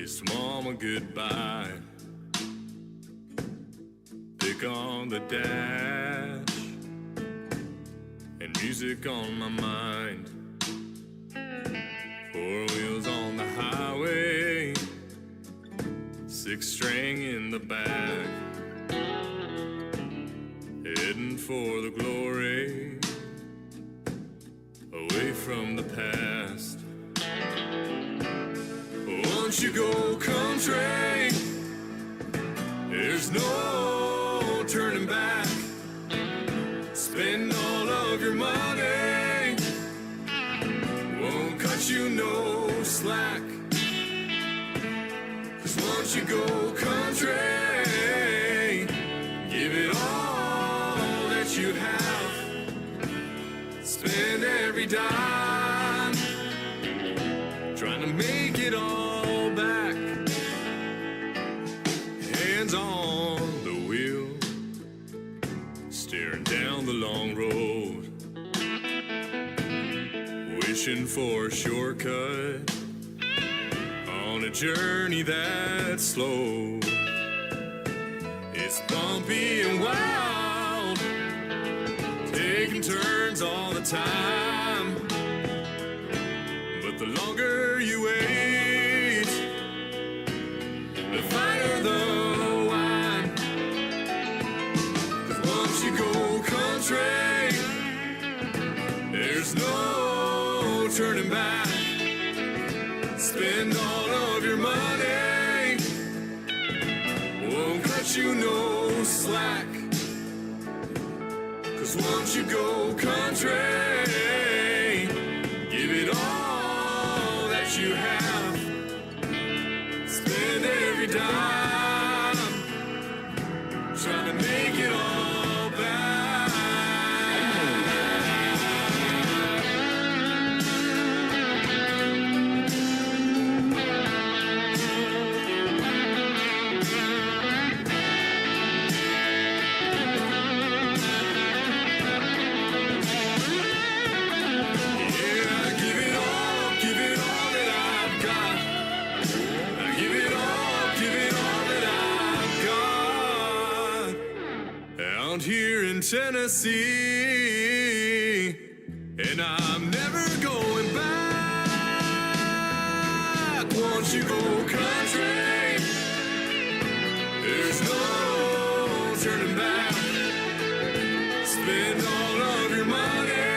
Kiss mama goodbye. Pick on the dash and music on my mind. Four wheels on the highway, six string in the back, heading for the glory, away from the past. Once you go country, there's no turning back. Spend all of your money, won't cut you no slack. 'Cause once you go country, give it all that you have. Spend every dime, trying to make it all back. Hands on the wheel, staring down the long road, wishing for a shortcut on a journey that's slow. It's bumpy and wild, taking turns all the time. But the longer you wait, the finer the wine. 'Cause once you go country, there's no turning back. Spend all of your money, won't cut you no slack. 'Cause once you go country, give it all that you have. Spend every dime, trying to make it all back. Here in Tennessee, and I'm never going back. Once you go country, there's no turning back. Spend all of your money,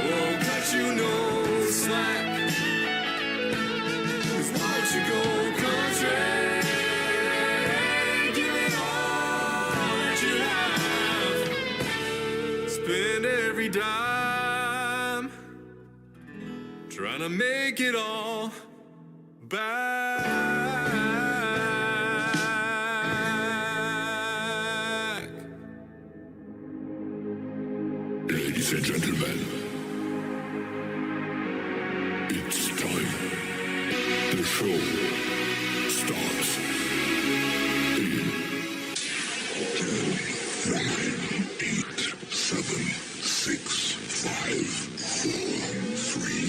won't cut you no slack. 'Cause once you go country, spend every dime, trying to make it all back. Ladies and gentlemen, it's time. The show starts in 10, 9, 8, 7, 6, 5, 4, 3,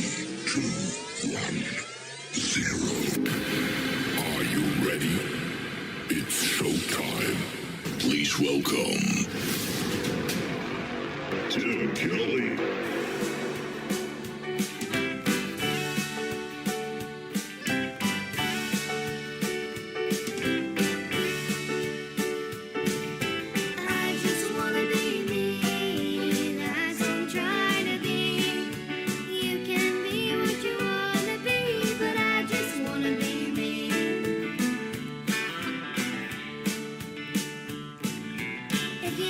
2, 1, 0. Are you ready? It's showtime. Please welcome Tim Kelly. If you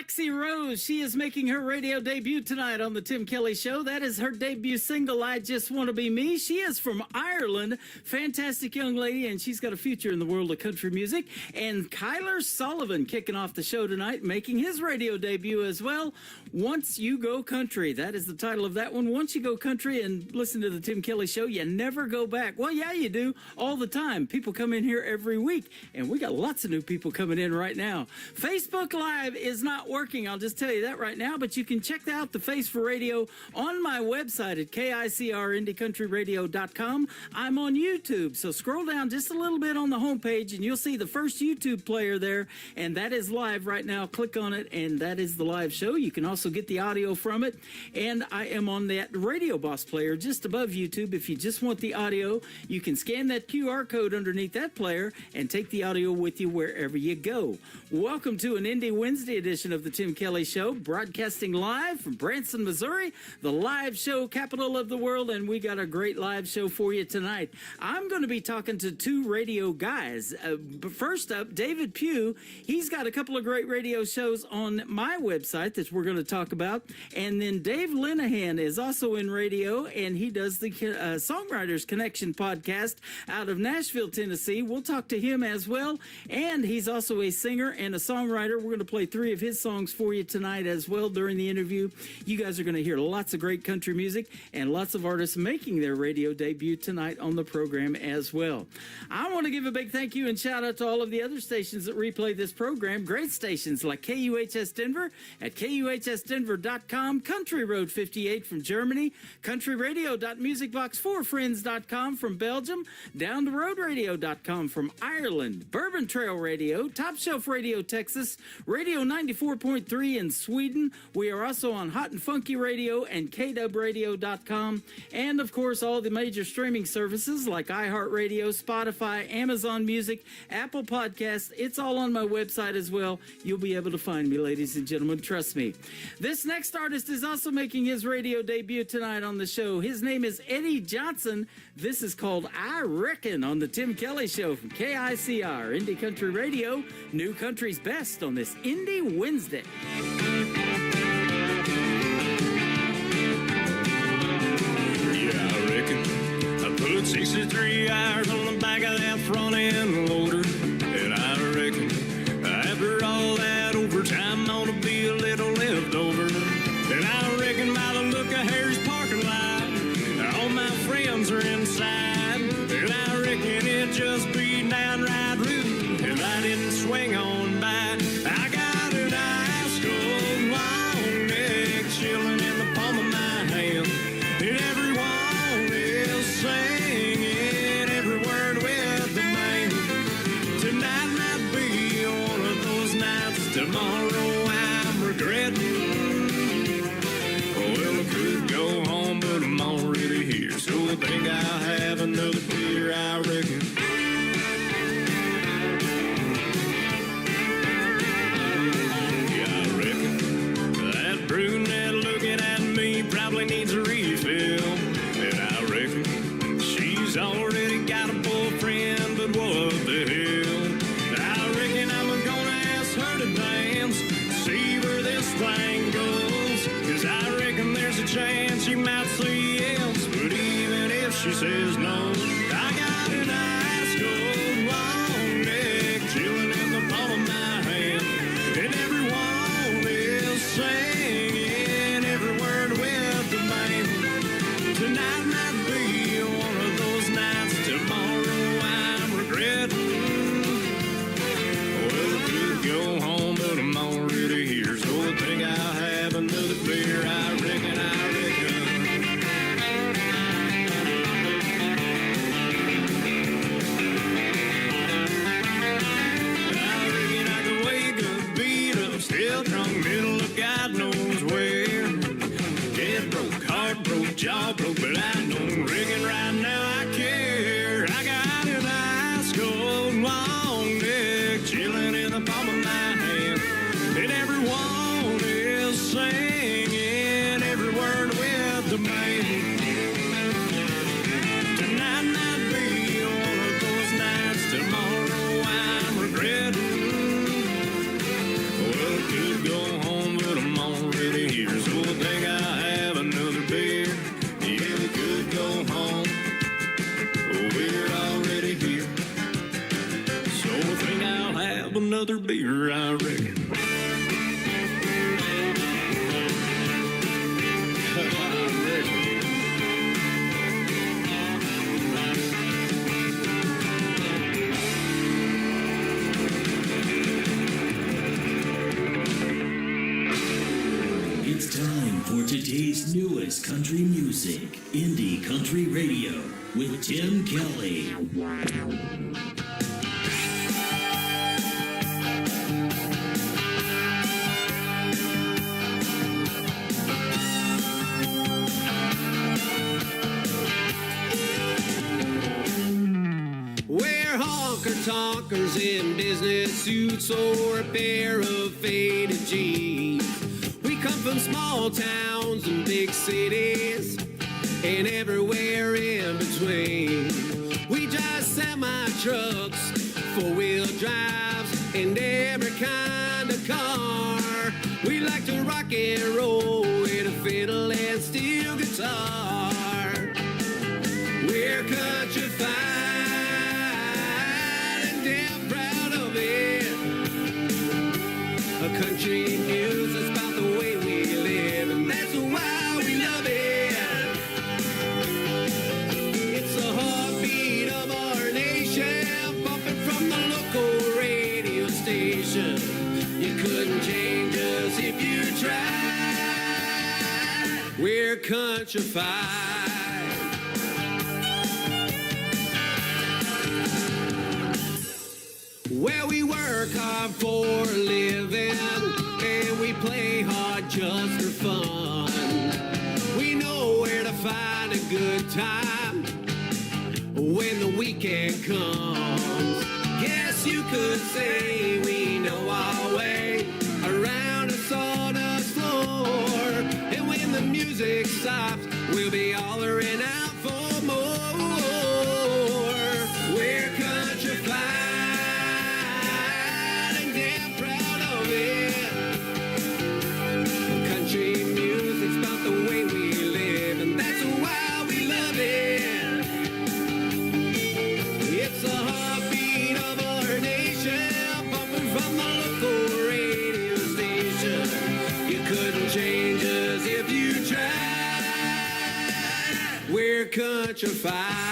Lexi Rose, she is making her radio debut tonight on the Tim Kelly Show. That is her debut single, I Just Want to Be Me. She is from Ireland. Fantastic young lady, and she's got a future in the world of country music. And Kyler Sullivan kicking off the show tonight, making his radio debut as well. Once You Go Country, that is the title of that one. Once you go country and listen to the Tim Kelly Show, you never go back. Well, yeah, you do all the time. People come in here every week, and we got lots of new people coming in right now. Facebook Live is not working, I'll just tell you that right now, but you can check out the Face for Radio on my website at KICRIndieCountryRadio.com. I'm on YouTube, so scroll down just a little bit on the homepage, and you'll see the first YouTube player there, and that is live right now. Click on it, and that is the live show. You can also get the audio from it, and I am on that Radio Boss player just above YouTube. If you just want the audio, you can scan that QR code underneath that player and take the audio with you wherever you go. Welcome to an Indie Wednesday edition of the Tim Kelly Show, broadcasting live from Branson, Missouri, the live show capital of the world, and we got a great live show for you tonight. I'm going to be talking to two radio guys. But first up, David Pugh. He's got a couple of great radio shows on my website that we're going to talk about. And then Dave Linehan is also in radio, and he does the Songwriters Connection podcast out of Nashville, Tennessee. We'll talk to him as well. And he's also a singer and a songwriter. We're going to play 3 of his songs for you tonight as well during the interview. You guys are going to hear lots of great country music and lots of artists making their radio debut tonight on the program as well. I want to give a big thank you and shout out to all of the other stations that replay this program. Great stations like KUHS Denver at KUHSdenver.com, Country Road 58 from Germany, countryradio.musicbox4friends.com from Belgium, downtheroadradio.com from Ireland, Bourbon Trail Radio, Top Shelf Radio Texas, Radio 94.3 in Sweden. We are also on Hot and Funky Radio and KWradio.com, and of course all the major streaming services like iHeartRadio, Spotify, Amazon Music, Apple Podcasts. It's all on my website as well. You'll be able to find me, ladies and gentlemen. Trust me. This next artist is also making his radio debut tonight on the show. His name is Eddie Johnson. This is called I Reckon on the Tim Kelly Show from KICR, Indie Country Radio, New Country's Best on this Indie Wednesday. Yeah, I reckon I put 63 hours on the back of that front end loader. And I reckon after all that overtime ought to be a little left over. And I reckon by the look of Harry's parking lot, all my friends are inside. And I reckon it just be downright rude if I didn't swing on by. I got an ice cold long neck chilling in the palm of my hand, and everyone is singing every word with the man. Tonight might be one of those nights. Tomorrow I'm regretting. Well, I could go home, but I'm already here, so I think I'll have another beer, I reckon. Brunette looking at me probably needs a refill. And I reckon she's already got a boyfriend, but what the hell? I reckon I'm gonna ask her to dance, see where this thing goes. Cause I reckon there's a chance she might say yes, but even if she says no, another beer, I reckon. It's time for today's newest country music, Indie Country Radio, with Tim Kelly. We're honker-tonkers in business suits or a pair of faded jeans. We come from small towns and big cities and everywhere in between. We drive semi-trucks, four-wheel drives, and every kind of car. We like to rock and roll with a fiddle and steel guitar. We're country fine and damn proud of it. A country music's about the way we live, and that's why we love it. It's the heartbeat of our nation, pumping from the local radio station. You couldn't change us if you tried. We're countryfied. Well, we work hard for a living, and we play hard just for fun. We know where to find a good time when the weekend comes. Guess you could say we know our way around a sawdust floor. And when the music stops, we'll be hollering out for more. We're countryfied. Country music's about the way we live, and that's why we love it. It's the heartbeat of our nation, pumping from the local radio station. You couldn't change us if you tried. We're countryfied.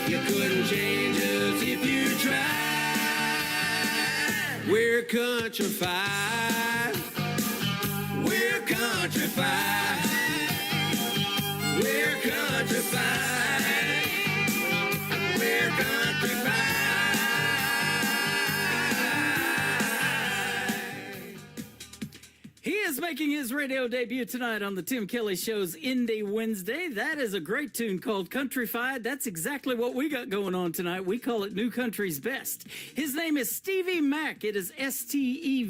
You couldn't change us if you tried. We're countryfied. We're countryfied. We're countryfied. We're countryfied. He is making his radio debut tonight on the Tim Kelly Show's Indie Wednesday. That is a great tune called Countryfied. That's exactly what we got going on tonight. We call it New Country's Best. His name is Stevie Mack. It is Stevey,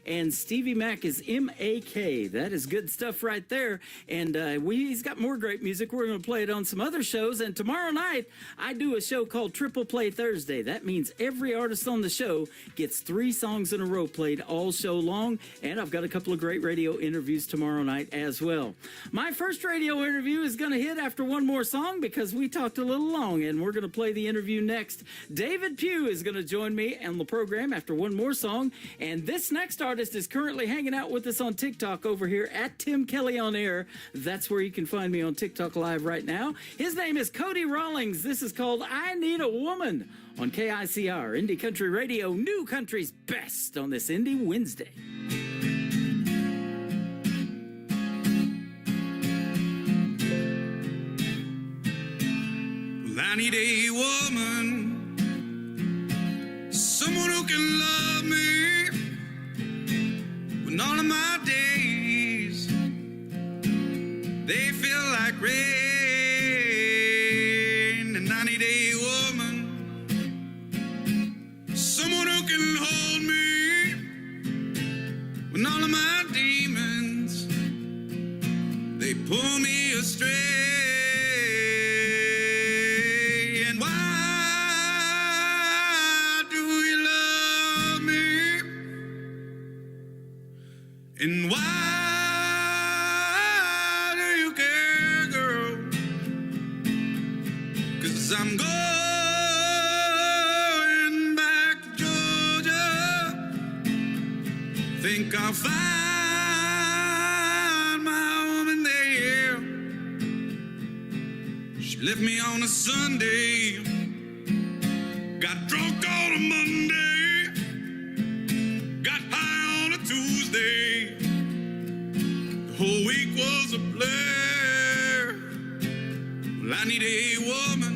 and Stevie Mack is M-A-K. That is good stuff right there. And he's got more great music. We're going to play it on some other shows. And tomorrow night, I do a show called Triple Play Thursday. That means every artist on the show gets 3 songs in a row played all show long. And I've got a couple of great radio interviews tomorrow night as well. My first radio interview is going to hit after one more song because we talked a little long, and we're going to play the interview next. David Pugh is going to join me on the program after one more song, and this next artist is currently hanging out with us on TikTok over here at Tim Kelly on Air. That's where you can find me on TikTok Live right now. His name is Cody Rawlings. This is called I Need a Woman on KICR, Indie Country Radio, New Country's Best on this Indie Wednesday. I need a woman, someone who can love me when all of my days they feel like rain. And I need a woman, someone who can hold me when all of my demons they pull me astray. And why do you love me? And why do you care, girl? 'Cause I'm going back to Georgia. Think I'll find my woman there. She left me on a Sunday, got drunk on a Monday, got high on a Tuesday. The whole week was a blur. Well, I need a woman,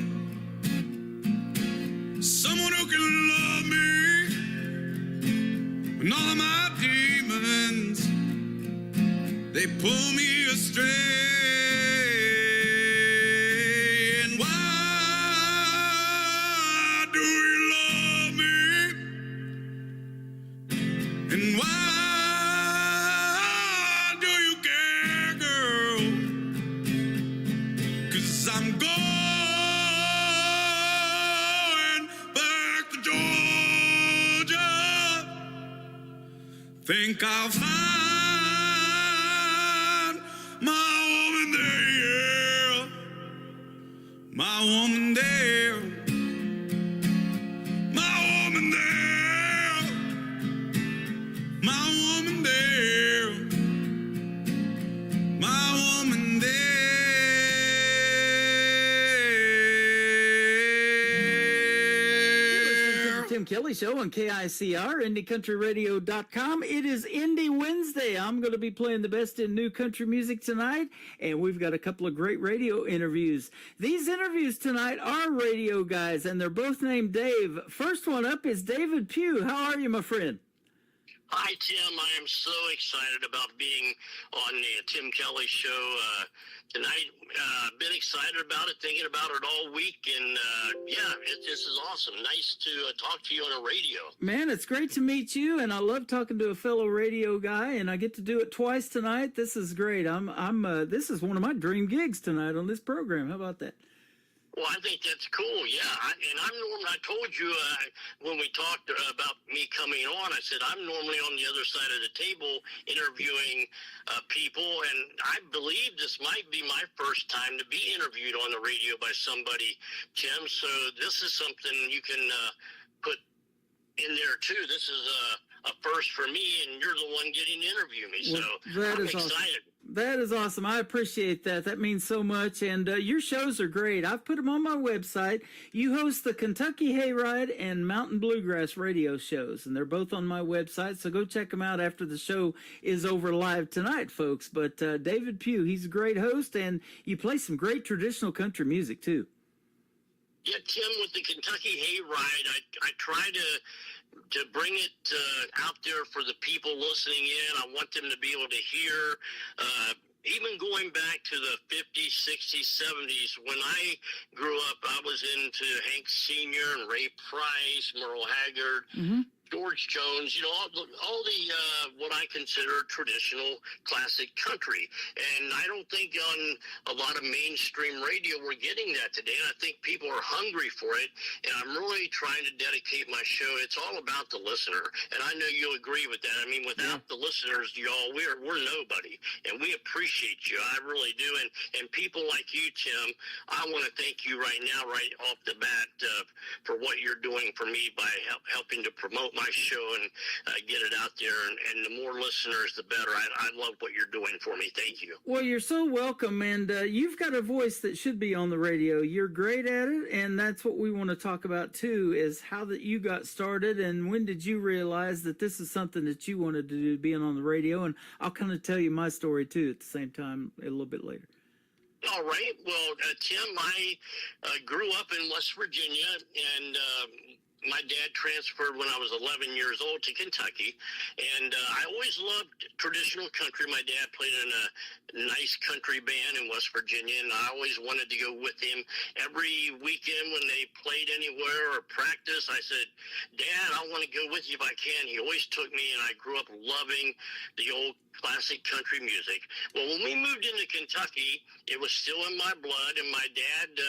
someone who can love me when all of my demons they pull me astray. And why do you love me? And why do you care, girl? 'Cause I'm going back to Georgia. Think I'll find my woman there, my woman there, my woman there, my woman there, my woman there. Tim Kelly Show on KICR, IndieCountryRadio.com. It is Indie Wednesday. I'm going to be playing the best in new country music tonight, and we've got a couple of great radio interviews. These interviews tonight are radio guys, and they're both named Dave. First one up is David Pugh. How are you, my friend? Hi, Tim. I am so excited about being on the Tim Kelly Show tonight. Been excited about it, thinking about it all week, and this is awesome. Nice to talk to you on the radio. Man, it's great to meet you, and I love talking to a fellow radio guy, and I get to do it twice tonight. This is great. This is one of my dream gigs tonight on this program. How about that? Well, I think that's cool, yeah. I told you when we talked about me coming on, I said I'm normally on the other side of the table interviewing people, and I believe this might be my first time to be interviewed on the radio by somebody, Tim. So this is something you can put in there, too. This is a first for me, and you're the one getting to interview me, so I'm excited. Awesome. That is awesome. I appreciate that. That means so much. And your shows are great. I've put them on my website. You host the Kentucky Hayride and Mountain Bluegrass radio shows, and they're both on my website. So go check them out after the show is over live tonight, folks. But David Pugh, he's a great host, and you play some great traditional country music, too. Yeah, Tim, with the Kentucky Hayride, I try to bring it out there for the people listening in. I want them to be able to hear, even going back to the 50s, 60s, 70s. When I grew up, I was into Hank Sr. and Ray Price, Merle Haggard, George Jones, all the what I consider traditional classic country. And I don't think on a lot of mainstream radio we're getting that today. And I think people are hungry for it. And I'm really trying to dedicate my show. It's all about the listener. And I know you'll agree with that. I mean, without the listeners, y'all, we're nobody. And we appreciate you. I really do. And people like you, Tim, I want to thank you right now, right off the bat, for what you're doing for me by helping to promote my show and get it out there, and the more listeners the better. I love what you're doing for me. Thank you. Well, you're so welcome, and you've got a voice that should be on the radio. You're great at it, and that's what we want to talk about too, is how that you got started, and when did you realize that this is something that you wanted to do, being on the radio. And I'll kind of tell you my story too at the same time a little bit later. All right. Well, Tim, I grew up in West Virginia, and my dad transferred when I was 11 years old to Kentucky. And I always loved traditional country. My dad played in a nice country band in West Virginia, and I always wanted to go with him. Every weekend when they played anywhere or practice, I said, Dad, I want to go with you if I can. He always took me, and I grew up loving the old classic country music. Well, when we moved into Kentucky, it was still in my blood, and my dad,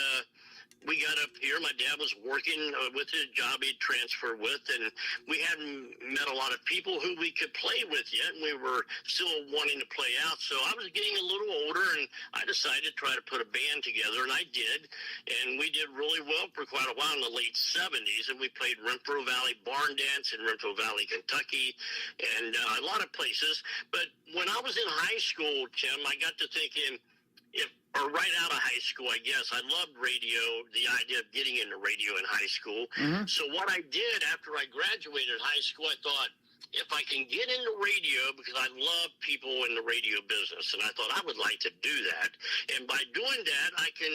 we got up here. My dad was working with his job he'd transferred with, and we hadn't met a lot of people who we could play with yet, and we were still wanting to play out. So I was getting a little older, and I decided to try to put a band together, and I did. And we did really well for quite a while in the late 70s, and we played Renfrew Valley Barn Dance in Renfrew Valley, Kentucky, and a lot of places. But when I was in high school, Tim, I got to thinking, or right out of high school, I guess. I loved radio, the idea of getting into radio in high school. Mm-hmm. So what I did after I graduated high school, I thought, if I can get into radio, because I love people in the radio business, and I thought I would like to do that. And by doing that, I can,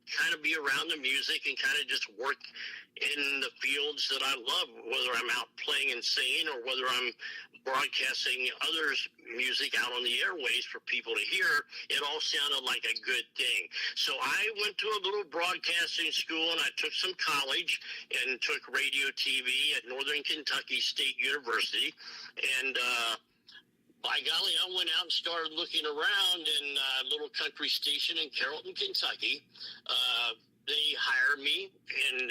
kind of be around the music and kind of just work in the fields that I love, whether I'm out playing and singing or whether I'm broadcasting others' music out on the airways for people to hear. It all sounded like a good thing. So I went to a little broadcasting school, and I took some college and took radio TV at Northern Kentucky State University. And by golly, I went out and started looking around in a little country station in Carrollton, Kentucky. They hired me, and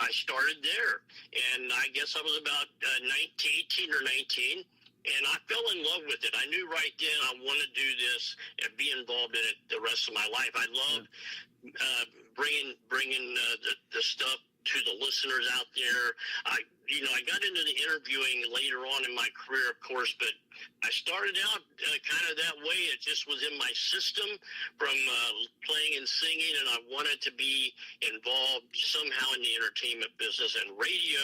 I started there. And I guess I was about 18 or 19, and I fell in love with it. I knew right then I wanted to do this and be involved in it the rest of my life. I love bringing the stuff to the listeners out there. I got into the interviewing later on in my career, of course, but I started out kind of that way. It just was in my system from playing and singing, and I wanted to be involved somehow in the entertainment business, and radio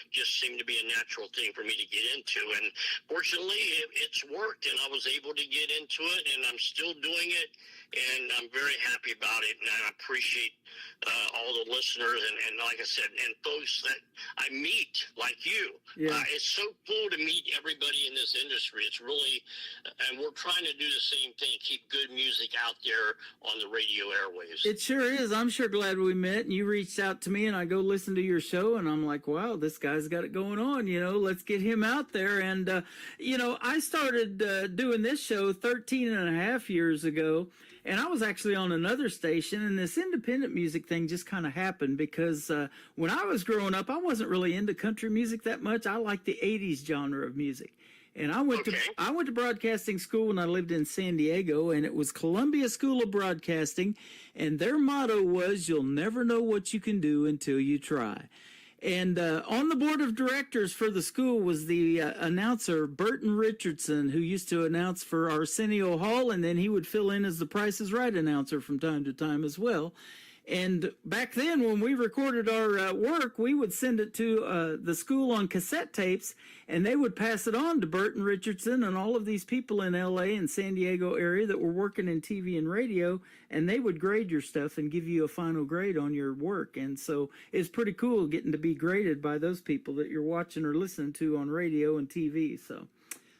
just seemed to be a natural thing for me to get into. And fortunately, it's worked, and I was able to get into it, and I'm still doing it, and I'm very happy about it, and I appreciate all the listeners, and like I said, and folks that I meet, like you. Yeah. It's so cool to meet everybody in this industry. It's really, and we're trying to do the same thing, keep good music out there on the radio airwaves. It sure is. I'm sure glad we met, and you reached out to me, and I go listen to your show, and I'm like, wow, this guy's got it going on, let's get him out there. And, I started doing this show 13 and a half years ago, and I was actually on another station, and this independent music thing just kind of happened because when I was growing up, I wasn't really into country music that much. I liked the 80s genre of music. And I went to broadcasting school when I lived in San Diego, and it was Columbia School of Broadcasting, and their motto was, you'll never know what you can do until you try. And on the board of directors for the school was the announcer, Burton Richardson, who used to announce for Arsenio Hall, and then he would fill in as the Price is Right announcer from time to time as well. And back then, when we recorded our work, we would send it to the school on cassette tapes, and they would pass it on to Burton Richardson and all of these people in L.A. and San Diego area that were working in TV and radio, and they would grade your stuff and give you a final grade on your work. And so it's pretty cool getting to be graded by those people that you're watching or listening to on radio and TV. So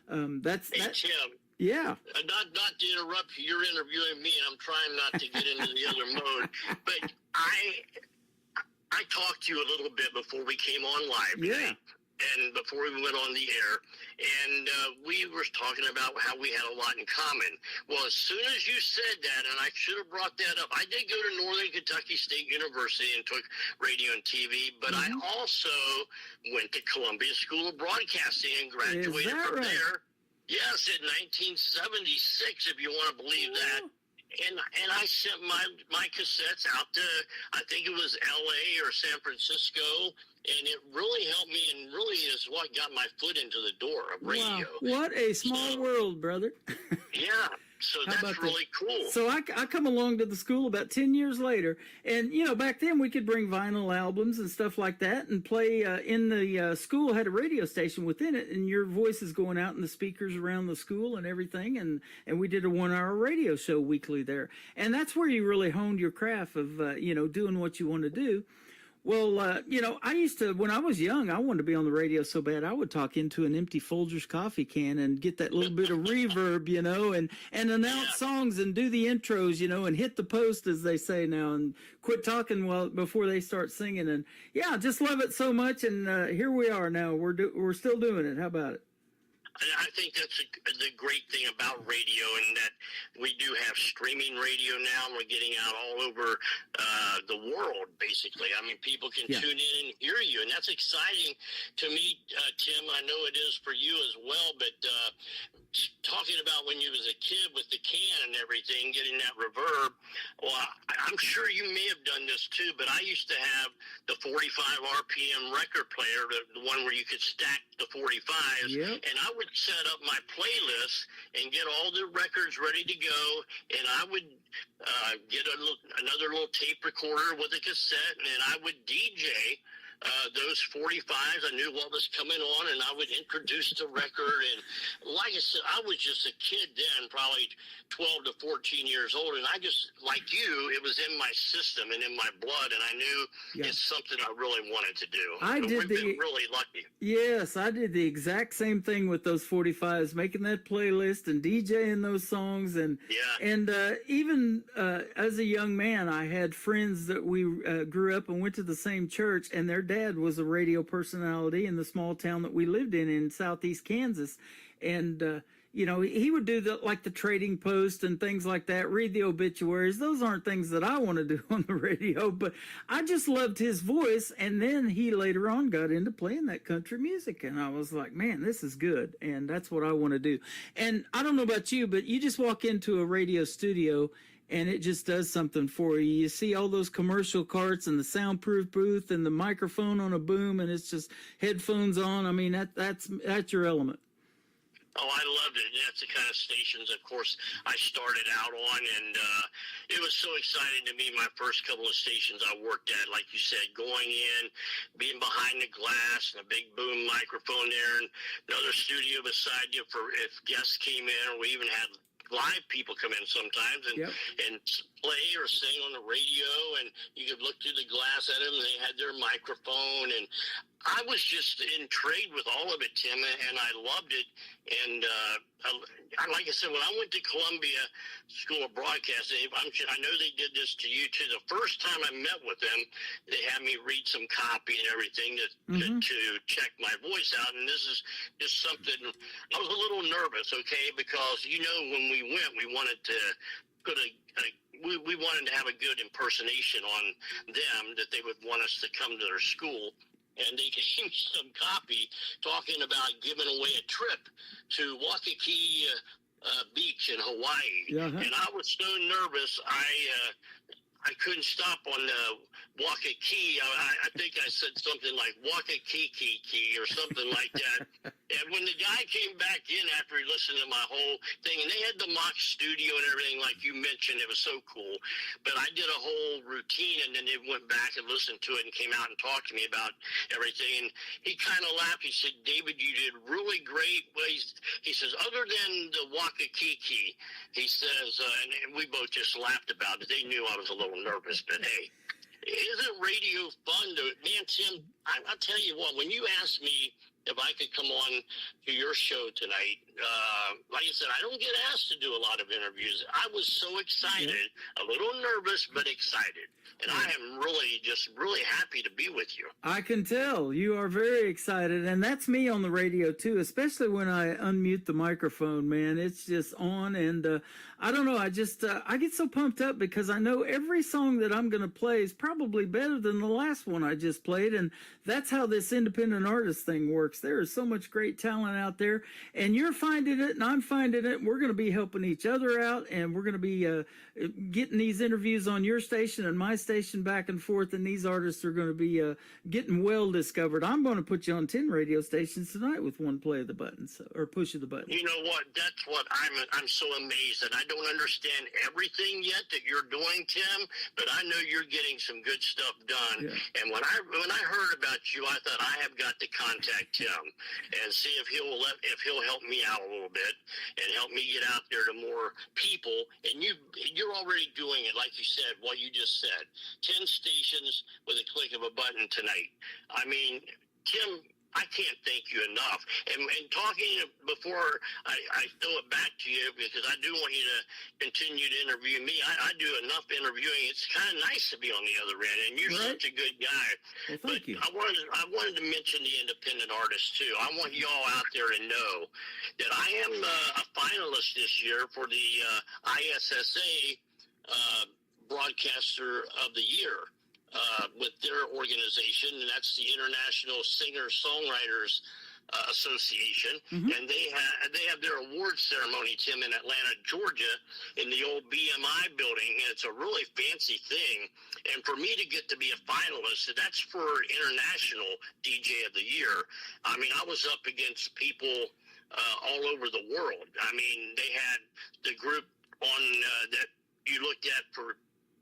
that's Hey, that. Tim, Yeah. not to interrupt you, you're interviewing me, and I'm trying not to get into the other mode, but I talked to you a little bit before we came on live today, and before we went on the air, and we were talking about how we had a lot in common. Well, as soon as you said that, and I should have brought that up, I did go to Northern Kentucky State University and took radio and TV, but I also went to Columbia School of Broadcasting and graduated from there. Yes, in 1976, if you want to believe that. And I sent my cassettes out to, I think it was L.A. or San Francisco, and it really helped me, and really is what got my foot into the door of radio. Wow. What a small world, brother. Yeah. So How that's about really cool. So I come along to the school about 10 years later, and back then we could bring vinyl albums and stuff like that and play in the school had a radio station within it, and your voice is going out in the speakers around the school and everything, and we did a 1-hour radio show weekly there, and that's where you really honed your craft of doing what you want to do. Well, I used to, when I was young, I wanted to be on the radio so bad, I would talk into an empty Folgers coffee can and get that little bit of reverb, and announce songs and do the intros, and hit the post, as they say now, and quit talking before they start singing. And yeah, just love it so much. And here we are now. We're still doing it. How about it? I think that's the great thing about radio, and that we do have streaming radio now, and we're getting out all over the world, basically. I mean, people can tune in and hear you, and that's exciting to me, Tim. I know it is for you as well, but talking about when you was a kid with the can and everything, getting that reverb, well, I'm sure you may have done this too, but I used to have the 45 RPM record player, the one where you could stack the 45s, and I would set up my playlist and get all the records ready to go, and I would get another little tape recorder with a cassette, and then I would DJ those 45s. I knew what was coming on, and I would introduce the record. And like I said, I was just a kid then, probably 12 to 14 years old, and I just, like you, it was in my system and in my blood, and I knew it's something I really wanted to do. We've been really lucky. Yes, I did the exact same thing with those 45s, making that playlist and DJing those songs, and even as a young man, I had friends that we grew up and went to the same church, and their dad was a radio personality in the small town that we lived in southeast Kansas, and he would do the trading post and things like that, read the obituaries. Those aren't things that I want to do on the radio, but I just loved his voice. And then he later on got into playing that country music, and I was like, man, this is good, and that's what I want to do. And I don't know about you, but you just walk into a radio studio and it just does something for you. You see all those commercial carts and the soundproof booth and the microphone on a boom, and it's just headphones on. I mean, that's your element. Oh, I loved it. That's the kind of stations, of course, I started out on, and it was so exciting to me. My first couple of stations I worked at, like you said, going in, being behind the glass, and a big boom microphone there, and another studio beside you for if guests came in, or we even had live people come in sometimes and play or sing on the radio, and you could look through the glass at them, and they had their microphone, and I was just intrigued with all of it, Tim, and I loved it. And like I said, when I went to Columbia School of Broadcasting, I know they did this to you too. The first time I met with them, they had me read some copy and everything to check my voice out. And this is just something, I was a little nervous, okay, because, when we went, we wanted to put we wanted to have a good impersonation on them, that they would want us to come to their school. And they gave me some copy talking about giving away a trip to Waikiki Beach in Hawaii. And I was so nervous, I couldn't stop on the Waikiki. I think I said something like Waikiki or something like that. And when the guy came back in after he listened to my whole thing, and they had the mock studio and everything, like you mentioned, it was so cool. But I did a whole routine, and then they went back and listened to it and came out and talked to me about everything. And he kind of laughed. He said, David, you did really great. Well, he says, other than the Waikiki, he says, and we both just laughed about it. They knew I was a little nervous, but hey, isn't radio fun? Man, Tim, I'll tell you what, when you asked me if I could come on to your show tonight, like I said, I don't get asked to do a lot of interviews. I was so excited, a little nervous, but excited. And I am really happy to be with you. I can tell you are very excited, and that's me on the radio too, especially when I unmute the microphone, man. It's just on, and I don't know, I get so pumped up because I know every song that I'm going to play is probably better than the last one I just played, and that's how this independent artist thing works. folks. There is so much great talent out there, and you're finding it, and I'm finding it. And we're going to be helping each other out, and we're going to be getting these interviews on your station and my station back and forth, and these artists are going to be getting well discovered. I'm going to put you on 10 radio stations tonight with one play of the buttons or push of the button. You know what? That's what I'm so amazed that I don't understand everything yet that you're doing, Tim, but I know you're getting some good stuff done. Yeah. And when I heard about you, I thought I have got to contact Tim and see if he'll help me out a little bit and help me get out there to more people. And you're already doing it, like you said, what you just said. 10 stations with a click of a button tonight. I mean, Tim, I can't thank you enough. And talking before I throw it back to you, because I do want you to continue to interview me. I do enough interviewing. It's kind of nice to be on the other end, and you're right. such a good guy. Well, thank you. I wanted to mention the independent artists too. I want you all out there to know that I am a finalist this year for the ISSA Broadcaster of the Year. With their organization, and that's the International Singer-Songwriters Association, and they have their awards ceremony, Tim, in Atlanta, Georgia, in the old BMI building, and it's a really fancy thing. And for me to get to be a finalist, that's for International DJ of the Year. I mean, I was up against people all over the world. I mean, they had the group on that you looked at for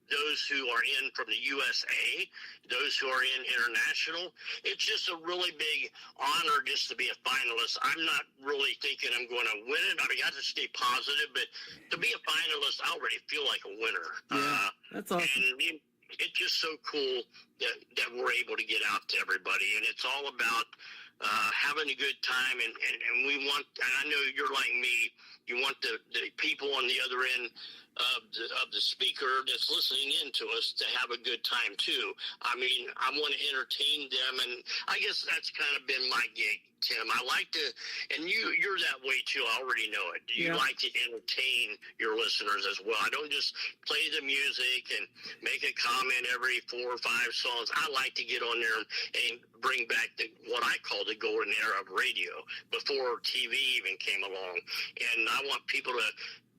those who are in from the USA, those who are in international. It's just a really big honor just to be a finalist. I'm not really thinking I'm going to win it. I mean, I have to stay positive, but to be a finalist, I already feel like a winner. Yeah, that's awesome. And it's just so cool that we're able to get out to everybody, and it's all about having a good time, and we want, and I know you're like me, you want the people on the other end of the speaker that's listening in to us to have a good time too. I mean, I want to entertain them, and I guess that's kind of been my gig, Tim. I like to, and you're that way too. I already know it. You like to entertain your listeners as well. I don't just play the music and make a comment every 4 or 5 songs. I like to get on there and bring back what I call the golden era of radio before TV even came along. And I want people to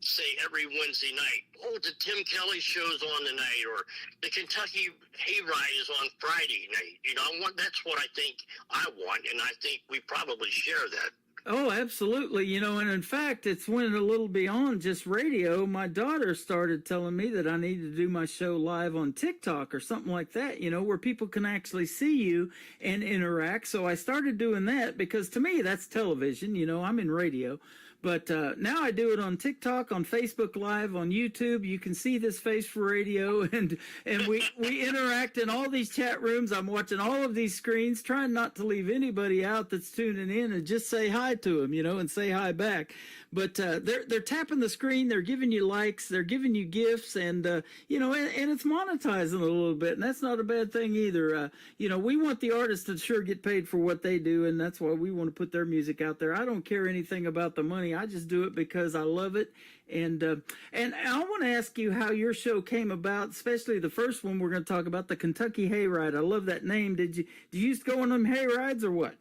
say every Wednesday night, oh, the Tim Kelly show's on tonight, or the Kentucky Hayride is on Friday night. You know, that's what I think I want, and I think we probably share that. Oh, absolutely. You know, and in fact, it's went a little beyond just radio. My daughter started telling me that I need to do my show live on TikTok or something like that, you know, where people can actually see you and interact. So I started doing that because to me, that's television. You know, I'm in radio. But now I do it on TikTok, on Facebook Live, on YouTube. You can see this face for radio, and we interact in all these chat rooms. I'm watching all of these screens, trying not to leave anybody out that's tuning in, and just say hi to them, you know, and say hi back. But they're tapping the screen, they're giving you likes, they're giving you gifts, and you know, and it's monetizing a little bit, and that's not a bad thing either. You know, we want the artists to sure get paid for what they do, and that's why we want to put their music out there. I don't care anything about the money. I just do it because I love it. And I want to ask you how your show came about, especially the first one we're going to talk about, the Kentucky Hayride. I love that name. Did you used to go on them hayrides or what?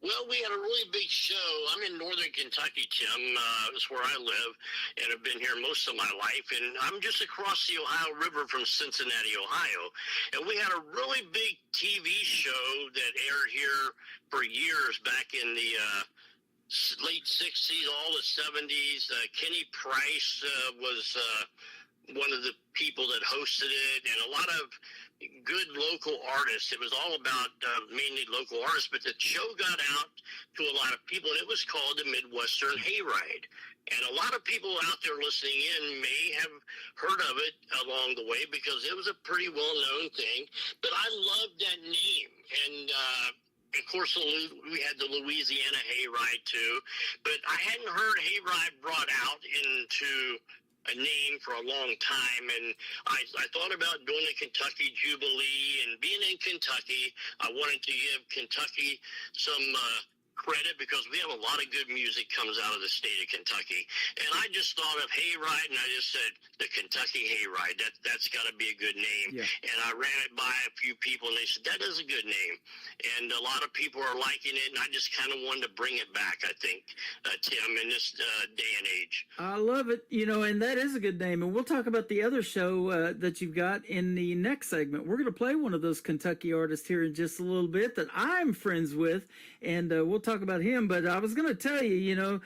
Well, we had a really big show. I'm in northern Kentucky, Tim. That's where I live, and have been here most of my life. And I'm just across the Ohio River from Cincinnati, Ohio. And we had a really big TV show that aired here for years back in the late 60s, all the 70s. Kenny Price was one of the people that hosted it, and a lot of good local artists. It was all about mainly local artists, but the show got out to a lot of people, and it was called the Midwestern Hayride. And a lot of people out there listening in may have heard of it along the way because it was a pretty well-known thing. But I loved that name. And of course, we had the Louisiana Hayride too. But I hadn't heard Hayride brought out into a name for a long time, and I thought about doing the Kentucky Jubilee, and being in Kentucky, I wanted to give Kentucky some credit because we have a lot of good music comes out of the state of Kentucky. And I just thought of Hayride, and I just said the Kentucky Hayride. That's got to be a good name. Yeah. And I ran it by a few people, and they said that is a good name. And a lot of people are liking it, and I just kind of wanted to bring it back. I think, Tim, in this day and age. I love it, and that is a good name. And we'll talk about the other show that you've got in the next segment. We're going to play one of those Kentucky artists here in just a little bit that I'm friends with, and we'll talk about him. But I was going to tell you,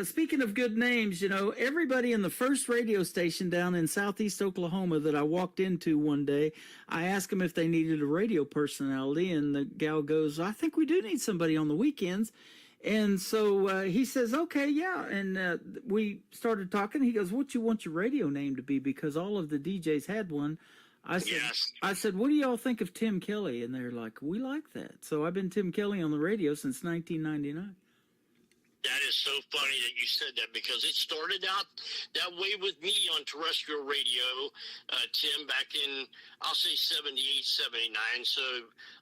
speaking of good names, everybody in the first radio station down in southeast Oklahoma that I walked into one day, I asked them if they needed a radio personality, and the gal goes, I think we do need somebody on the weekends. And so he says, okay, yeah. And we started talking. He goes, what you want your radio name to be? Because all of the DJs had one. I said, what do y'all think of Tim Kelly? And they're like, we like that. So I've been Tim Kelly on the radio since 1999. That is so funny that you said that because it started out that way with me on terrestrial radio, Tim, back in, I'll say 78, 79. So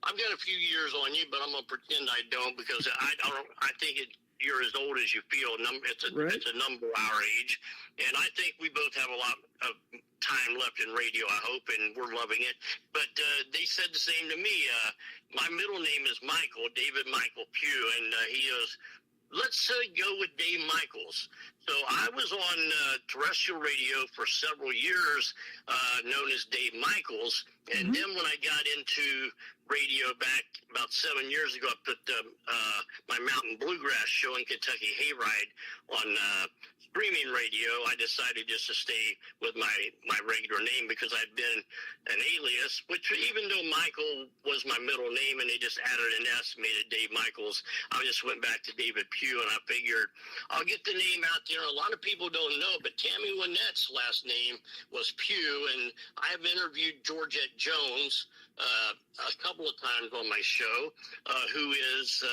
I've got a few years on you, but I'm going to pretend I don't because I think you're as old as you feel. It's a number our age. And I think we both have a lot of time left in radio, I hope, and we're loving it. But they said the same to me. My middle name is Michael, David Michael Pugh, and he goes, let's go with Dave Michaels. So I was on terrestrial radio for several years, known as Dave Michaels. And then when I got into radio back about 7 years ago, I put my Mountain Bluegrass show in Kentucky Hayride on streaming radio. I decided just to stay with my regular name because I'd been an alias, which even though Michael was my middle name and they just added an S, made it Dave Michaels, I just went back to David Pugh, and I figured I'll get the name out there. A lot of people don't know, but Tammy Wynette's last name was Pugh, and I've interviewed Georgette Jones a couple of times on my show, who is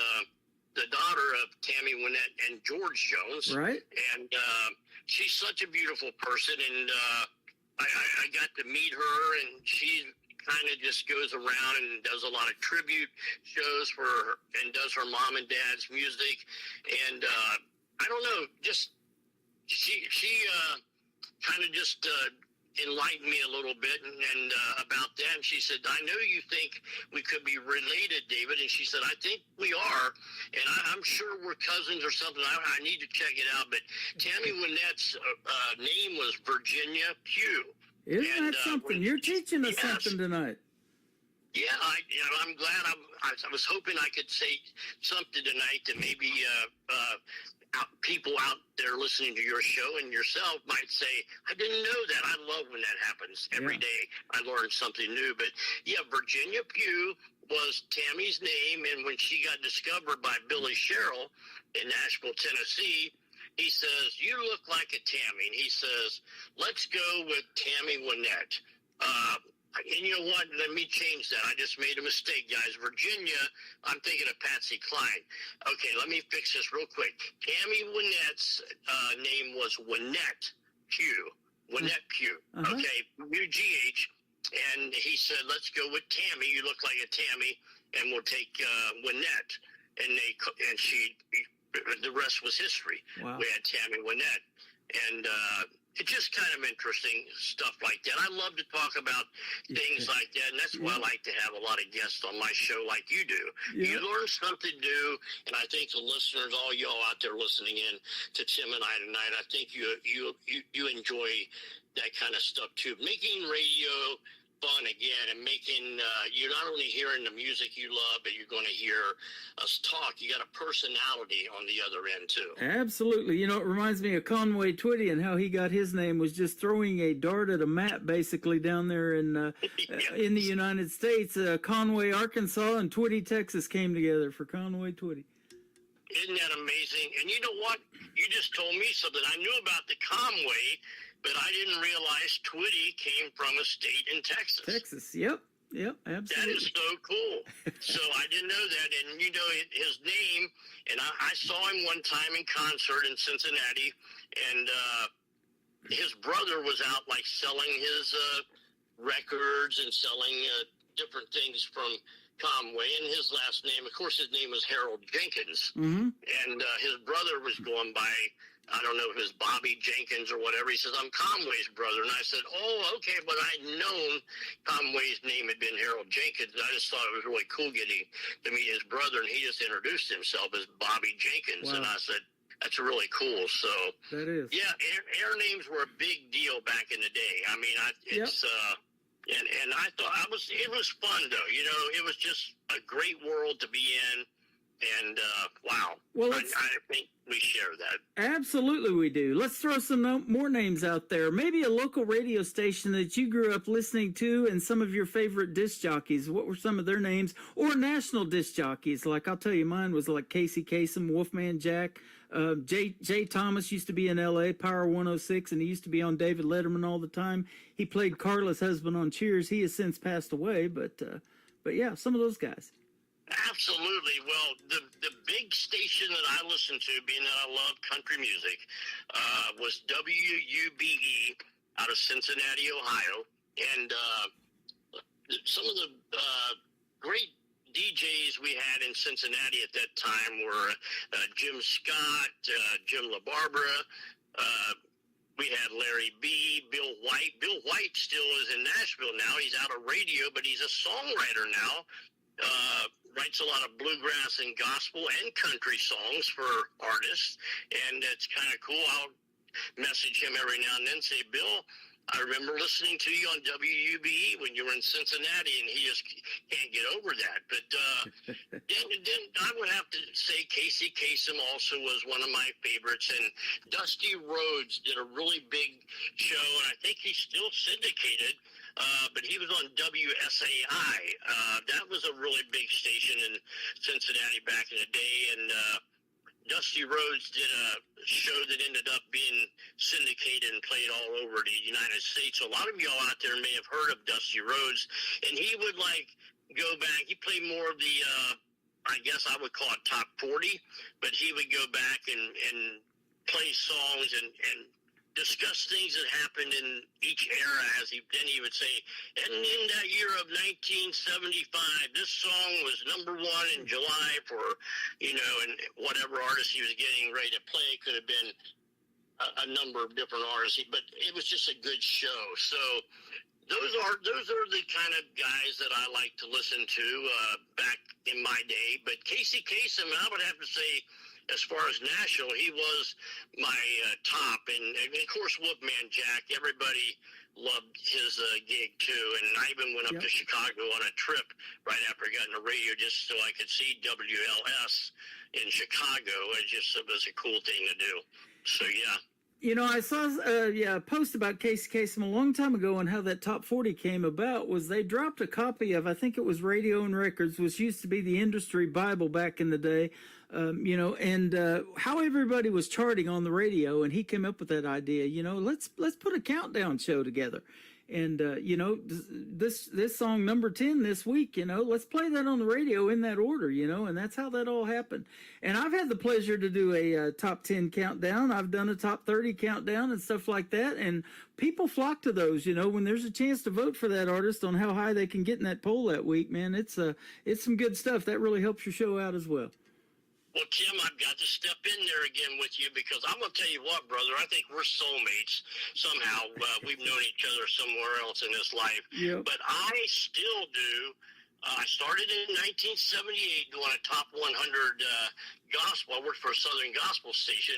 the daughter of Tammy Wynette and George Jones. Right. And she's such a beautiful person, and I got to meet her, and she kind of just goes around and does a lot of tribute shows for her and does her mom and dad's music. And I don't know, just she kind of just enlightened me a little bit and about that. And she said, I know you think we could be related, David. And she said, I think we are. And I'm sure we're cousins or something. I need to check it out. But Tammy Wynette's name was Virginia Pugh. Isn't that something? You're teaching us something tonight. Yeah, I'm glad. I was hoping I could say something tonight that maybe people out there listening to your show and yourself might say, I didn't know that. I love when that happens. Every day I learn something new. But yeah, Virginia Pugh was Tammy's name, and when she got discovered by Billy Sherrill in Nashville, Tennessee, he says, you look like a Tammy. And he says, let's go with Tammy Wynette. And you know what? Let me change that. I just made a mistake, guys. Virginia, I'm thinking of Patsy Cline. Okay, let me fix this real quick. Tammy Wynette's name was Wynette Pugh. Wynette Pugh. Okay, UGH. And he said, let's go with Tammy. You look like a Tammy, and we'll take Wynette. And the rest was history. Wow. We had Tammy Wynette. And it's just kind of interesting stuff like that. I love to talk about things like that, and that's why I like to have a lot of guests on my show like you do. You learn something new, and I think the listeners, all y'all out there listening in to Tim and I tonight, I think you enjoy that kind of stuff too. Making radio fun again, and making you're not only hearing the music you love, but you're going to hear us talk. You got a personality on the other end too. Absolutely. It reminds me of Conway Twitty and how he got his name was just throwing a dart at a map basically down there in the United States. Conway, Arkansas, and Twitty, Texas came together for Conway Twitty. Isn't that amazing? And you know what? You just told me something. I knew about the Conway, but I didn't realize Twitty came from a state in Texas. Texas, yep, absolutely. That is so cool. So I didn't know that. And his name, and I saw him one time in concert in Cincinnati, and his brother was out selling his records and selling different things from Conway, and his last name, of course, his name was Harold Jenkins. Mm-hmm. And his brother was going by, I don't know if it was Bobby Jenkins or whatever. He says, I'm Conway's brother. And I said, oh, okay, but I'd known Conway's name had been Harold Jenkins. I just thought it was really cool getting to meet his brother, and he just introduced himself as Bobby Jenkins. Wow. And I said, that's really cool. So, That is. yeah, air names were a big deal back in the day. I mean, and I thought it was fun though. You know, it was just a great world to be in, and wow. Well, I think we share that. Absolutely, we do. Let's throw some more names out there. Maybe a local radio station that you grew up listening to, and some of your favorite disc jockeys. What were some of their names? Or national disc jockeys? Like, I'll tell you, mine was like Casey Kasem, Wolfman Jack. Jay Thomas used to be in L.A., Power 106, and he used to be on David Letterman all the time. He played Carla's husband on Cheers. He has since passed away, but yeah, some of those guys. Absolutely. Well, the big station that I listened to, being that I love country music, was WUBE out of Cincinnati, Ohio. And some of the great DJs we had in Cincinnati at that time were Jim Scott, Jim LaBarbera. We had Larry B., Bill White. Bill White still is in Nashville now. He's out of radio, but he's a songwriter now. Writes a lot of bluegrass and gospel and country songs for artists, and it's kind of cool. I'll message him every now and then, say, Bill, I remember listening to you on WUBE when you were in Cincinnati, and he just can't get over that. But then I would have to say Casey Kasem also was one of my favorites, and Dusty Rhodes did a really big show, and I think he's still syndicated. But he was on WSAI. That was a really big station in Cincinnati back in the day. And Dusty Rhodes did a show that ended up being syndicated and played all over the United States. So a lot of y'all out there may have heard of Dusty Rhodes. And he would, like, go back. He played more of the, I guess I would call it top 40. But he would go back and play songs and discuss things that happened in each era, as he would say, and in that year of 1975, this song was #1 in July for, you know, and whatever artist he was getting ready to play could have been a number of different artists, but it was just a good show. So those are the kind of guys that I like to listen to back in my day. But Casey Kasem, I would have to say, as far as national, he was my top. And of course, Wolfman Jack, everybody loved his gig too. And I even went up to Chicago on a trip right after I got into radio just so I could see WLS in Chicago. It was a cool thing to do. So, yeah. You know, I saw a post about Casey Kasem a long time ago, and how that top 40 came about was they dropped a copy of, I think it was Radio and Records, which used to be the industry Bible back in the day, you know, and how everybody was charting on the radio, and he came up with that idea, you know, let's put a countdown show together. And, you know, this song number 10 this week, you know, let's play that on the radio in that order, you know, and that's how that all happened. And I've had the pleasure to do a top 10 countdown. I've done a top 30 countdown and stuff like that. And people flock to those, you know, when there's a chance to vote for that artist on how high they can get in that poll that week, man. It's some good stuff. That really helps your show out as well. Well, Tim, I've got to step in there again with you because I'm going to tell you what, brother, I think we're soulmates somehow. We've known each other somewhere else in this life. Yep. But I still do. I started in 1978 doing a top 100 gospel. I worked for a Southern gospel station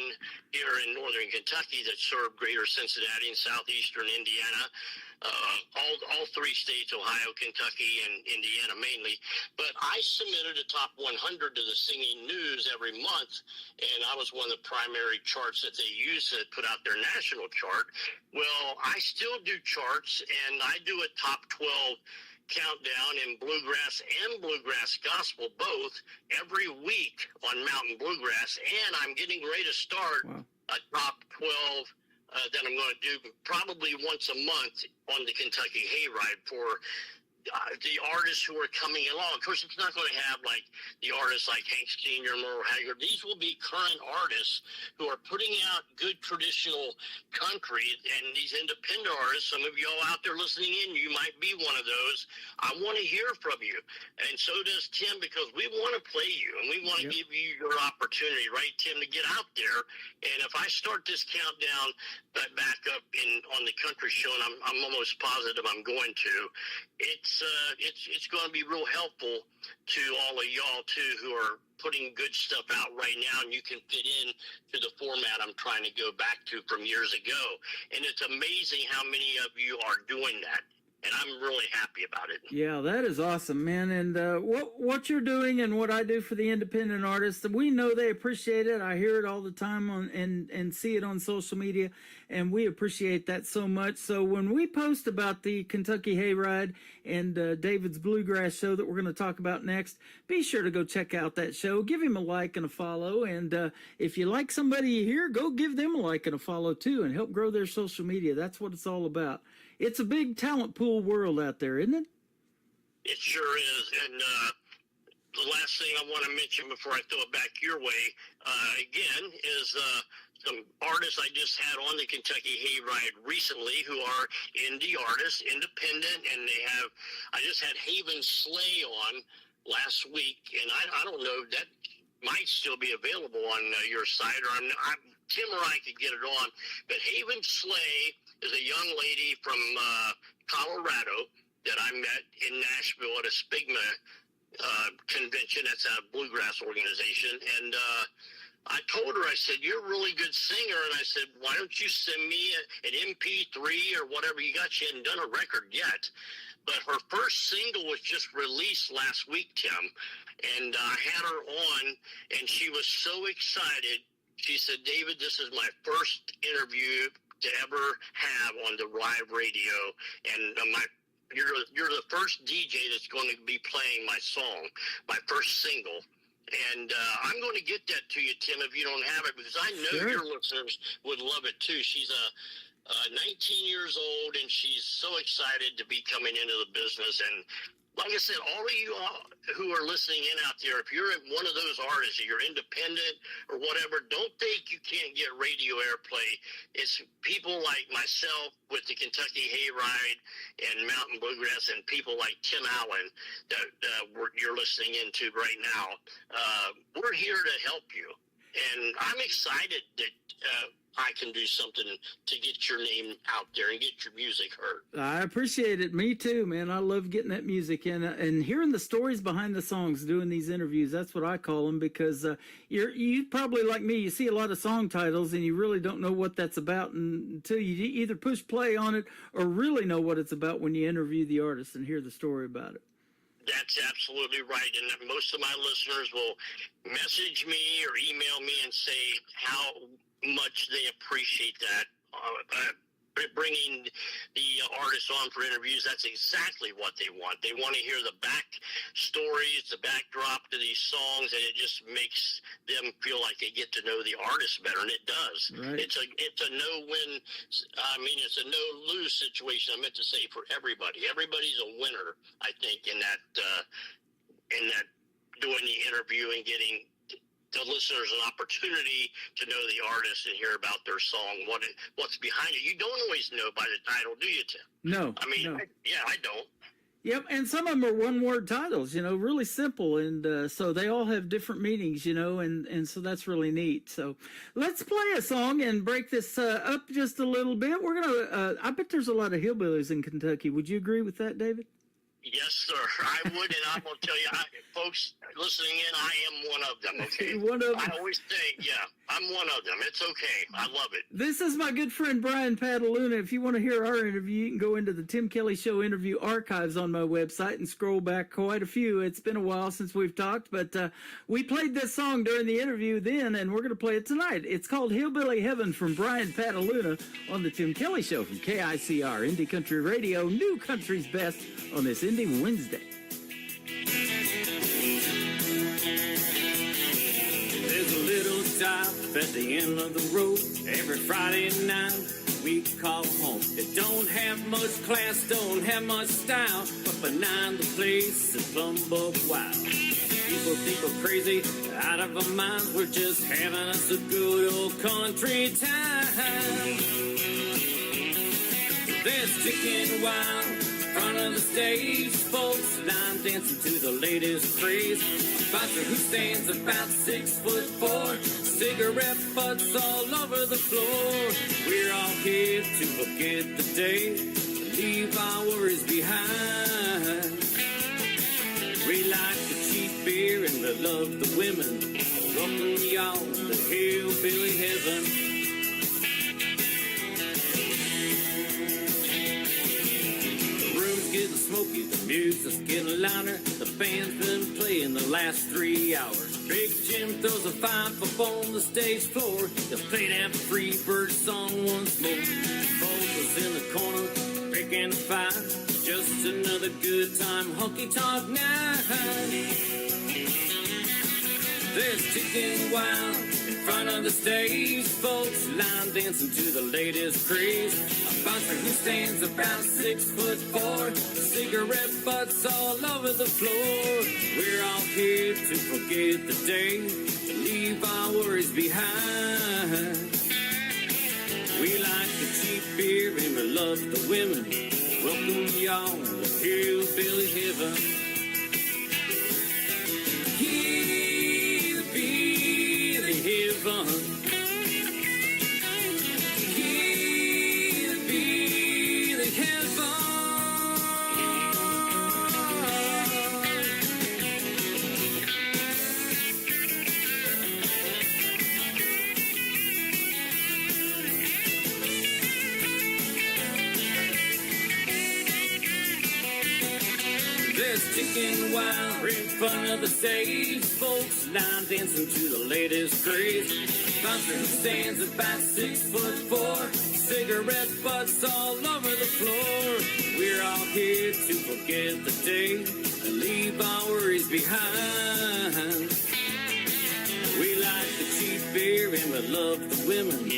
here in northern Kentucky that served greater Cincinnati and southeastern Indiana. All three states, Ohio, Kentucky, and Indiana mainly. But I submitted a top 100 to the Singing News every month, and I was one of the primary charts that they use to put out their national chart. Well, I still do charts, and I do a top 12 countdown in bluegrass and bluegrass gospel both every week on Mountain Bluegrass, and I'm getting ready to start a top 12 that I'm going to do probably once a month on the Kentucky Hayride for the artists who are coming along. Of course, it's not going to have like the artists like Hank Senior, Merle Haggard. These will be current artists who are putting out good traditional country, and these independent artists. Some of y'all out there listening in, you might be one of those. I want to hear from you, and so does Tim, because we want to play you and we want to give you your opportunity, right, Tim, to get out there. And if I start this countdown back up on the country show, and I'm almost positive I'm going to, it's going to be real helpful to all of y'all too who are putting good stuff out right now, and you can fit in to the format I'm trying to go back to from years ago. And it's amazing how many of you are doing that. And I'm really happy about it. Yeah, that is awesome, man. And what you're doing and what I do for the independent artists, we know they appreciate it. I hear it all the time and see it on social media, and we appreciate that so much. So when we post about the Kentucky Hayride and David's Bluegrass show that we're going to talk about next, be sure to go check out that show. Give him a like and a follow. And if you like somebody here, go give them a like and a follow too, and help grow their social media. That's what it's all about. It's a big talent pool world out there, isn't it? It sure is. And the last thing I want to mention before I throw it back your way, again, is some artists I just had on the Kentucky Hayride recently who are indie artists, independent, and I just had Haven Slay on last week, and I don't know, that might still be available on your site, or Tim or I could get it on, but Haven Slay is a young lady from Colorado that I met in Nashville at a Spigma convention. That's a bluegrass organization. And I told her, I said, you're a really good singer. And I said, why don't you send me an MP3 or whatever you got? She hadn't done a record yet. But her first single was just released last week, Tim. And I had her on, and she was so excited. She said, David, this is my first interview to ever have on the live radio, and you're the first DJ that's going to be playing my song, my first single. And I'm going to get that to you, Tim, if you don't have it, because I know your listeners would love it too. She's 19 years old, and she's so excited to be coming into the business. And like I said, all of you who are listening in out there, if you're one of those artists, you're independent or whatever, don't think you can't get radio airplay. It's people like myself with the Kentucky Hayride and Mountain Bluegrass, and people like Tim Allen that you're listening into right now. We're here to help you. And I'm excited that I can do something to get your name out there and get your music heard. I appreciate it. Me too, man. I love getting that music in and hearing the stories behind the songs, doing these interviews. That's what I call them, because you probably, like me, you see a lot of song titles and you really don't know what that's about until you either push play on it or really know what it's about when you interview the artist and hear the story about it. That's absolutely right. And most of my listeners will message me or email me and say how much they appreciate that. Bringing the artists on for interviews, that's exactly what they want. They want to hear the back stories, the backdrop to these songs, and it just makes them feel like they get to know the artist better, and it does. Right. It's a no-win. It's a no-lose situation. I meant to say for everybody. Everybody's a winner, I think, in that doing the interview and getting the listeners an opportunity to know the artist and hear about their song, what's behind it. You don't always know by the title, do you, Tim? No. No. I don't. Yep, and some of them are one-word titles, really simple, and so they all have different meanings, and so that's really neat. So let's play a song and break this up just a little bit. We're going to, I bet there's a lot of hillbillies in Kentucky. Would you agree with that, David? Yes, sir. I would, and I'm going to tell you, folks listening in, I am one of them, okay? One of them. I always say, I'm one of them. It's okay. I love it. This is my good friend Brian Pataluna. If you want to hear our interview, you can go into the Tim Kelly Show interview archives on my website and scroll back quite a few. It's been a while since we've talked, but we played this song during the interview then, and we're going to play it tonight. It's called Hillbilly Heaven from Brian Pataluna on the Tim Kelly Show from KICR, Indie Country Radio, New Country's Best on this Indie Wednesday. There's a little stop at the end of the road every Friday night. we call home. It don't have much class, don't have much style, but behind the place is plumb buck wild. People think we're crazy, out of our minds. We're just having us a good old country time. There's chicken wild in front of the stage, folks line dancing to the latest craze. A bouncer who stands about 6'4", cigarette butts all over the floor. We're all here to forget the day, leave our worries behind. We like the cheap beer and we love the women. Welcome y'all to hillbilly heaven. Getting smoky, the music's getting louder. The band's been playing the last 3 hours. Big Jim throws a 5 up on the stage floor. He'll play that Freebird song once more. Vocals in the corner, picking a fight. Just another good time, honky tonk night. There's chicken wild in front of the stage, folks line dancing to the latest craze. A bouncer who stands about 6'4", cigarette butts all over the floor. We're all here to forget the day, leave our worries behind. We like the cheap beer and we love the women. Welcome y'all to hillbilly heaven. Chicken wild in front of the stage, folks line dancing to the latest craze. Bouncer who stands about 6'4", cigarette butts all over the floor. We're all here to forget the day and leave our worries behind. We like the cheap beer and we love the women.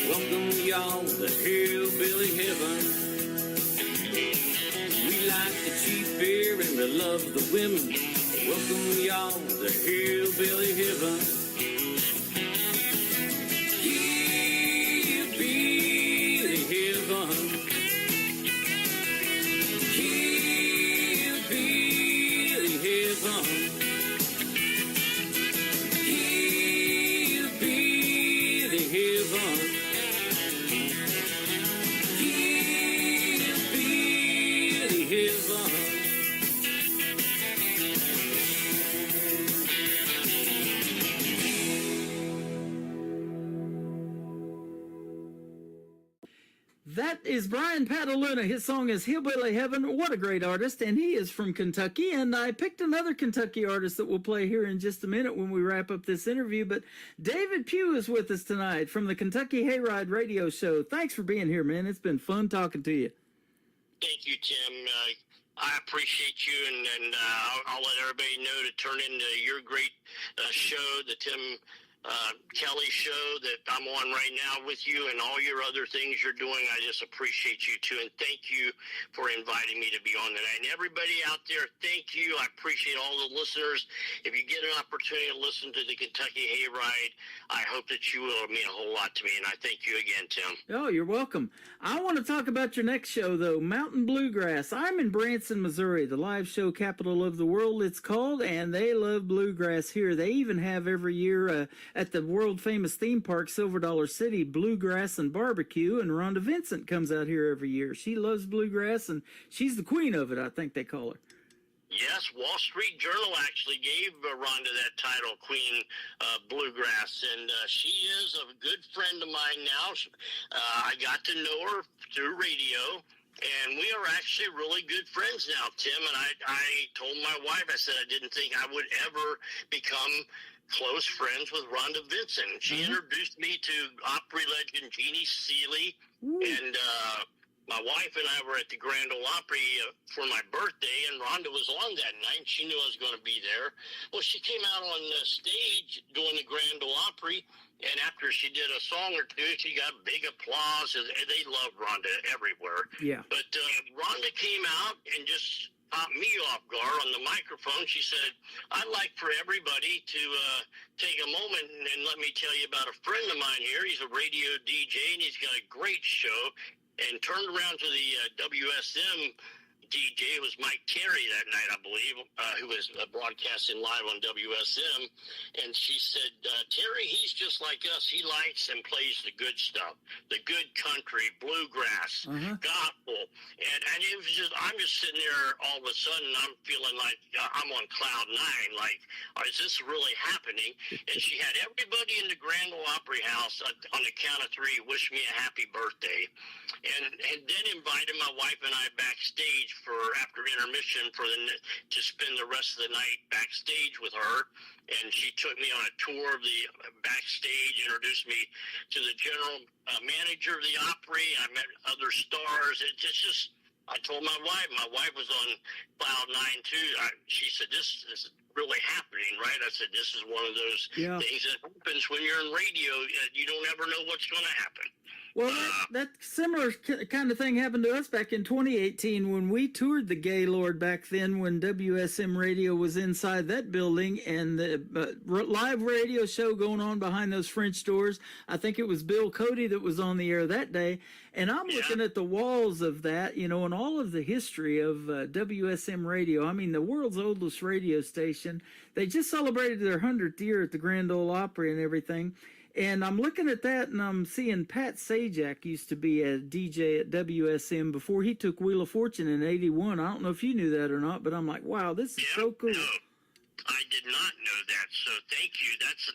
Welcome y'all to hillbilly heaven. We like the cheap beer and we love the women. Welcome y'all to hillbilly heaven. Hillbilly heaven. Hillbilly heaven. Hillbilly heaven. That is Brian Pataluna. His song is Hillbilly Heaven. What a great artist. And he is from Kentucky. And I picked another Kentucky artist that we'll play here in just a minute when we wrap up this interview. But David Pugh is with us tonight from the Kentucky Hayride Radio Show. Thanks for being here, man. It's been fun talking to you. Thank you, Tim. I appreciate you, and I'll let everybody know to turn into your great show, the Tim Kelly show that I'm on right now with you, and all your other things you're doing. I just appreciate you too, and thank you for inviting me to be on tonight. And everybody out there, thank you. I appreciate all the listeners. If you get an opportunity to listen to the Kentucky Hayride, I hope that you will. Mean a whole lot to me, and I thank you again, Tim. Oh, you're welcome. I want to talk about your next show, though, Mountain Bluegrass. I'm in Branson, Missouri, the live show capital of the world, it's called, and they love bluegrass here. They even have every year at the world-famous theme park, Silver Dollar City, Bluegrass and Barbecue, and Rhonda Vincent comes out here every year. She loves bluegrass, and she's the queen of it, I think they call her. Yes, Wall Street Journal actually gave Rhonda that title, Queen Bluegrass, and she is a good friend of mine now. I got to know her through radio, and we are actually really good friends now, Tim, and I told my wife, I said I didn't think I would ever become close friends with Rhonda Vincent. She introduced me to Opry legend Jeannie Seely, and my wife and I were at the Grand Ole Opry for my birthday, and Rhonda was on that night. She knew I was going to be there. Well, she came out on the stage doing the Grand Ole Opry, And after she did a song or two, she got big applause. And they love Rhonda everywhere. Yeah. But Rhonda came out and just caught me off guard on the microphone. She said, I'd like for everybody to take a moment and let me tell you about a friend of mine here. He's a radio DJ, and he's got a great show. And turned around to the WSM DJ. It was Mike Terry that night, I believe, who was broadcasting live on WSM. And she said, Terry, he's just like us. He likes and plays the good stuff, the good country, bluegrass, gospel. And it was just, I'm just sitting there all of a sudden, I'm feeling like I'm on cloud nine. Like, is this really happening? And she had everybody in the Grand Ole Opry House on the count of three wish me a happy birthday. And then invited my wife and I backstage for after intermission to spend the rest of the night backstage with her. And she took me on a tour of the backstage, introduced me to the general manager of the Opry. I met other stars. It's just I told my wife was on cloud nine too. She said, this is really happening, right? I said, this is one of those things that happens when you're in radio. You don't ever know what's going to happen. Well, that similar kind of thing happened to us back in 2018 when we toured the Gaylord back then, when WSM Radio was inside that building and the live radio show going on behind those French doors. I think it was Bill Cody that was on the air that day. And I'm looking at the walls of that, you know, and all of the history of WSM Radio. I mean, the world's oldest radio station. They just celebrated their 100th year at the Grand Ole Opry and everything. And I'm looking at that, and I'm seeing Pat Sajak used to be a DJ at WSM before he took Wheel of Fortune in '81. I don't know if you knew that or not, but I'm like, wow, this is so cool. No, I did not know that, so thank you. That's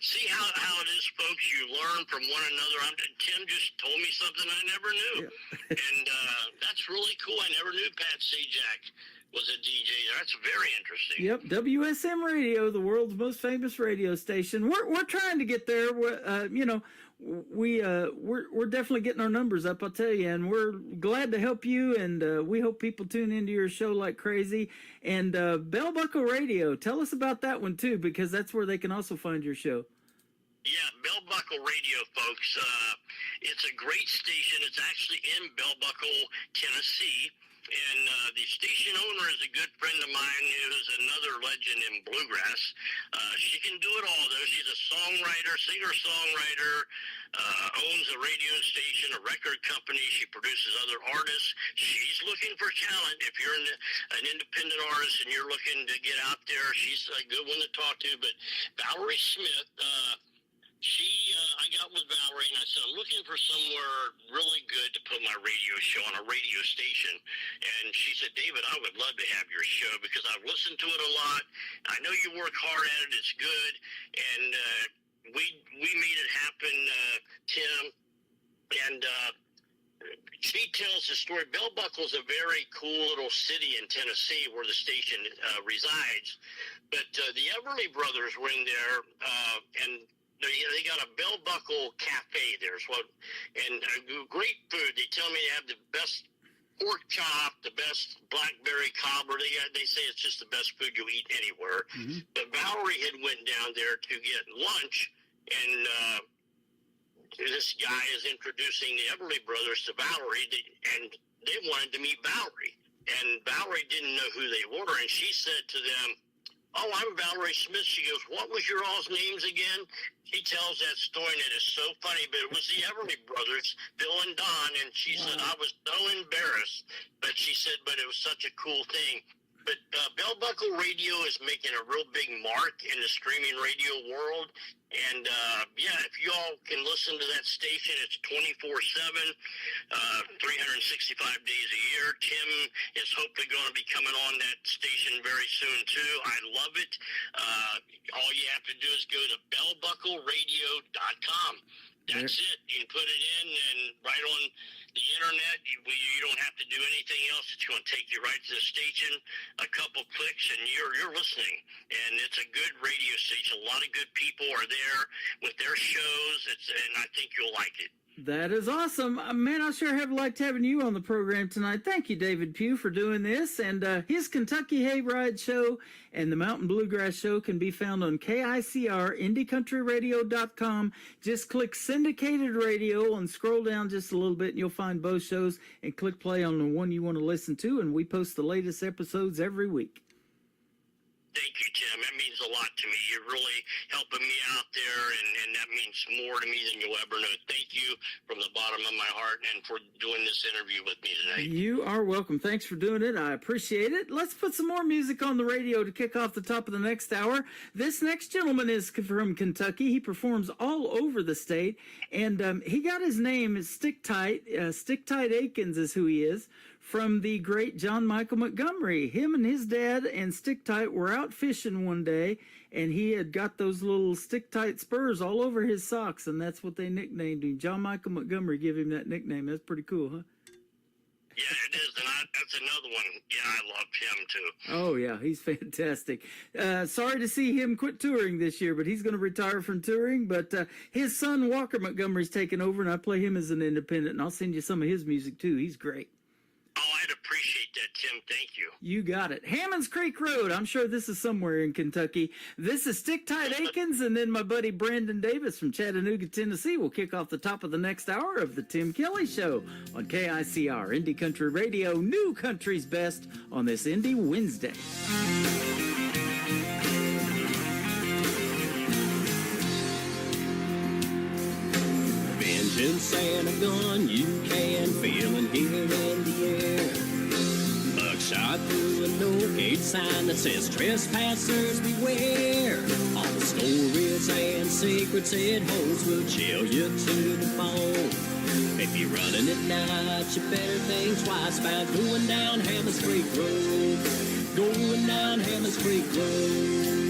see how it is, folks. You learn from one another. Tim just told me something I never knew, and that's really cool. I never knew Pat Sajak was a DJ. That's very interesting. Yep, WSM Radio, the world's most famous radio station. We're trying to get there. You know, we're definitely getting our numbers up, I'll tell you, and we're glad to help you. And we hope people tune into your show like crazy. And Bell Buckle Radio, tell us about that one too, because that's where they can also find your show. Yeah, Bell Buckle Radio, folks. It's a great station. It's actually in Bell Buckle, Tennessee. And the station owner is a good friend of mine who's another legend in bluegrass. She can do it all, though. She's a songwriter, singer-songwriter, owns a radio station, a record company. She produces other artists. She's looking for talent. If you're an independent artist and you're looking to get out there, she's a good one to talk to. But Valerie Smith, I got with Valerie and I said, I'm looking for somewhere really good to put my radio show on a radio station. And she said, David, I would love to have your show because I've listened to it a lot. I know you work hard at it. It's good. And we made it happen, Tim. And she tells the story. Bell Buckle is a very cool little city in Tennessee where the station resides. But the Everly Brothers were in there and they got a Bell Buckle cafe there, and great food. They tell me they have the best pork chop, the best blackberry cobbler. They say it's just the best food you'll eat anywhere. Mm-hmm. But Valerie had went down there to get lunch, and this guy is introducing the Everly Brothers to Valerie, and they wanted to meet Valerie. And Valerie didn't know who they were, and she said to them, oh, I'm Valerie Smith. She goes, what was your all's names again? She tells that story, and it is so funny, but it was the Everly Brothers, Bill and Don, and she said, I was so embarrassed, but she said, but it was such a cool thing. But Bell Buckle Radio is making a real big mark in the streaming radio world, and if you all can listen to that station, it's 24/7, 365 days a year. Tim is hopefully going to be coming on that station very soon too. I love it. All you have to do is go to bellbuckleradio.com. That's it. You can put it in, and right on the internet, you don't have to do anything else. It's going to take you right to the station, a couple clicks, and you're listening. And it's a good radio station. A lot of good people are there with their shows, and I think you'll like it. That is awesome. Man, I sure have liked having you on the program tonight. Thank you, David Pugh, for doing this. And his Kentucky Hayride Show and the Mountain Bluegrass Show can be found on KICR, IndieCountryRadio.com. Just click Syndicated Radio and scroll down just a little bit, and you'll find both shows, and click play on the one you want to listen to, and we post the latest episodes every week. Thank you, Tim. That means a lot to me. You're really helping me out there, and that means more to me than you'll ever know. Thank you from the bottom of my heart and for doing this interview with me tonight. You are welcome. Thanks for doing it. I appreciate it. Let's put some more music on the radio to kick off the top of the next hour. This next gentleman is from Kentucky. He performs all over the state, and he got his name, Stick Tight. Stick Tight Akins is who he is, from the great John Michael Montgomery. Him and his dad and Stick Tight were out fishing one day, and he had got those little Stick Tight spurs all over his socks, and that's what they nicknamed him. John Michael Montgomery gave him that nickname. That's pretty cool, huh? Yeah, it is, and that's another one. Yeah, I love him, too. Oh, yeah, he's fantastic. Sorry to see him quit touring this year, but he's going to retire from touring. But his son, Walker Montgomery's taken over, and I play him as an independent, and I'll send you some of his music, too. He's great. Oh, I'd appreciate that, Tim. Thank you. You got it. Hammonds Creek Road. I'm sure this is somewhere in Kentucky. This is Stick Tight Akins, and then my buddy Brandon Davis from Chattanooga, Tennessee will kick off the top of the next hour of the Tim Kelly Show on KICR, Indie Country Radio, New Country's Best on this Indie Wednesday. Vengeance and a gun you can feel and hear in the air. Buckshot through an old gate sign that says trespassers beware. All the stories and secrets it holds will chill you to the bone. If you're running at night, you better think twice about going down Hammonds Creek Road. Going down Hammonds Creek Road.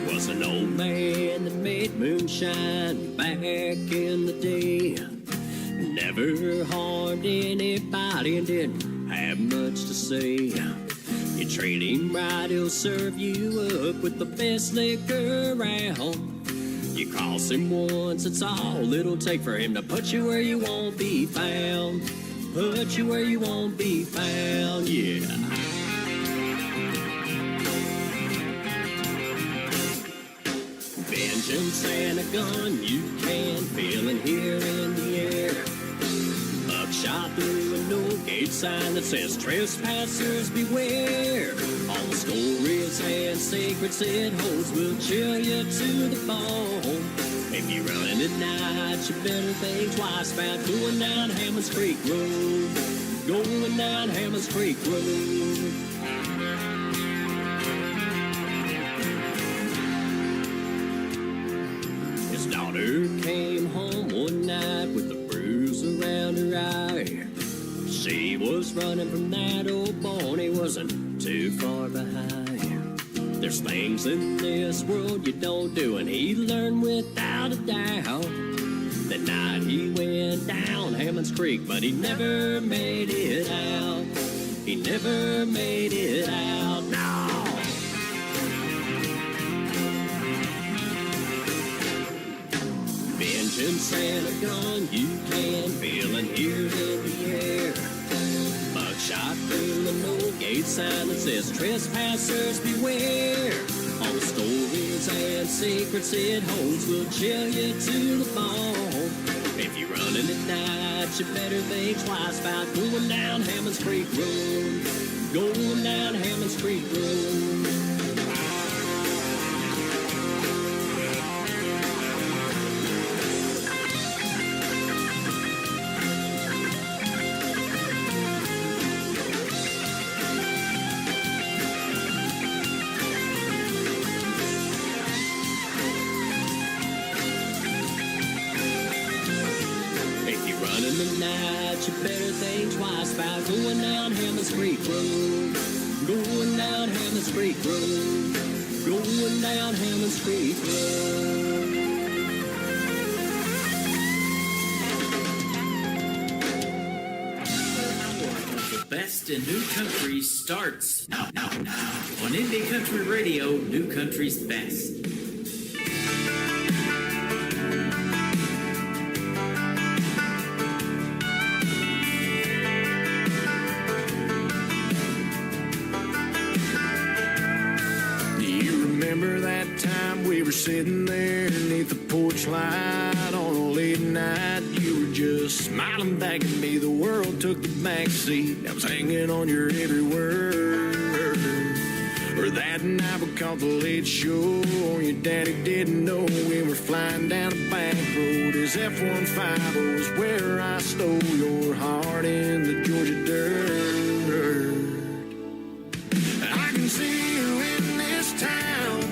Was an old man that made moonshine back in the day. Never harmed anybody and didn't have much to say. You treat him right, he'll serve you up with the best liquor around. You cross him once, it's all it'll take for him to put you where you won't be found. Put you where you won't be found, yeah. Vengeance and a gun you can feel and hear in the air. Buckshot through an old gate sign that says trespassers beware. All the stories and secrets it holds will chill you to the bone. If you're running at night, you better think twice about going down Hammonds Creek Road. Going down Hammonds Creek Road. Daughter came home one night with a bruise around her eye. She was running from that old boy, and he wasn't too far behind. There's things in this world you don't do, and he learned without a doubt. That night he went down Hammonds Creek, but he never made it out. He never made it out, no. Vengeance and a gun you can feel and hear in the air. Buckshot through an old gate sign that says trespassers beware. All the stories and secrets it holds will chill you to the bone. If you're running at night, you better think twice about going down Hammonds Creek Road. Going down Hammonds Creek Road. You better think twice about going down Hammonds Creek Road. Going down Hammonds Creek Road. Going down Hammonds Creek Road. best in new country starts now. On Indie Country Radio, New Country's Best. Remember that time we were sitting there beneath the porch light on a late night? You were just smiling back at me. The world took the back seat. I was hanging on your every word. Or that night we caught the late show. Your daddy didn't know we were flying down a back road. His F-150 was where I stole your heart in the Georgia dirt. I can see you in this town,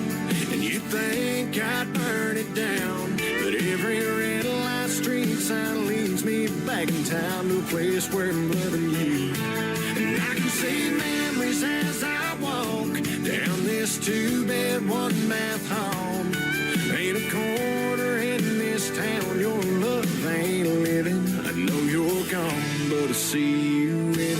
and you think I'd burn it down. But every red light street sign leads me back in town to a place where I'm loving you. And I can see memories as I walk down this two-bed, one-bath home. Ain't a corner in this town your love ain't living. I know you're gone, but I see you in it.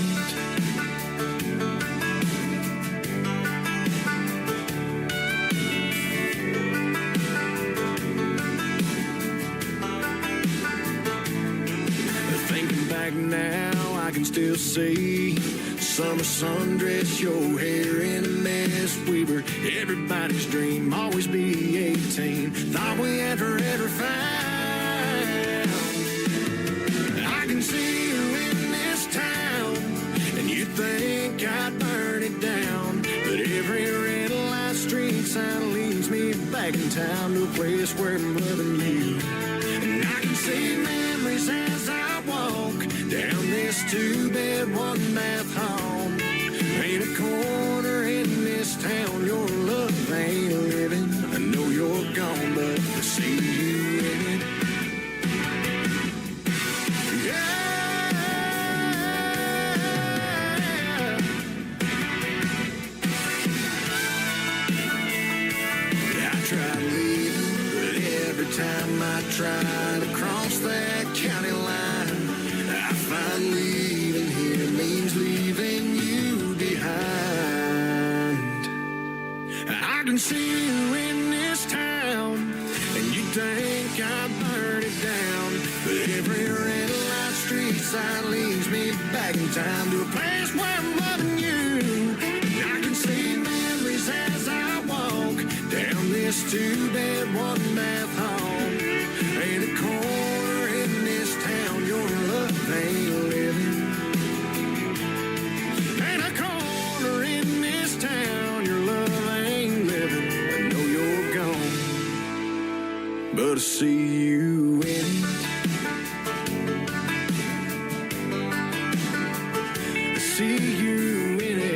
Now I can still see summer sundress, your hair in a mess. We were everybody's dream, always be 18. Thought we had forever found. I can see you in this town, and you think I'd burn it down. But every red light street sign leads me back in town to a place where I'm loving you. And I can see memories as I walk down this two-bed, one-bath home. Ain't a corner in this town your love ain't living. I know you're gone, but I see you in it. Yeah, I tried leaving, but every time I try to cross that county line, I find leaving here means leaving you behind. I can see you in this town, and you think I burn it down. But every red light street sign leads me back in time to a place where I'm loving you. And I can see memories as I walk down this two-bed, one-bath home. Ain't a corner in this town your love ain't living. Ain't a corner in this town your love ain't living. I know you're gone, but I see you in it. I see you in it.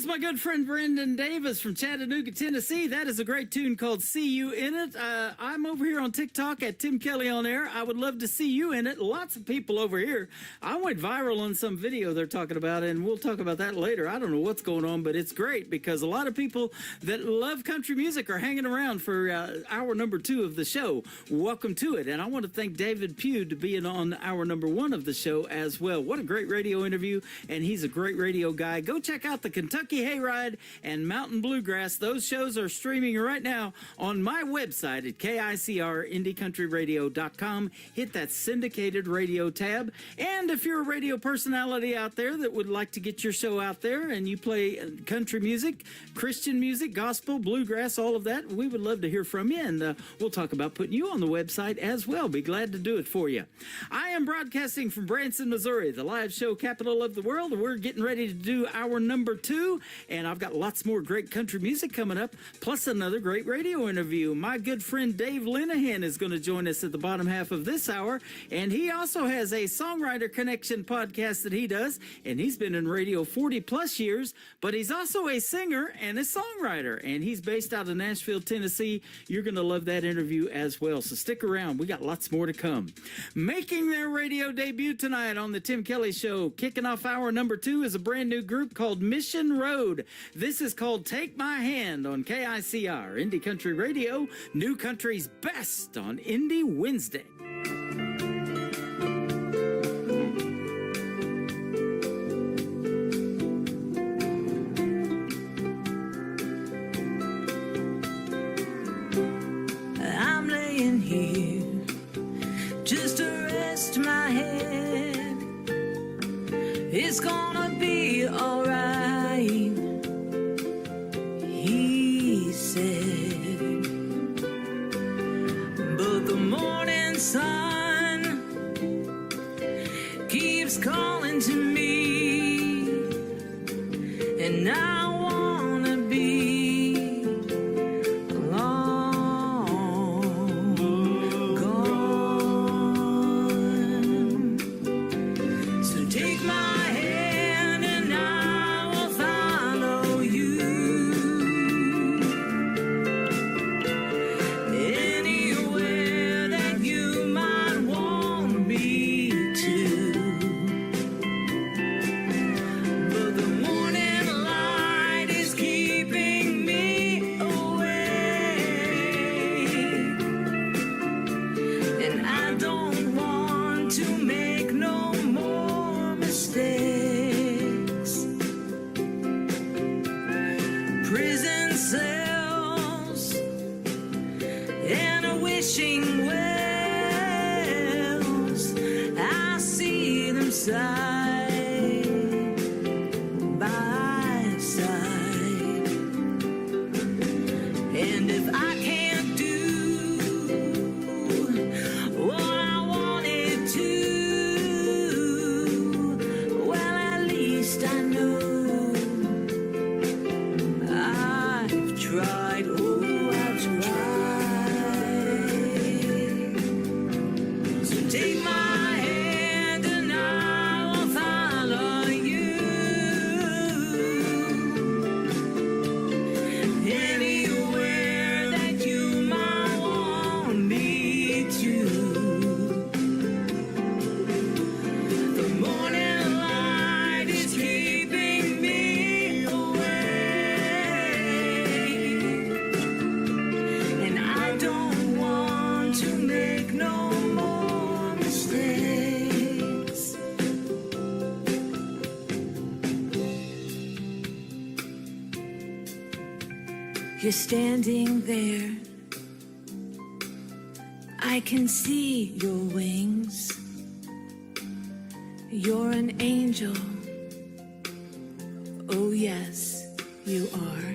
My good friend Brendan Davis from Chattanooga, Tennessee. That is a great tune called See You In It. I'm over here on TikTok at Tim Kelly On Air. I would love to see you in it. Lots of people over here. I went viral on some video they're talking about, and we'll talk about that later. I don't know what's going on, but it's great because a lot of people that love country music are hanging around for hour number 2 of the show. Welcome to it. And I want to thank David Pugh to being on hour number 1 of the show as well. What a great radio interview, and he's a great radio guy. Go check out the Kentucky Hayride and Mountain Bluegrass. Those shows are streaming right now on my website at KICRIndieCountryRadio.com. Hit that syndicated radio tab. And if you're a radio personality out there that would like to get your show out there and you play country music, Christian music, gospel, bluegrass, all of that, we would love to hear from you. And we'll talk about putting you on the website as well. Be glad to do it for you. I am broadcasting from Branson, Missouri, the live show capital of the world. We're getting ready to do hour number 2. And I've got lots more great country music coming up, plus another great radio interview. My good friend Dave Linehan is going to join us at the bottom half of this hour, and he also has a Songwriter Connection podcast that he does, and he's been in radio 40-plus years, but he's also a singer and a songwriter, and he's based out of Nashville, Tennessee. You're going to love that interview as well, so stick around. We got lots more to come. Making their radio debut tonight on the Tim Kelly Show, kicking off hour number 2 is a brand new group called Mission road. This is called Take My Hand on KICR, Indie Country Radio, New Country's best on Indie Wednesday. I'm laying here just to rest my head. It's gonna be alright, he said. But the morning sun keeps calling to me, and I wanna be long gone. So take my hand and I will follow you anywhere that you might want me to. But the morning light is keeping me awake, and I don't want to make no more mistakes. Prison cells and a wishing wells, I see them side by side. And if I can't do what I wanted to, well, at least I know I've tried. Oh, I've tried. So take my hand and I will follow you anywhere that you might want me to. The morning light is keeping me awake, and I don't want to make no more mistakes. You're standing there, I can see your wings. You're an angel. Oh, yes, you are.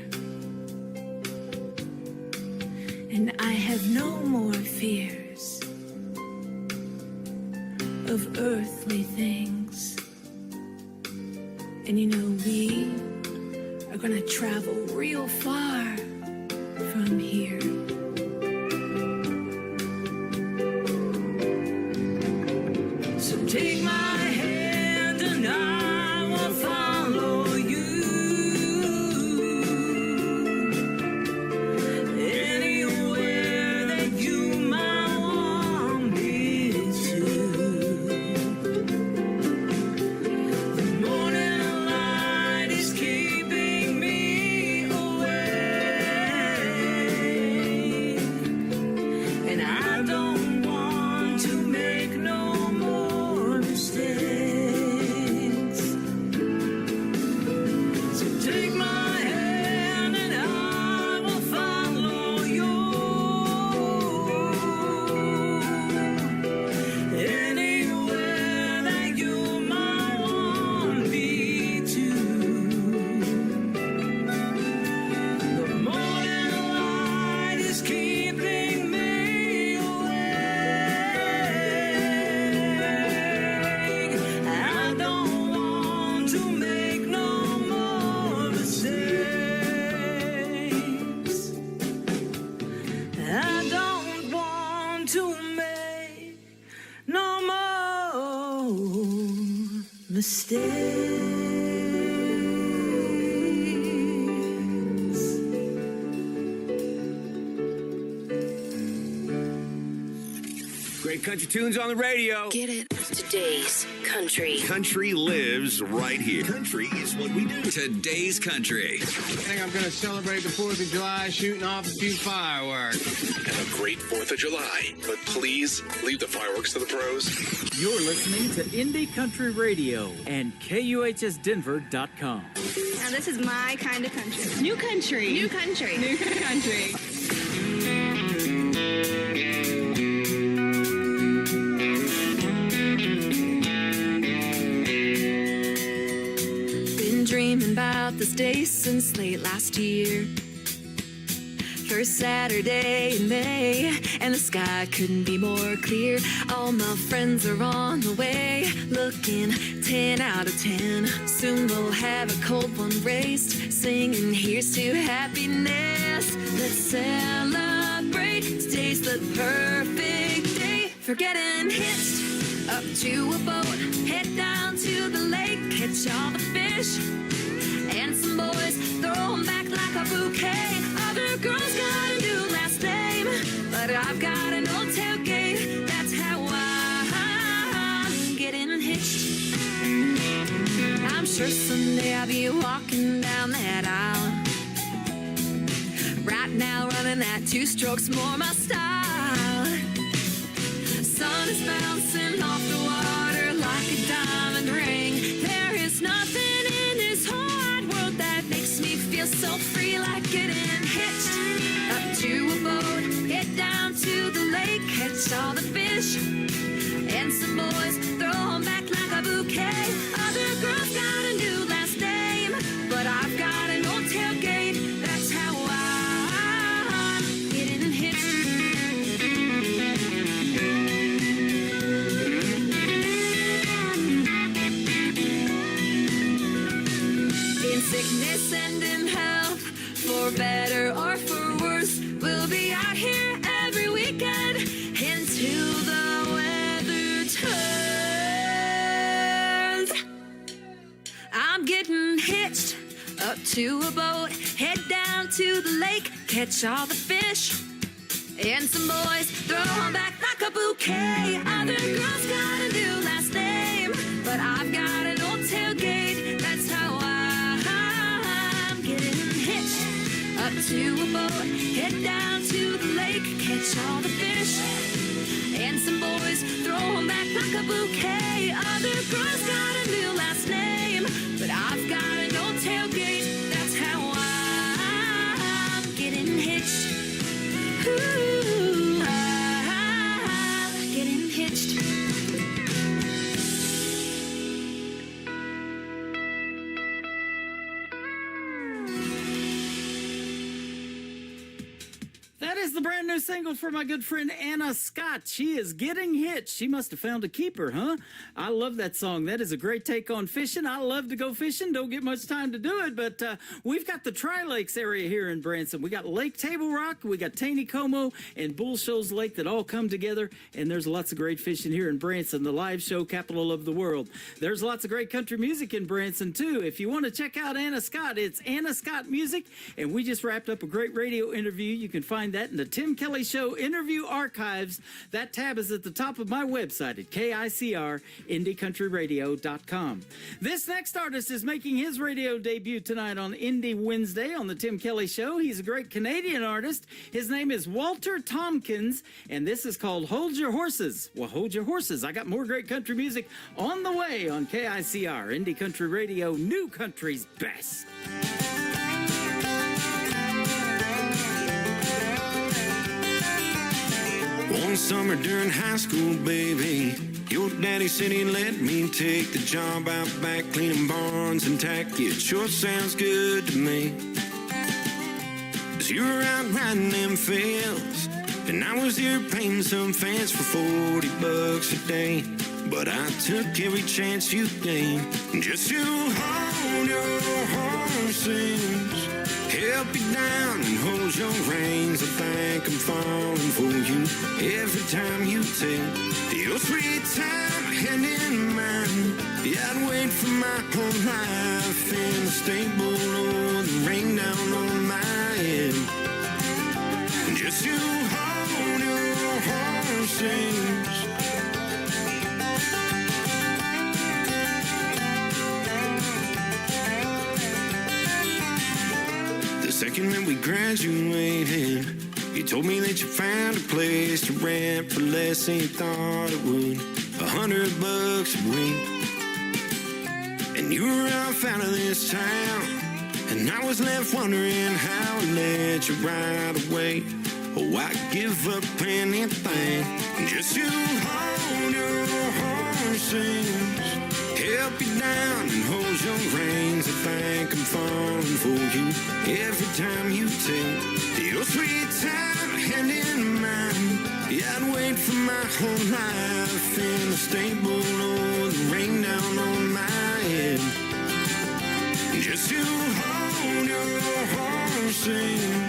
And I have no more fears of earthly things. And you know, we are gonna travel real far from here. So take my hand and I will follow you anywhere that you might want me to. The morning light is keeping me awake, and I don't want to make no more mistakes. So take my hand and I will follow you anywhere that you might want me to. The morning light is keeping me awake. I don't want to make no more mistakes. I don't want to make no more mistakes. Greg Get country tunes on the radio. Get it? Today's country. Country lives right here. Country is what we do. Today's country. I think I'm going to celebrate the 4th of July shooting off a few fireworks. Have a great 4th of July, but please leave the fireworks to the pros. You're listening to Indie Country Radio and KUHSdenver.com. Now this is my kind of country. New country. New country. New country. Been dreaming about this day since late last year. First Saturday in May, and the sky couldn't be more clear. All my friends are on the way, looking 10 out of 10. Soon we'll have a cold one raised, singing here's to happiness. Let's celebrate, today's the perfect day for getting hitched up to a boat. Head down to the lake, catch all the fish, and some boys throw 'em back like a bouquet. Other girls got a new last name, but I've got an old tailgate. That's how I'm getting hitched. I'm sure someday I'll be walking down that aisle. Right now running that 2 strokes more my style. Sun is bouncing off the water like a diamond ring. There is nothing in this whole wide world that makes me feel so free, like getting hitched up to a boat. Head down to the lake, catch all the fish, and some boys throw 'em back like a bouquet. Other girls got a new last name, but I've got an old tailgate. That's how I'm getting hitched. In sickness and in health, for better or for worse, we'll be out here every weekend until the weather turns. I'm getting hitched up to a boat, head down to the lake, catch all the fish, and some boys throw 'em back like a bouquet. Other girls got a new last name, but I've got an old tailgate. That's how I'm getting hitched up to a boat. Head down to the lake, catch all the fish, and some boys throw 'em back like a bouquet. Other girls got a new last name, but I've got an old tailgate. That's how I'm getting hitched. Ooh, I'm getting hitched. That is the brand new single for my good friend Anna Scott. She is getting hitched. She must have found a keeper, huh? I love that song. That is a great take on fishing. I love to go fishing. Don't get much time to do it, but we've got the Tri-Lakes area here in Branson. We got Lake Table Rock, we got Taney Como, and Bull Shoals Lake that all come together, and there's lots of great fishing here in Branson, the live show capital of the world. There's lots of great country music in Branson, too. If you want to check out Anna Scott, it's Anna Scott Music, and we just wrapped up a great radio interview. You can find that in the Tim Kelly Show interview archives. That tab is at the top of my website at KICR, IndieCountryRadio.com. This next artist is making his radio debut tonight on Indie Wednesday on the Tim Kelly Show. He's a great Canadian artist. His name is Walter Tompkins, and this is called Hold Your Horses. Well, hold your horses. I got more great country music on the way on KICR, Indie Country Radio, New Country's Best. One summer during high school, baby, your daddy said he'd let me take the job out back cleaning barns and tack. It sure sounds good to me. 'Cause you were out riding them fields, and I was here painting some fence for $40 a day. But I took every chance you gave, just to hold your horses, help you down and hold your reins. I think I'm falling for you every time you take your sweet time hand in mine. Yeah, I'd wait for my whole life in the stable or the rain down on my head, just to hold your horses, second that we graduated, you told me that you found a place to rent for less than you thought it would, $100 a week. And you were off out of this town, and I was left wondering how I let you right away. Oh, I'd give up anything just to hold your horses, help you down and hold your reins. I think I'm falling for you every time you take your sweet time hand in mine. Yeah, I'd wait for my whole life in the stable or the rain down on my head, just to hold your horses.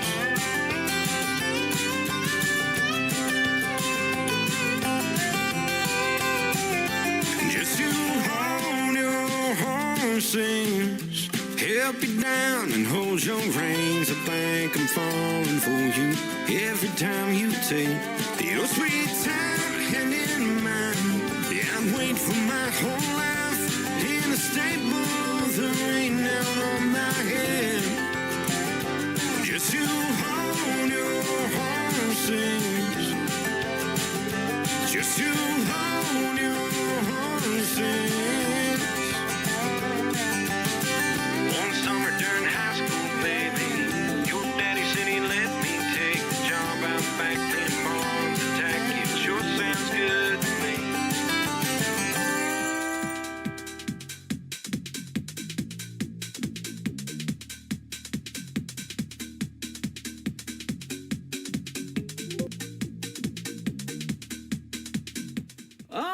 Help you down and hold your reins. I think I'm falling for you every time you take your sweet time hand in mine. Yeah, I'd wait for my whole life in the stable, the rain down on my head, just to hold your horses, just to hold your horses.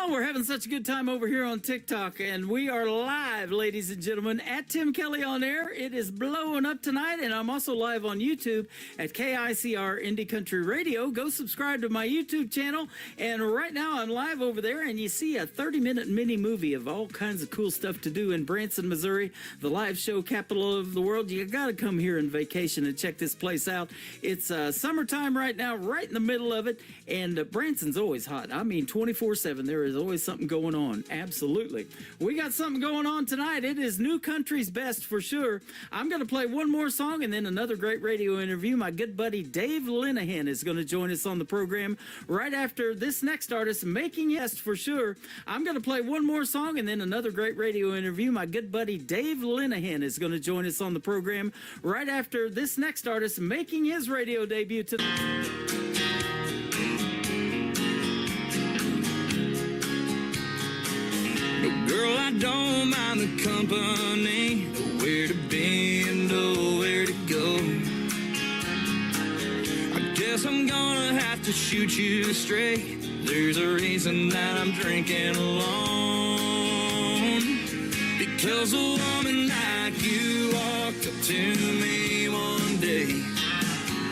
We're having such a good time over here on TikTok, and we are live, ladies and gentlemen, at Tim Kelly on Air. It is blowing up tonight, and I'm also live on YouTube at KICR Indie Country Radio. Go subscribe to my YouTube channel, and right now I'm live over there, and you see a 30-minute mini movie of all kinds of cool stuff to do in Branson, Missouri, the live show capital of the world. You got to come here and vacation and check this place out. It's summertime right now, right in the middle of it, and Branson's always hot. I mean, 24/7. There is always something going on. Absolutely. We got something going on tonight. It is New Country's Best for sure. I'm going to play one more song and then another great radio interview. My good buddy Dave Linehan is going to join us on the program right after this next artist, Making Yes for sure. I'm going to play one more song and then another great radio interview. My good buddy Dave Linehan is going to join us on the program right after this next artist, making his radio debut tonight. Girl, I don't mind the company, where to be and where to go. I guess I'm gonna have to shoot you straight. There's a reason that I'm drinking alone. Because a woman like you walked up to me one day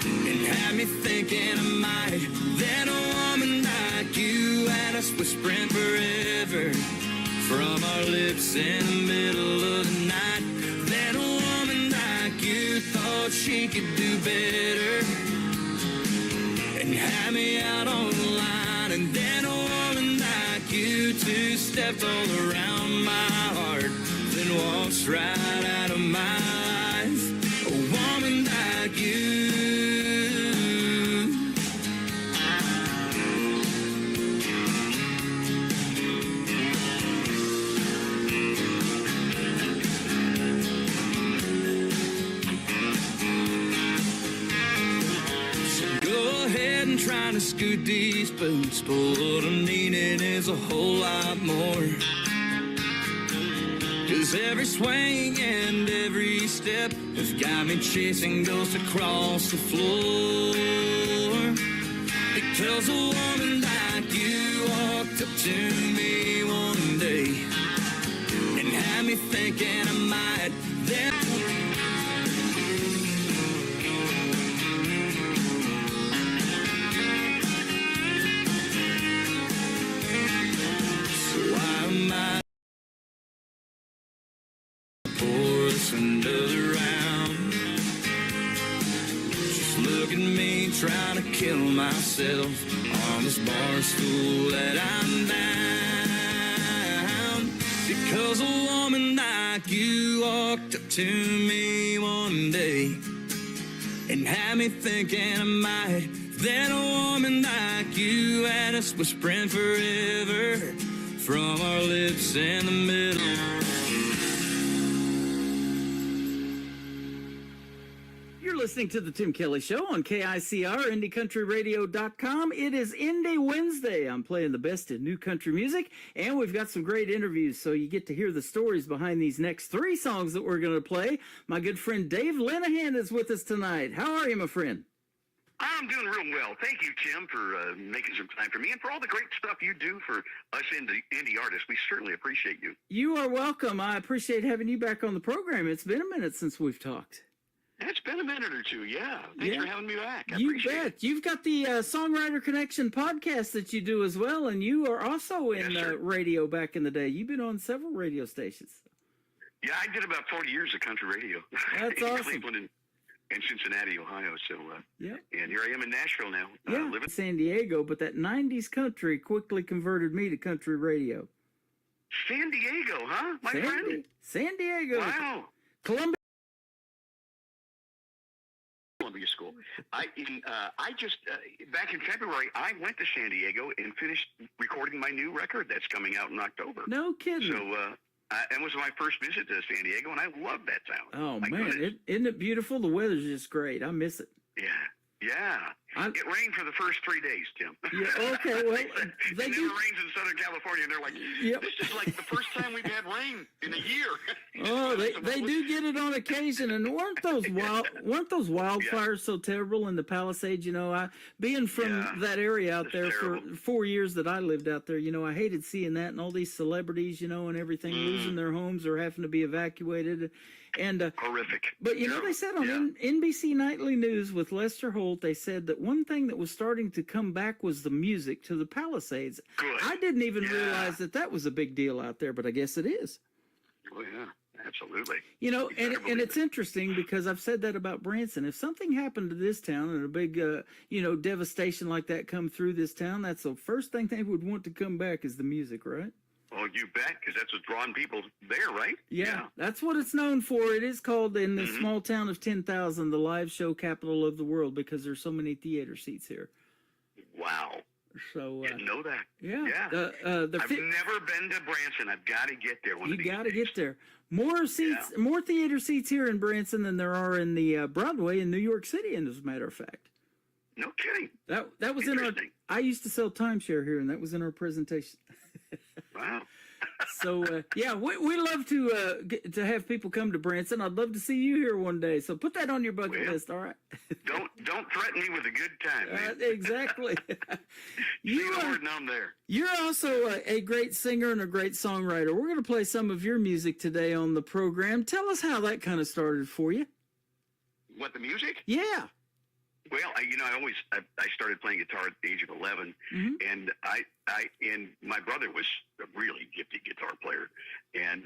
and had me thinking I might. Then a woman like you had us whispering forever from our lips in the middle of the night. Then a woman like you thought she could do better and had me out on the line. And then a woman like you two stepped all around my heart, then walks right out of my life. A woman like you. Trying to scoot these boots, but what I'm needing is a whole lot more. 'Cause every swing and every step has got me chasing ghosts across the floor. Because a woman like you walked up to me one day and had me thinking I might then. Trying to kill myself on this bar stool that I'm down. Because a woman like you walked up to me one day and had me thinking I might. Then a woman like you and us was spread forever from our lips in the middle. You're listening to the Tim Kelly Show on KICR, IndieCountryRadio.com. It is Indie Wednesday. I'm playing the best in new country music, and we've got some great interviews, so you get to hear the stories behind these next three songs that we're going to play. My good friend Dave Linehan is with us tonight. How are you, my friend? I'm doing real well. Thank you, Tim, for making some time for me and for all the great stuff you do for us indie artists. We certainly appreciate you. You are welcome. I appreciate having you back on the program. It's been a minute since we've talked. It's been a minute or two, yeah. Thanks for having me back. I You appreciate bet. it. You've got the Songwriter Connection podcast that you do as well, and you are also in radio back in the day. You've been on several radio stations. Yeah, I did about 40 years of country radio. That's in awesome. Cleveland and Cincinnati, Ohio. So, Yeah. and here I am in Nashville now. Yeah, Living. San Diego, but that 90s country quickly converted me to country radio. San Diego, huh, my friend? San Diego. Wow. Columbia. Columbia School. I just back in February I went to San Diego and finished recording my new record that's coming out in October. No kidding. So it was my first visit to San Diego, and I love that town. Oh, My man. goodness. Isn't it beautiful? The weather's just great. I miss it. Yeah. It rained for the first 3 days, Tim. Yeah, okay, well, it they never do. rains in Southern California, and they're like, Yep. this is like the first time we've had rain in a year. Oh, they do get it on occasion, and weren't those wildfires so terrible in the Palisades? You know, being from that area out there for 4 years that I lived out there, you know, I hated seeing that and all these celebrities, you know, and everything losing their homes or having to be evacuated. And horrific. But you know, they said on NBC Nightly News with Lester Holt, they said that one thing that was starting to come back was the music to the Palisades. Good. I didn't even realize that was a big deal out there, but I guess it is. Oh, yeah. Absolutely. You know, and it's interesting because I've said that about Branson. If something happened to this town and a big, devastation like that come through this town, that's the first thing they would want to come back is the music, right? Oh, you bet, because that's what's drawing people there, right? Yeah, that's what it's known for. It is called, in the small town of 10,000, the live show capital of the world because there's so many theater seats here. Wow. So didn't know that. Yeah. I've never been to Branson. I've got to get there one of these You got to days. get there. More seats, more theater seats here in Branson than there are in the Broadway in New York City, as a matter of fact. No kidding. That was in our. I used to sell timeshare here, and that was in our presentation. Wow. So we love to have people come to Branson. I'd love to see you here one day. So put that on your bucket list. All right. Don't threaten me with a good time, man. Exactly. I'm there. You're also a great singer and a great songwriter. We're going to play some of your music today on the program. Tell us how that kind of started for you. What, the music? Yeah. Well, I started playing guitar at the age of 11, and and my brother was a really gifted guitar player, and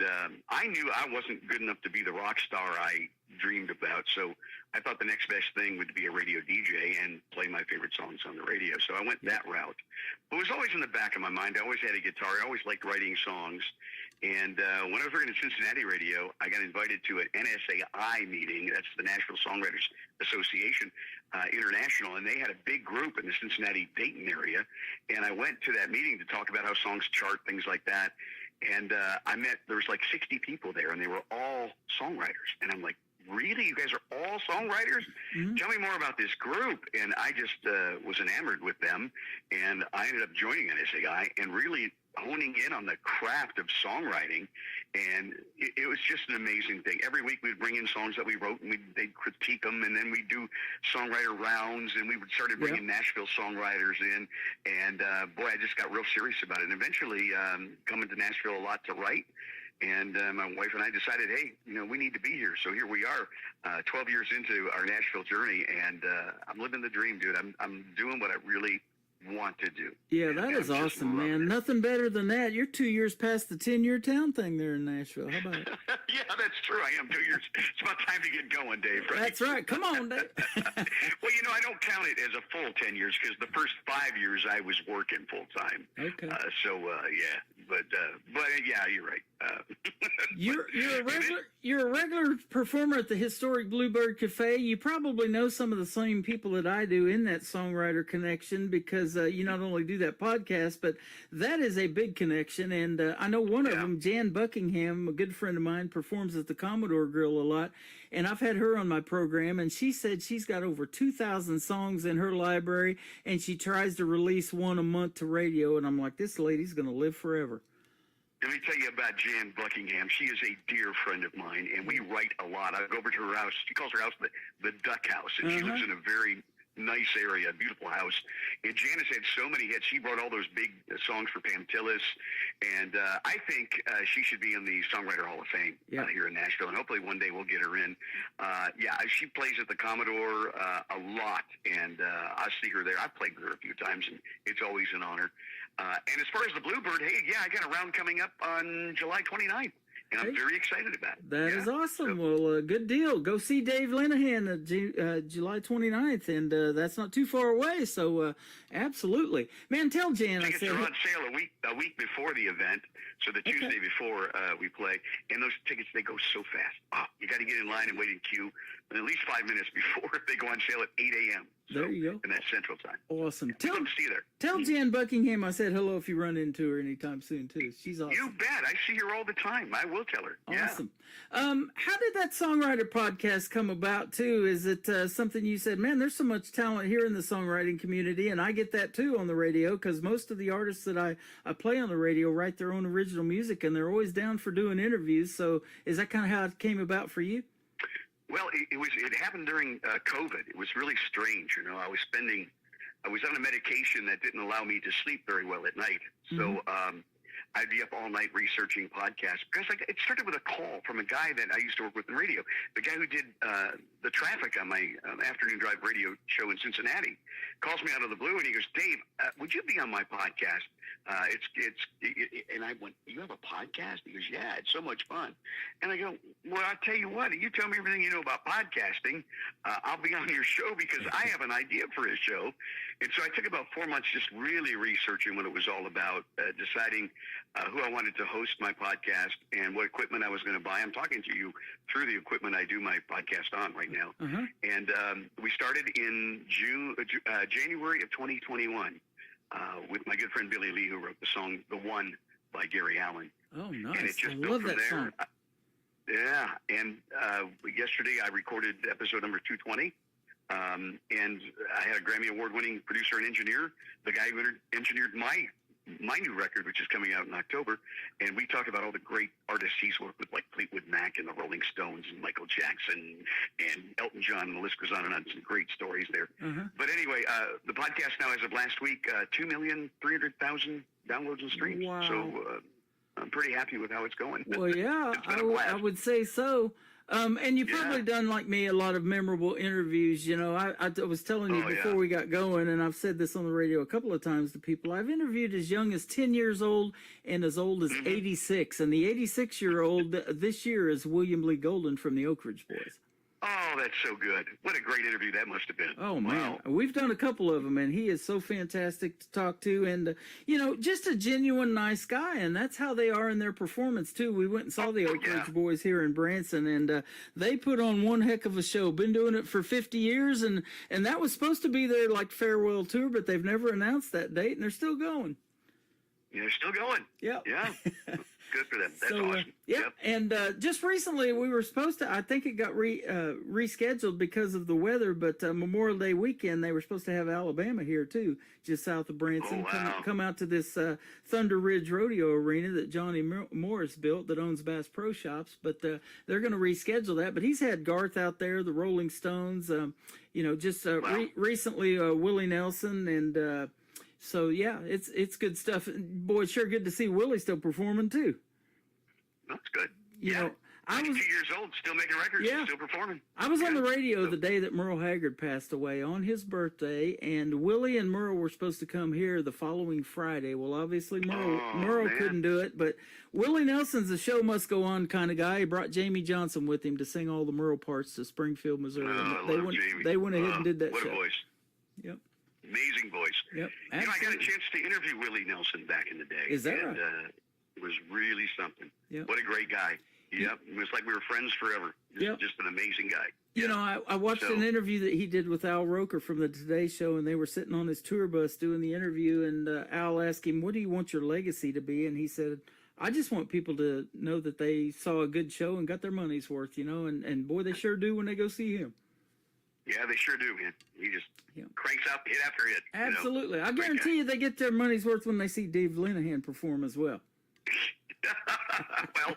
I knew I wasn't good enough to be the rock star I dreamed about, so I thought the next best thing would be a radio DJ and play my favorite songs on the radio. So I went that route. It was always in the back of my mind. I always had a guitar. I always liked writing songs. And when I was working at Cincinnati Radio, I got invited to an NSAI meeting. That's the National Songwriters Association International. And they had a big group in the Cincinnati-Dayton area. And I went to that meeting to talk about how songs chart, things like that. And there was like 60 people there, and they were all songwriters. And I'm like, really? You guys are all songwriters? Tell me more about this group. And I just was enamored with them. And I ended up joining NSAI and really honing in on the craft of songwriting, and it was just an amazing thing. Every week we'd bring in songs that we wrote, and they'd critique them, and then we'd do songwriter rounds, and we would started bringing Nashville songwriters in, and boy, I just got real serious about it. And eventually, coming to Nashville a lot to write, and my wife and I decided, hey, we need to be here. So here we are, 12 years into our Nashville journey, and I'm living the dream, dude. I'm doing what I really want to do. Yeah, that is awesome, man. Nothing better than that. You're 2 years past the 10-year town thing there in Nashville. How about it? Yeah, that's true. I am 2 years. It's about time to get going, Dave. Right? That's right. Come on, Dave. Well, I don't count it as a full 10 years because the first 5 years I was working full time. Okay. But yeah, you're right. You're a regular performer at the historic Bluebird Cafe. You probably know some of the same people that I do in that songwriter connection because you not only do that podcast, but that is a big connection. And I know one of them, Jan Buckingham, a good friend of mine, performs at the Commodore Grill a lot. And I've had her on my program, and she said she's got over 2,000 songs in her library, and she tries to release one a month to radio. And I'm like, this lady's going to live forever. Let me tell you about Jan Buckingham. She is a dear friend of mine, and we write a lot. I go over to her house. She calls her house the Duck House, and she lives in a very nice area, beautiful house. And Jan has had so many hits. She wrote all those big songs for Pam Tillis, and I think she should be in the Songwriter Hall of Fame here in Nashville, and hopefully one day we'll get her in. She plays at the Commodore a lot, and I see her there. I've played with her a few times, and it's always an honor. And as far as the Bluebird, I got a round coming up on July 29th. And I'm very excited about it. That is awesome. Well, good deal. Go see Dave Linehan July 29th, and that's not too far away. So, absolutely, man. Tell Jan tickets are on sale a week before the event, so the Tuesday before we play. And those tickets, they go so fast. Oh, you got to get in line and wait in queue at least 5 minutes before they go on sale at 8 a.m. There you go. And that's Central Time. Awesome. Tell them to see you there. Tell Jan Buckingham I said hello if you run into her anytime soon, too. She's awesome. You bet. I see her all the time. I will tell her. Awesome. How did that Songwriter podcast come about, too? Is it something you said, man, there's so much talent here in the songwriting community, and I get that, too, on the radio, because most of the artists that I play on the radio write their own original music, and they're always down for doing interviews. So is that kind of how it came about for you? Well, it happened during COVID. It was really strange. I was on a medication that didn't allow me to sleep very well at night. So I'd be up all night researching podcasts because it started with a call from a guy that I used to work with in radio. The guy who did the traffic on my afternoon drive radio show in Cincinnati calls me out of the blue and he goes, Dave, would you be on my podcast? And I went, you have a podcast? He goes, yeah, it's so much fun. And I go, well, I'll tell you what, you tell me everything you know about podcasting. I'll be on your show because I have an idea for his show. And so I took about 4 months just really researching what it was all about, deciding who I wanted to host my podcast and what equipment I was going to buy. I'm talking to you through the equipment I do my podcast on right now. And we started in January of 2021. With my good friend Billy Lee, who wrote the song "The One" by Gary Allan. Oh, nice! And it just I built love from that there. song. And yesterday I recorded episode number 220, and I had a Grammy Award-winning producer and engineer, the guy who engineered my new record, which is coming out in October, and we talked about all the great artists he's worked with, like Fleetwood Mac and the Rolling Stones and Michael Jackson and Elton John, and the list goes on and on. Some great stories there. But anyway, the podcast now, as of last week, 2,300,000 downloads and streams. Wow. So I'm pretty happy with how it's going. Well, yeah, I would say so. And you've probably done, like me, a lot of memorable interviews. I was telling you before we got going, and I've said this on the radio a couple of times to people, I've interviewed as young as 10 years old and as old as 86. And the 86-year-old this year is William Lee Golden from the Oak Ridge Boys. Oh, that's so good. What a great interview that must have been. Oh, man. Wow. We've done a couple of them, and he is so fantastic to talk to. And, just a genuine nice guy. And that's how they are in their performance, too. We went and saw the Oak Ridge Boys here in Branson, and they put on one heck of a show. Been doing it for 50 years, and that was supposed to be their, farewell tour, but they've never announced that date, and they're still going. Yeah, they're still going. Yep. Yeah. Good for them. That's awesome. Yep. And just recently, we were supposed to, I think it got rescheduled because of the weather, but Memorial Day weekend, they were supposed to have Alabama here, too, just south of Branson. Oh, wow. Come out to this Thunder Ridge Rodeo Arena that Johnny Morris built that owns Bass Pro Shops, but they're going to reschedule that. But he's had Garth out there, the Rolling Stones, recently Willie Nelson, and so, yeah, it's good stuff. Boy, it's sure good to see Willie still performing, too. That's good. You know, I was 2 years old, still making records, still performing. I was on the radio the day that Merle Haggard passed away on his birthday, and Willie and Merle were supposed to come here the following Friday. Well, obviously, Merle couldn't do it, but Willie Nelson's a show must go on kind of guy. He brought Jamie Johnson with him to sing all the Merle parts to Springfield, Missouri. They went ahead and did that what show. What a voice. Yep. Amazing voice. Yep. I got a chance to interview Willie Nelson back in the day. Is that right? It was really something. Yep. What a great guy. Yep. It was like we were friends forever. Yep. Just an amazing guy. You know, I watched an interview that he did with Al Roker from the Today Show, and they were sitting on his tour bus doing the interview, and Al asked him, what do you want your legacy to be? And he said, I just want people to know that they saw a good show and got their money's worth, you know, and boy, they sure do when they go see him. Yeah, they sure do, man. He just cranks out hit after hit. Absolutely. I guarantee you they get their money's worth when they see Dave Linehan perform as well. Well,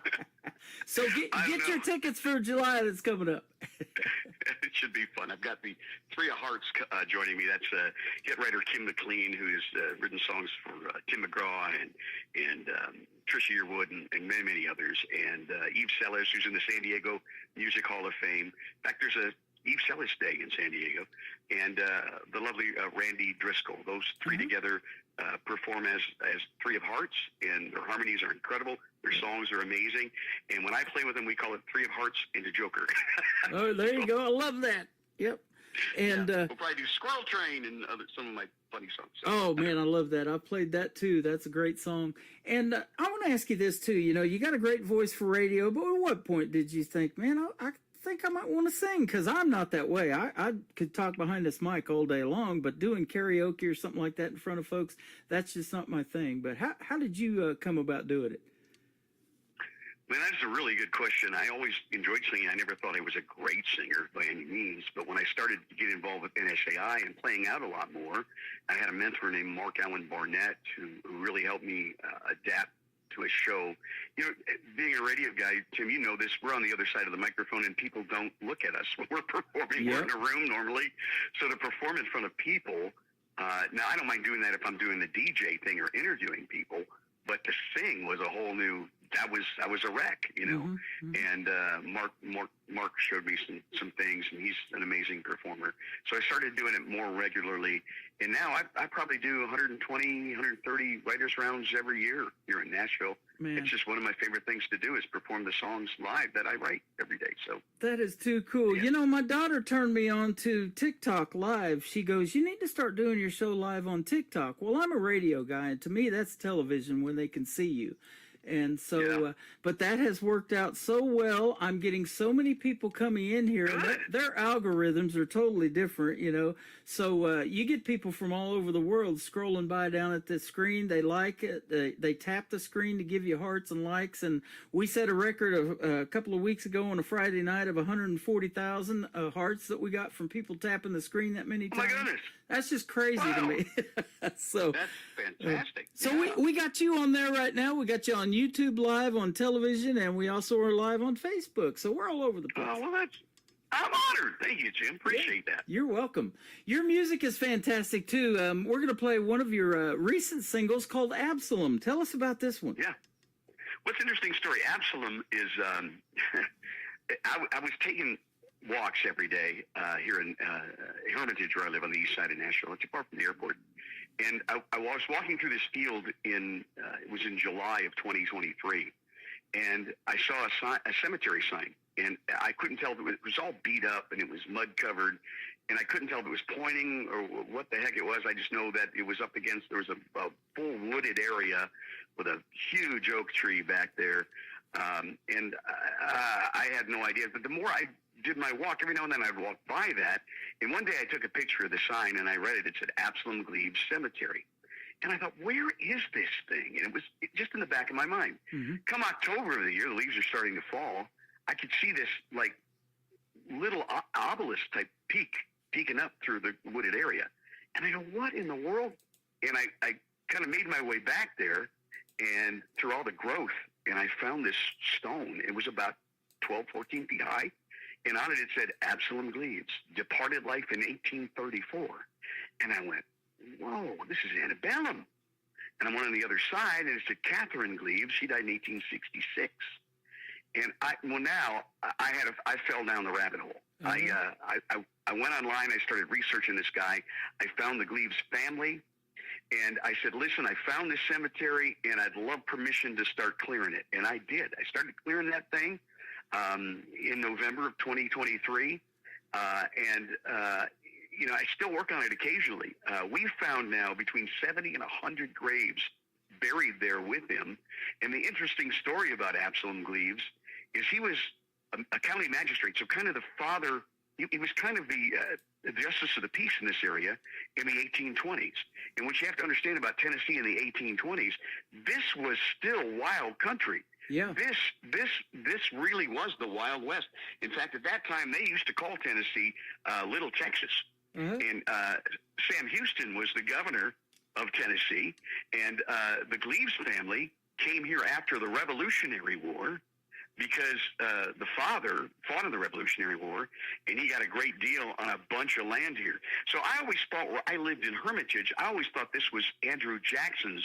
so get your tickets for July that's coming up. It should be fun. I've got the Three of Hearts joining me. That's hit writer Kim McLean, who's written songs for Tim McGraw and Trisha Yearwood and many, many others. And Eve Sellis, who's in the San Diego Music Hall of Fame. In fact, there's a Eve Sellis Day in San Diego. And the lovely Randy Driscoll. Those three together perform as Three of Hearts, and their harmonies are incredible. Their songs are amazing. And when I play with them, we call it Three of Hearts and a Joker. Oh, there you go. I love that. Yep. And we'll probably do Squirrel Train and some of my funny songs. So. Oh, man, I love that. I played that, too. That's a great song. And I want to ask you this, too. You know, you got a great voice for radio, but at what point did you think, man, I think I might want to sing? Because I'm not that way. I could talk behind this mic all day long, but doing karaoke or something like that in front of folks, that's just not my thing. But how did you come about doing it? Man, that's a really good question. I always enjoyed singing. I never thought I was a great singer by any means, but when I started to get involved with NSAI and playing out a lot more, I had a mentor named Mark Allen Barnett who really helped me adapt to a show. You know, being a radio guy, Tim, you know this, we're on the other side of the microphone and people don't look at us when we're performing. We're in a room normally. So to perform in front of people, now I don't mind doing that if I'm doing the DJ thing or interviewing people, but to sing was a whole new, I was a wreck, you know. And Mark showed me some things, and he's an amazing performer. So I started doing it more regularly, and now I probably do 120, 130 writers rounds every year here in Nashville. Man. It's just one of my favorite things to do is perform the songs live that I write every day. So that is too cool. Yeah. You know, my daughter turned me on to TikTok Live. She goes, you need to start doing your show live on TikTok. Well, I'm a radio guy, and to me, that's television when they can see you. And so, but that has worked out so well. I'm getting so many people coming in here, and their algorithms are totally different, you know. So you get people from all over the world scrolling by down at the screen. They like it. They tap the screen to give you hearts and likes. And we set a record of a couple of weeks ago on a Friday night of 140,000 hearts that we got from people tapping the screen that many times. Oh my goodness. That's just crazy to me. So that's fantastic. So we got you on there right now. We got you on YouTube Live, on television, and we also are live on Facebook. So we're all over the place. Oh, well, I'm honored. Thank you, Jim. Appreciate that. You're welcome. Your music is fantastic, too. We're going to play one of your recent singles called Absalom. Tell us about this one. Yeah. What's an interesting story? Absalom is, I was taking walks every day here in Hermitage, where I live on the east side of Nashville. It's far from the airport. And I was walking through this field it was in July of 2023, and I saw a cemetery sign, and I couldn't tell if it was all beat up and it was mud covered, and I couldn't tell if it was pointing or what the heck it was. I just know that it was up against, there was a full wooded area with a huge oak tree back there, and I had no idea. But the more I did my walk, every now and then I'd walk by that, and one day I took a picture of the sign and I read it. It said Absalom Glebe Cemetery, and I thought, where is this thing? And it was just in the back of my mind. Come October of the year, the leaves are starting to fall. I could see this like little obelisk type peeking up through the wooded area, and I go, what in the world? And I kind of made my way back there and through all the growth, and I found this stone. It was about 12, 14 feet high. And on it, it said Absalom Glebes, departed life in 1834. And I went, whoa, this is antebellum. And I went on the other side, and it said Catherine Glebes. She died in 1866. And I fell down the rabbit hole. I went online. I started researching this guy. I found the Glebes family. And I said, listen, I found this cemetery, and I'd love permission to start clearing it. And I did. I started clearing that thing in November of 2023, you know, I still work on it occasionally. We've found now between 70 and 100 graves buried there with him. And the interesting story about Absalom Gleaves is he was a county magistrate, so kind of the father. He was kind of the justice of the peace in this area in the 1820s. And what you have to understand about Tennessee in the 1820s, this was still wild country. Yeah. This really was the Wild West. In fact, at that time, they used to call Tennessee Little Texas. And Sam Houston was the governor of Tennessee. And the Gleaves family came here after the Revolutionary War, because the father fought in the Revolutionary War, and he got a great deal on a bunch of land here. So I always thought, where I lived in Hermitage, I always thought this was Andrew Jackson's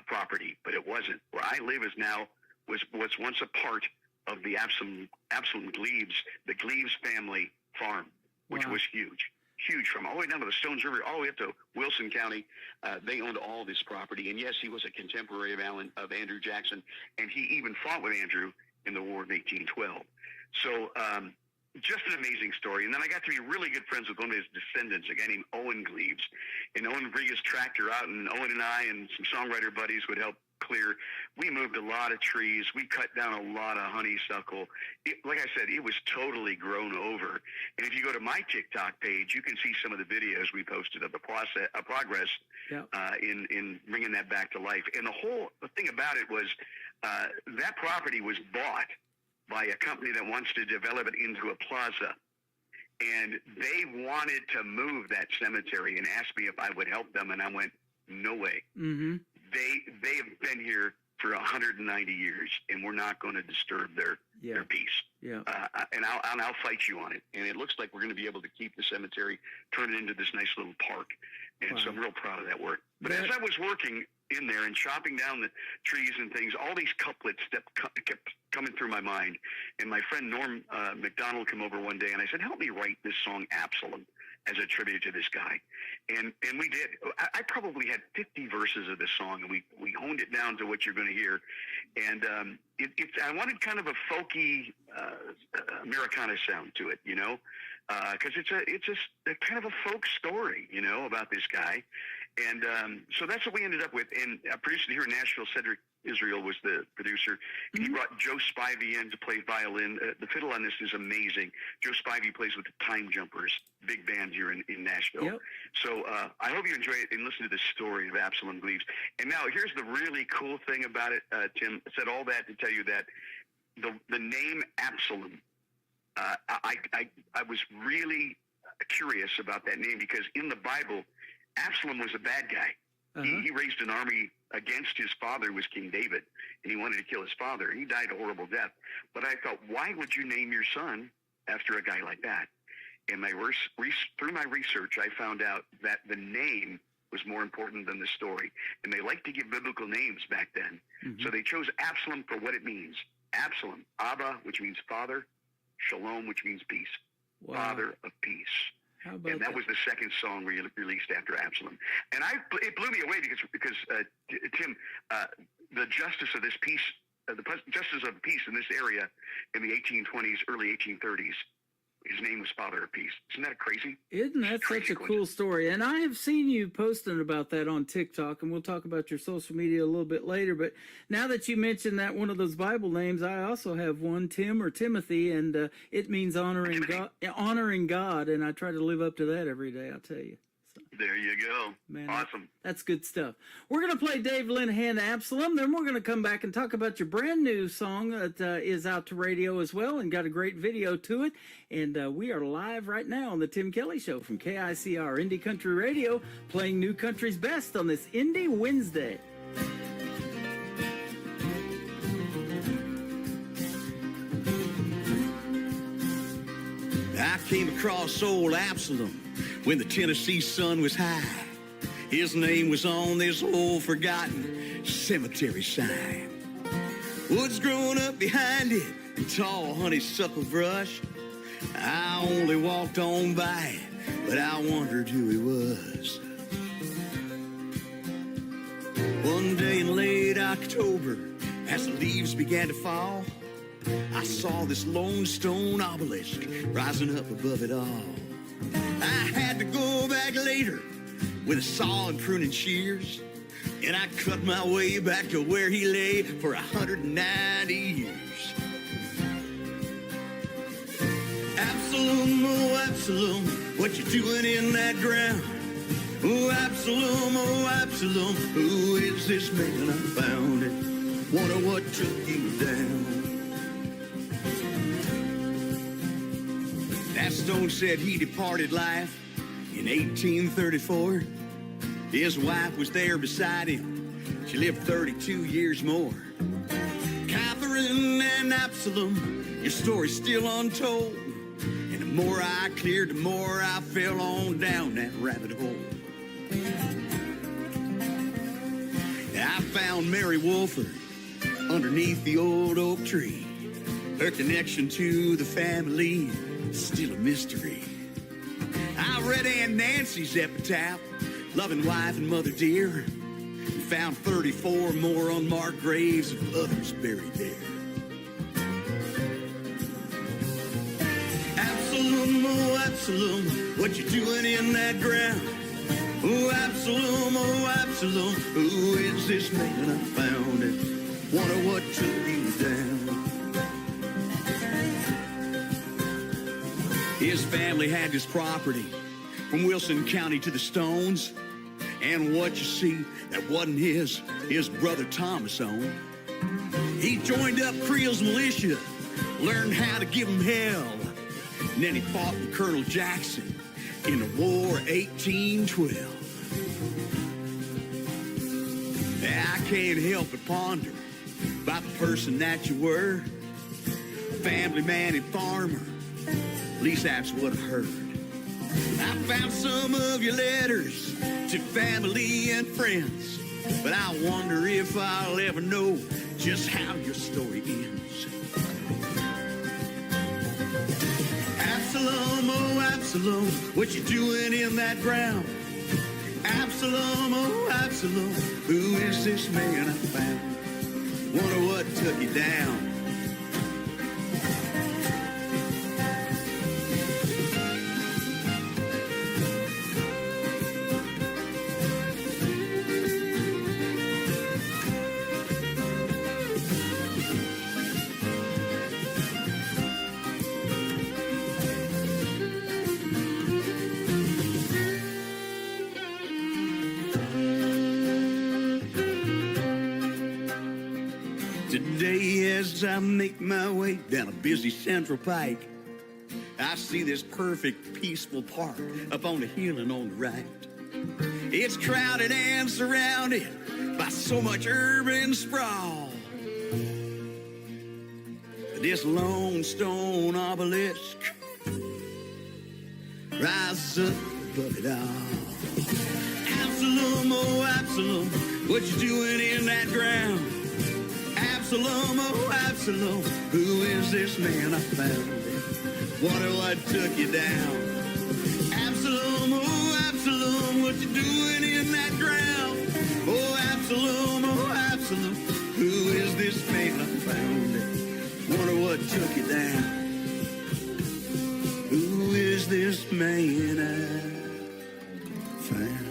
property, but it wasn't. Where I live is now was once a part of the Absalom Gleaves, the Gleaves family farm, which was huge. From all the way down to the Stones River, all the way up to Wilson County. They owned all this property. And yes, he was a contemporary of Andrew Jackson, and he even fought with Andrew in the War of 1812. So just an amazing story. And then I got to be really good friends with one of his descendants, a guy named Owen Gleaves. And Owen would bring his tractor out, and Owen and I and some songwriter buddies would help clear. We moved a lot of trees. We cut down a lot of honeysuckle. Like I said, it was totally grown over. And if you go to my TikTok page, you can see some of the videos we posted of the progress in bringing that back to life. And the thing about it was that property was bought by a company that wants to develop it into a plaza. And they wanted to move that cemetery and asked me if I would help them. And I went, no way. Mm-hmm. They have been here for 190 years, and we're not going to disturb their peace. Yeah. And I'll fight you on it. And it looks like we're going to be able to keep the cemetery, turn it into this nice little park. And so I'm real proud of that work. But as I was working in there and chopping down the trees and things, all these couplets kept coming through my mind. And my friend Norm McDonald came over one day, and I said, help me write this song Absalom as a tribute to this guy. And we did. I probably had 50 verses of this song, and we honed it down to what you're going to hear. And I wanted kind of a folky Americana sound to it, because it's a kind of a folk story, about this guy. And so that's what we ended up with. And a producer here in Nashville, Cedric Israel, was the producer. Mm-hmm. He brought Joe Spivey in to play violin. The fiddle on this is amazing. Joe Spivey plays with the Time Jumpers, big band here in Nashville. Yep. So I hope you enjoy it and listen to the story of Absalom Gleaves. And now here's the really cool thing about it, Tim. I said all that to tell you that the name Absalom, I was really curious about that name, because in the Bible, Absalom was a bad guy. He raised an army against his father, who was King David, and he wanted to kill his father, and he died a horrible death. But I thought, why would you name your son after a guy like that? And through my research, I found out that the name was more important than the story. And they liked to give biblical names back then. Mm-hmm. So they chose Absalom for what it means. Absalom, Abba, which means father, Shalom, which means peace. Wow. Father of peace. And that was the second song released after Absalom. And it blew me away because Tim, the justice of this peace, the justice of peace in this area in the 1820s, early 1830s, his name was Father of Peace. Isn't that crazy? Isn't that such a cool story? And I have seen you posting about that on TikTok, and we'll talk about your social media a little bit later. But now that you mentioned that one of those Bible names, I also have one, Tim or Timothy, and it means honoring God, and I try to live up to that every day, I'll tell you. There you go. Man, awesome. That's good stuff. We're going to play Dave Linehan, Absalom. Then we're going to come back and talk about your brand new song that is out to radio as well and got a great video to it. And we are live right now on the Tim Kelly Show from KICR Indie Country Radio, playing New Country's best on this Indie Wednesday. I came across old Absalom when the Tennessee sun was high. His name was on this old forgotten cemetery sign. Woods growing up behind it and tall honeysuckle brush. I only walked on by it, but I wondered who he was. One day in late October, as the leaves began to fall, I saw this lone stone obelisk rising up above it all. I had to go back later with a saw and pruning shears, and I cut my way back to where he lay for 190 years. Absalom, oh Absalom, what you doing in that ground? Oh Absalom, who is this man? I found it. Wonder what took you down. That stone said he departed life in 1834. His wife was there beside him. She lived 32 years more. Catherine and Absalom, your story's still untold. And the more I cleared, the more I fell on down that rabbit hole. I found Mary Wolford underneath the old oak tree. Her connection to the family is still a mystery. I read Aunt Nancy's epitaph, loving wife and mother dear, and found 34 more unmarked graves of others buried there. Absalom, oh Absalom, what you doing in that ground? Oh Absalom, who is this man? I found it. Wonder what took you down. His family had this property from Wilson County to the Stones. And what you see that wasn't his brother Thomas owned. He joined up Creel's militia, learned how to give him hell. And then he fought with Colonel Jackson in the War 1812. I can't help but ponder about the person that you were. Family man and farmer, at least that's what I heard. I found some of your letters to family and friends, but I wonder if I'll ever know just how your story ends. Absalom, oh Absalom, what you doing in that ground? Absalom, oh Absalom, who is this man I found? Wonder what took you down. Today as I make my way down a busy Central Pike, I see this perfect peaceful park up on the hill and on the right. It's crowded and surrounded by so much urban sprawl. This lone stone obelisk rises up above it all. Absalom, oh Absalom, what you doing in that ground? Absalom, oh Absalom, who is this man I found? Wonder what took you down. Absalom, oh Absalom, what you doing in that ground? Oh Absalom, who is this man I found? Wonder what took you down. Who is this man I found?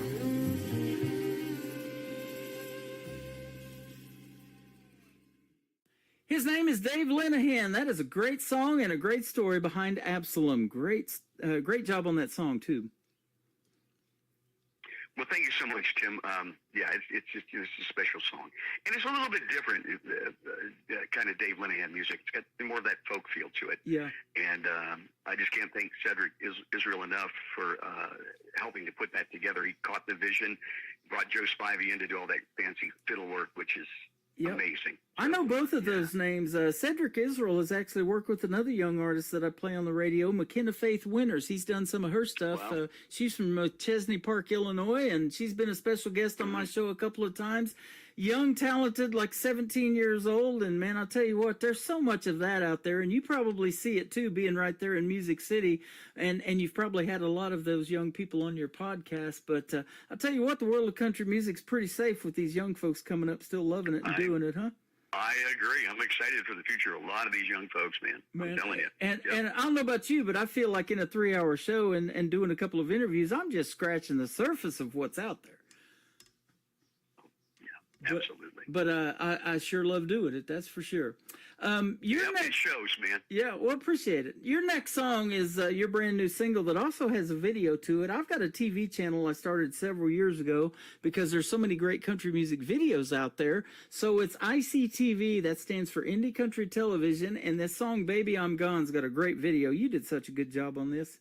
His name is Dave Linehan. That is a great song and a great story behind Absalom. Great job on that song, too. Well, thank you so much, Tim. Yeah, it's a special song. And it's a little bit different, kind of Dave Linehan music. It's got more of that folk feel to it. Yeah. And I just can't thank Cedric Israel enough for helping to put that together. He caught the vision, brought Joe Spivey in to do all that fancy fiddle work, which is amazing. I know both of those names. Cedric Israel has actually worked with another young artist that I play on the radio, McKenna Faith Winters. He's done some of her stuff. Wow. She's from Chesney Park, Illinois, and she's been a special guest on my show a couple of times. Young, talented, like 17 years old, and man, I'll tell you what, there's so much of that out there, and you probably see it too, being right there in Music City, and you've probably had a lot of those young people on your podcast, but I'll tell you what, the world of country music's pretty safe with these young folks coming up, still loving it and doing it, huh? I agree. I'm excited for the future of a lot of these young folks, man. I'm telling you. And I don't know about you, but I feel like in a 3-hour show and doing a couple of interviews, I'm just scratching the surface of what's out there. Absolutely. But I sure love doing it. That's for sure. It shows, man. Yeah, well, appreciate it. Your next song is your brand new single that also has a video to it. I've got a TV channel I started several years ago because there's so many great country music videos out there. So it's ICTV, that stands for Indie Country Television, and this song "Baby I'm Gone's got a great video. You did such a good job on this.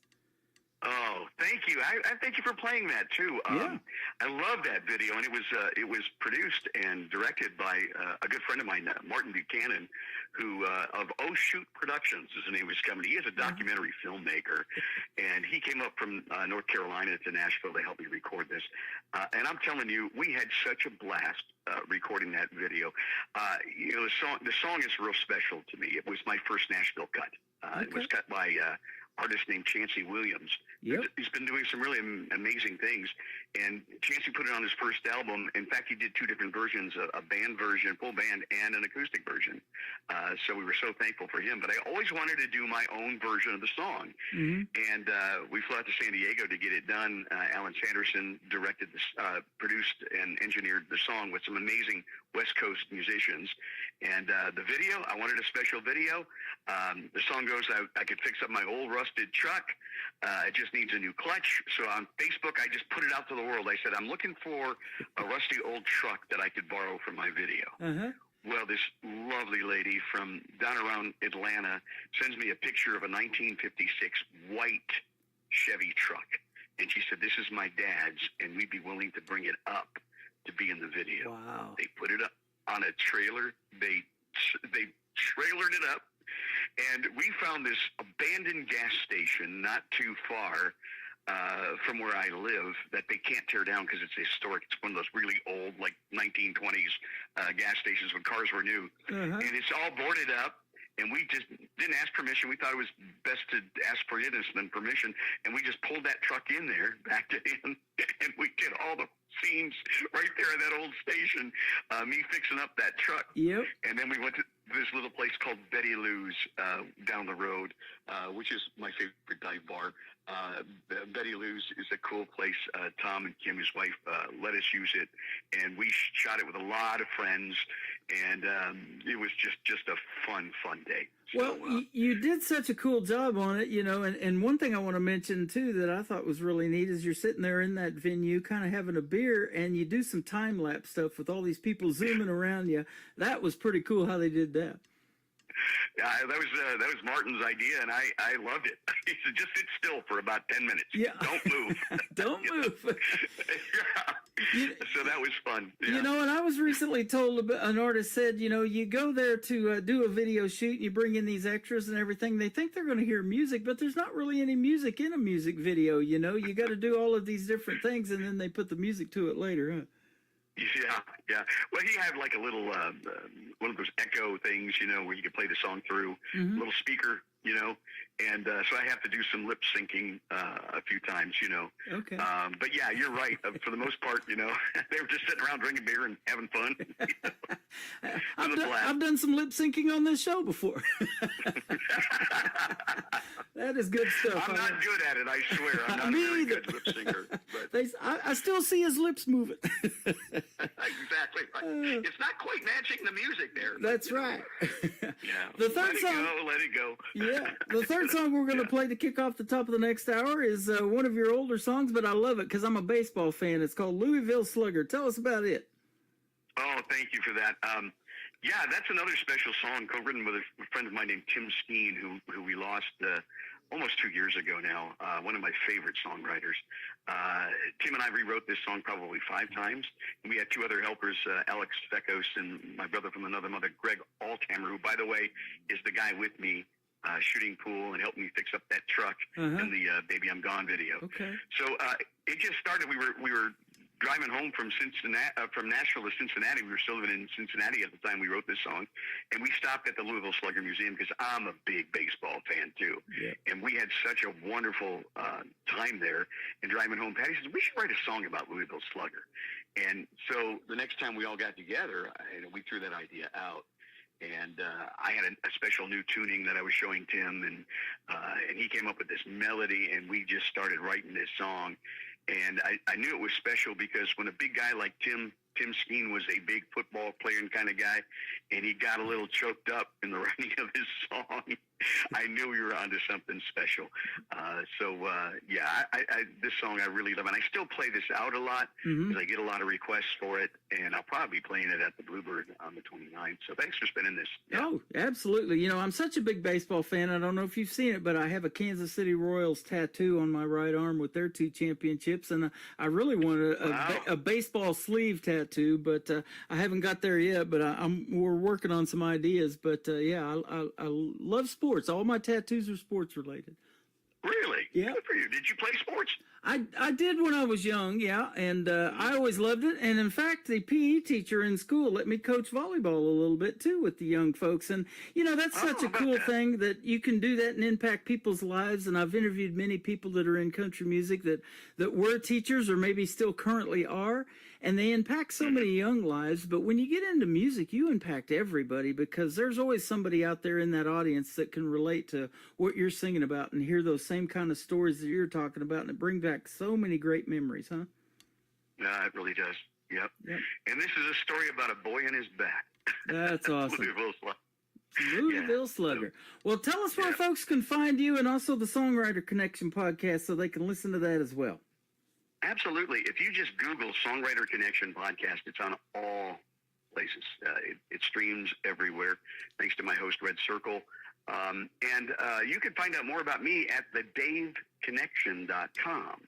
Oh, thank you. I thank you for playing that too. Yeah. I love that video, and it was produced and directed by a good friend of mine, Martin Buchanan, who of Oh Shoot Productions is the name of his company. He is a documentary filmmaker, and he came up from North Carolina to Nashville to help me record this. And I'm telling you, we had such a blast recording that video. The song is real special to me. It was my first Nashville cut. It was cut by artist named Chancey Williams. Yep. He's been doing some really amazing things, and Chancey put it on his first album. In fact, he did two different versions, a band version, full band, and an acoustic version. So we were so thankful for him. But I always wanted to do my own version of the song. And we flew out to San Diego to get it done. Alan Sanderson directed this, produced and engineered the song with some amazing West Coast musicians. And the video, I wanted a special video. The song goes, I could fix up my old rusted truck. It just needs a new clutch. So on Facebook, I just put it out to the world. I said, I'm looking for a rusty old truck that I could borrow for my video. Well, this lovely lady from down around Atlanta sends me a picture of a 1956 white Chevy truck. And she said, this is my dad's, and we'd be willing to bring it up to be in the video. Wow. They put it up on a trailer. They trailered it up. And we found this abandoned gas station not too far from where I live that they can't tear down because it's historic. It's one of those really old, like 1920s gas stations when cars were new. And it's all boarded up. And we just didn't ask permission. We thought it was best to ask forgiveness than permission. And we just pulled that truck in there, backed it in, and we did all the scenes right there at that old station, me fixing up that truck. Yep. And then we went to this little place called Betty Lou's down the road, which is my favorite dive bar. Betty Lou's is a cool place. Tom and Kim, his wife, let us use it, and we shot it with a lot of friends, and it was just a fun day. Well, you did such a cool job on it, and one thing I want to mention, too, that I thought was really neat is you're sitting there in that venue kind of having a beer, and you do some time-lapse stuff with all these people zooming around you. That was pretty cool how they did that. Yeah, that was Martin's idea, and I loved it. He said, just sit still for about 10 minutes. Yeah. Don't move. Don't move. So that was fun. Yeah. And I was recently told, an artist said, you go there to do a video shoot, and you bring in these extras and everything. They think they're going to hear music, but there's not really any music in a music video, You got to do all of these different things, and then they put the music to it later, huh? Yeah. Well, he had like a little one of those echo things, where you could play the song through, little speaker, and so I have to do some lip syncing a few times, Okay. But yeah, you're right. For the most part, they were just sitting around drinking beer and having fun. I've done some lip syncing on this show before. That is good stuff. I'm not good at it, I swear. I'm not a very good lip syncer. But I still see his lips moving. Exactly right. It's not quite matching the music there. That's right. Yeah. The third song. Let it go. Yeah. The third song we're going to play to kick off the top of the next hour is one of your older songs, but I love it because I'm a baseball fan. It's called Louisville Slugger. Tell us about it. Oh, thank you for that. Yeah, that's another special song co-written with a friend of mine named Tim Skeen, who we lost almost 2 years ago now. One of my favorite songwriters. Tim and I rewrote this song probably 5 times. And we had 2 other helpers, Alex Fekos and my brother from another mother, Greg Altammer, who, by the way, is the guy with me shooting pool and helping me fix up that truck in the Baby I'm Gone video. Okay. So it just started. We were driving home from Nashville to Cincinnati. We were still living in Cincinnati at the time we wrote this song, and we stopped at the Louisville Slugger Museum because I'm a big baseball fan too. Yeah. And we had such a wonderful time there. And driving home, Patty says, we should write a song about Louisville Slugger. And so the next time we all got together, we threw that idea out. And I had a special new tuning that I was showing Tim, and he came up with this melody, and we just started writing this song. And I knew it was special because when a big guy like Tim Tim Skeen was a big football playing kind of guy, and he got a little choked up in the writing of his song. I knew you were onto something special. This song I really love, and I still play this out a lot because I get a lot of requests for it, and I'll probably be playing it at the Bluebird on the 29th. So thanks for spinning this. Yeah. Oh, absolutely. You know, I'm such a big baseball fan. I don't know if you've seen it, but I have a Kansas City Royals tattoo on my right arm with their 2 championships, and I really want a baseball sleeve tattoo, but I haven't got there yet. But we're working on some ideas. But I love sports. All my tattoos are sports related. Really? Yeah. Good for you. Did you play sports? I did when I was young, yeah, and I always loved it. And in fact, the PE teacher in school let me coach volleyball a little bit too with the young folks. And you know, that's such a cool thing that you can do that and impact people's lives. And I've interviewed many people that are in country music that were teachers or maybe still currently are, and they impact so many young lives. But when you get into music, you impact everybody because there's always somebody out there in that audience that can relate to what you're singing about and hear those same kind of stories that you're talking about, and it brings back so many great memories, huh? Yeah, it really does. Yep. And this is a story about a boy and his bat. That's awesome. Louisville Slugger. Well, tell us where folks can find you and also the Songwriter Connection podcast so they can listen to that as well. Absolutely. If you just Google Songwriter Connection podcast, it's on all places. It streams everywhere, thanks to my host, Red Circle. And you can find out more about me at thedaveconnection.com.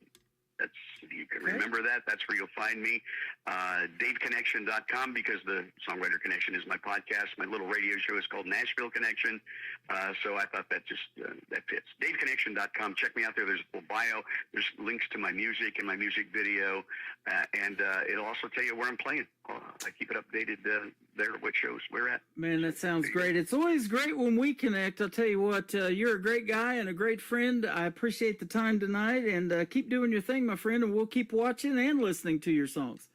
That's, if you can remember that, that's where you'll find me. DaveConnection.com, because the Songwriter Connection is my podcast. My little radio show is called Nashville Connection. So I thought that just, that fits. DaveConnection.com. Check me out there. There's a full bio. There's links to my music and my music video. And it'll also tell you where I'm playing. I keep it updated there, what shows we're at. Man, that sounds great. It's always great when we connect. I'll tell you what, you're a great guy and a great friend. I appreciate the time tonight, and keep doing your thing, my friend, and we'll keep watching and listening to your songs.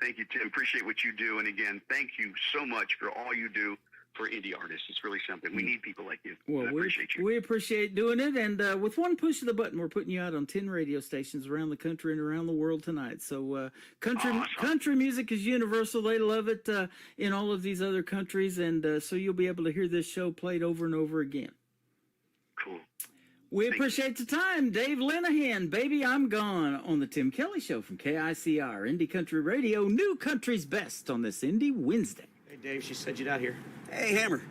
Thank you, Tim. Appreciate what you do. And again, thank you so much for all you do for indie artists. It's really something. We need people like you. Well, I appreciate you. We appreciate doing it. And with one push of the button, we're putting you out on 10 radio stations around the country and around the world tonight. So country music is universal. They love it in all of these other countries. And so you'll be able to hear this show played over and over again. Cool. We appreciate the time. Dave Linehan, Baby I'm Gone, on the Tim Kelly Show from KICR, Indie Country Radio, New Country's Best on this Indie Wednesday. Hey, Dave, she said you'd out here. Hey, Hammer.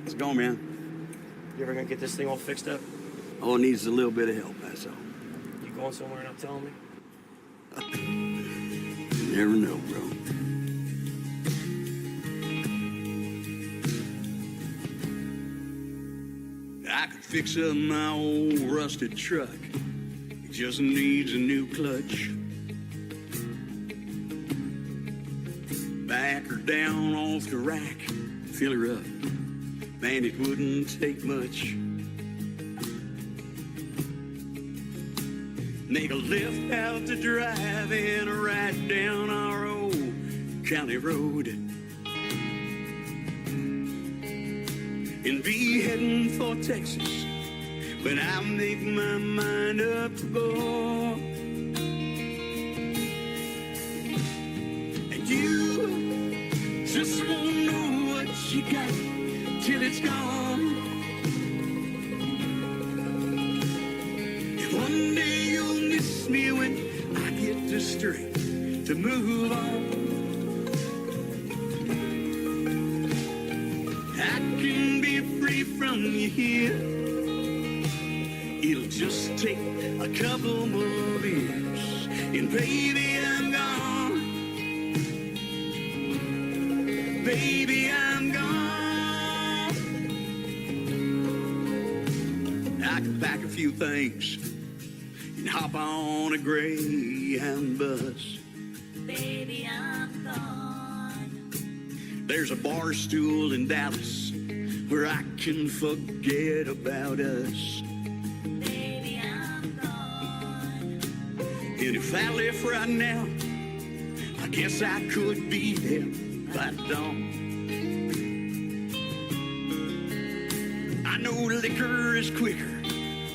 How's it going, man? You ever gonna get this thing all fixed up? All it needs is a little bit of help, that's all. You going somewhere and not telling me? You never know, bro. I could fix up my old rusted truck. It just needs a new clutch. Back her down off the rack, fill her up. Man, it wouldn't take much. Make a left out to drive and a right down our old county road. And be heading for Texas when I make my mind up to go. And you just won't know what you got till it's gone. And one day you'll miss me when I get the strength to move on. I can be free from you here. It'll just take a couple more beers, and baby, I'm gone. Baby, I'm gone. I can pack a few things and hop on a Greyhound bus. Baby, I'm gone. There's a bar stool in Dallas where I can forget about us. Baby, I'm gone. And if I left right now, I guess I could be there by dawn. I know liquor is quicker,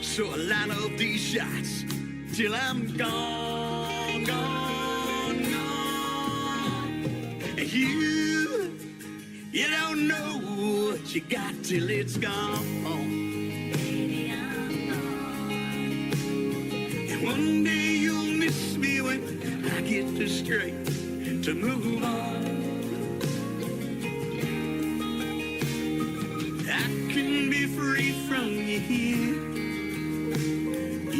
so I line up these shots till I'm gone, gone, gone. You don't know what you got till it's gone. And one day you'll miss me when I get the strength to move on. I can be free from you here.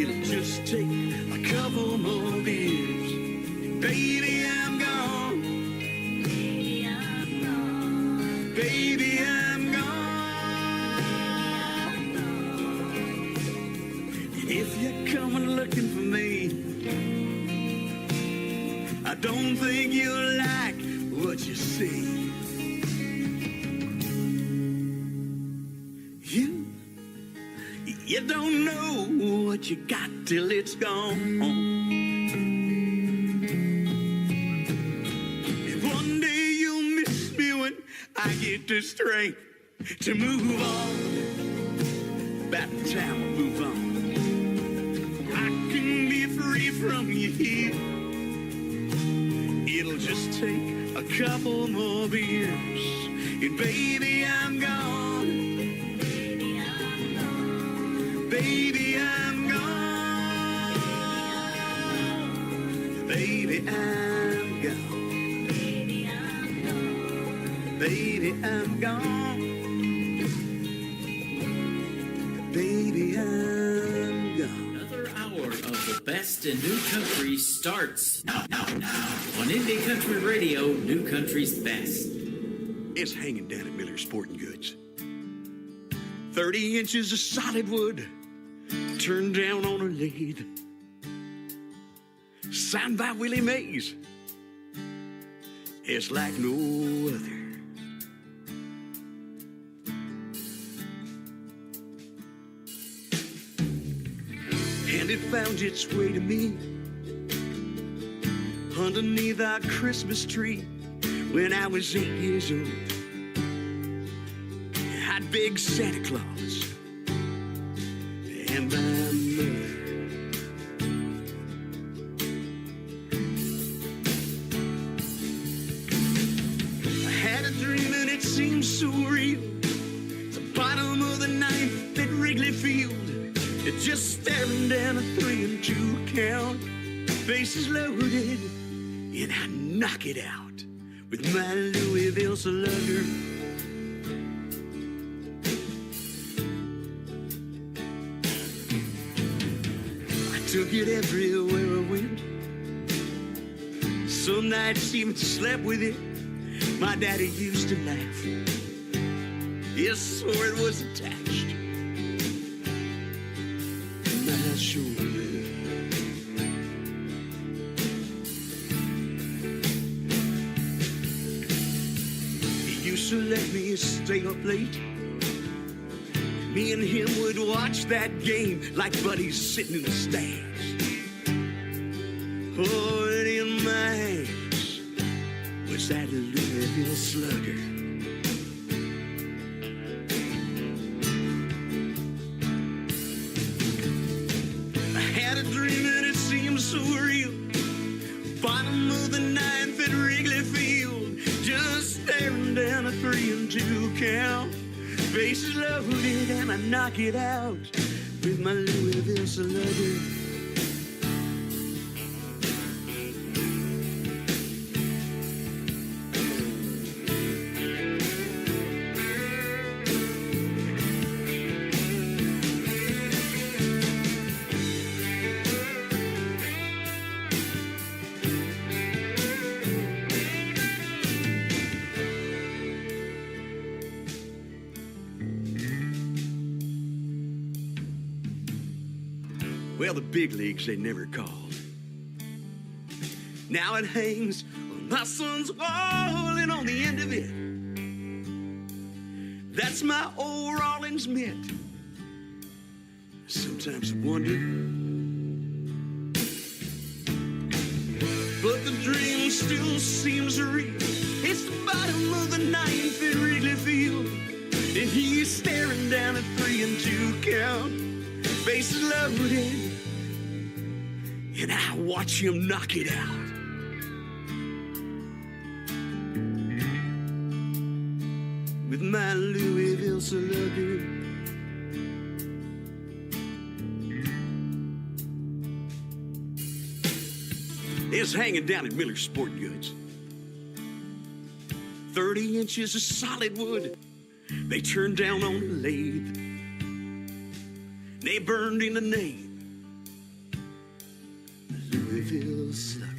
It'll just take a couple more beers. Baby, I'm gone. Baby, I'm gone. And if you're coming looking for me, I don't think you'll like what you see. You don't know what you got till it's gone. And one day you'll miss me when I get the strength to move on. About time I move on. I can be free from you here. It'll just take a couple more beers. And baby, I'm gone. Baby, I'm gone. Baby, I'm gone. Baby, I'm gone. Baby, I'm gone. Another hour of the best in new country starts now. On Indie Country Radio, New Country's best. It's hanging down at Miller Sporting Goods. 30 inches of solid wood, turned down on a lathe. Signed by Willie Mays. It's like no other. And it found its way to me underneath our Christmas tree when I was 8 years old. I'd beg Santa Claus and my mother. I had a dream and it seemed so real. The bottom of the ninth at Wrigley Field, it just staring down a 3 and 2 count. Bases loaded, and I knock it out with my Louisville Slugger. Took it everywhere I went. Some nights even slept with it. My daddy used to laugh. Yes, swore it was attached to my shoulder. He used to let me stay up late. Me and him would watch that game like buddies sitting in the stands. Oh, and in my hands was that Louisville Slugger. I had a dream and it seemed so real. Bottom of the ninth at Wrigley Field, just staring down a 3 and 2 count. Bases loaded and I knock it out with my Louisville Slugger. Well, the big leagues they never called. Now it hangs on my son's wall, and on the end of it, that's my old Rawlings mitt. Sometimes I wonder, but the dream still seems real. It's the bottom of the ninth at Wrigley Field, and he's staring down a 3 and 2 count. Bases loaded, and I watch him knock it out. my Louisville Slugger. It's hanging down at Miller's Sporting Goods. 30 inches of solid wood they turned down on a lathe. They burned in the name Louisville Slugger.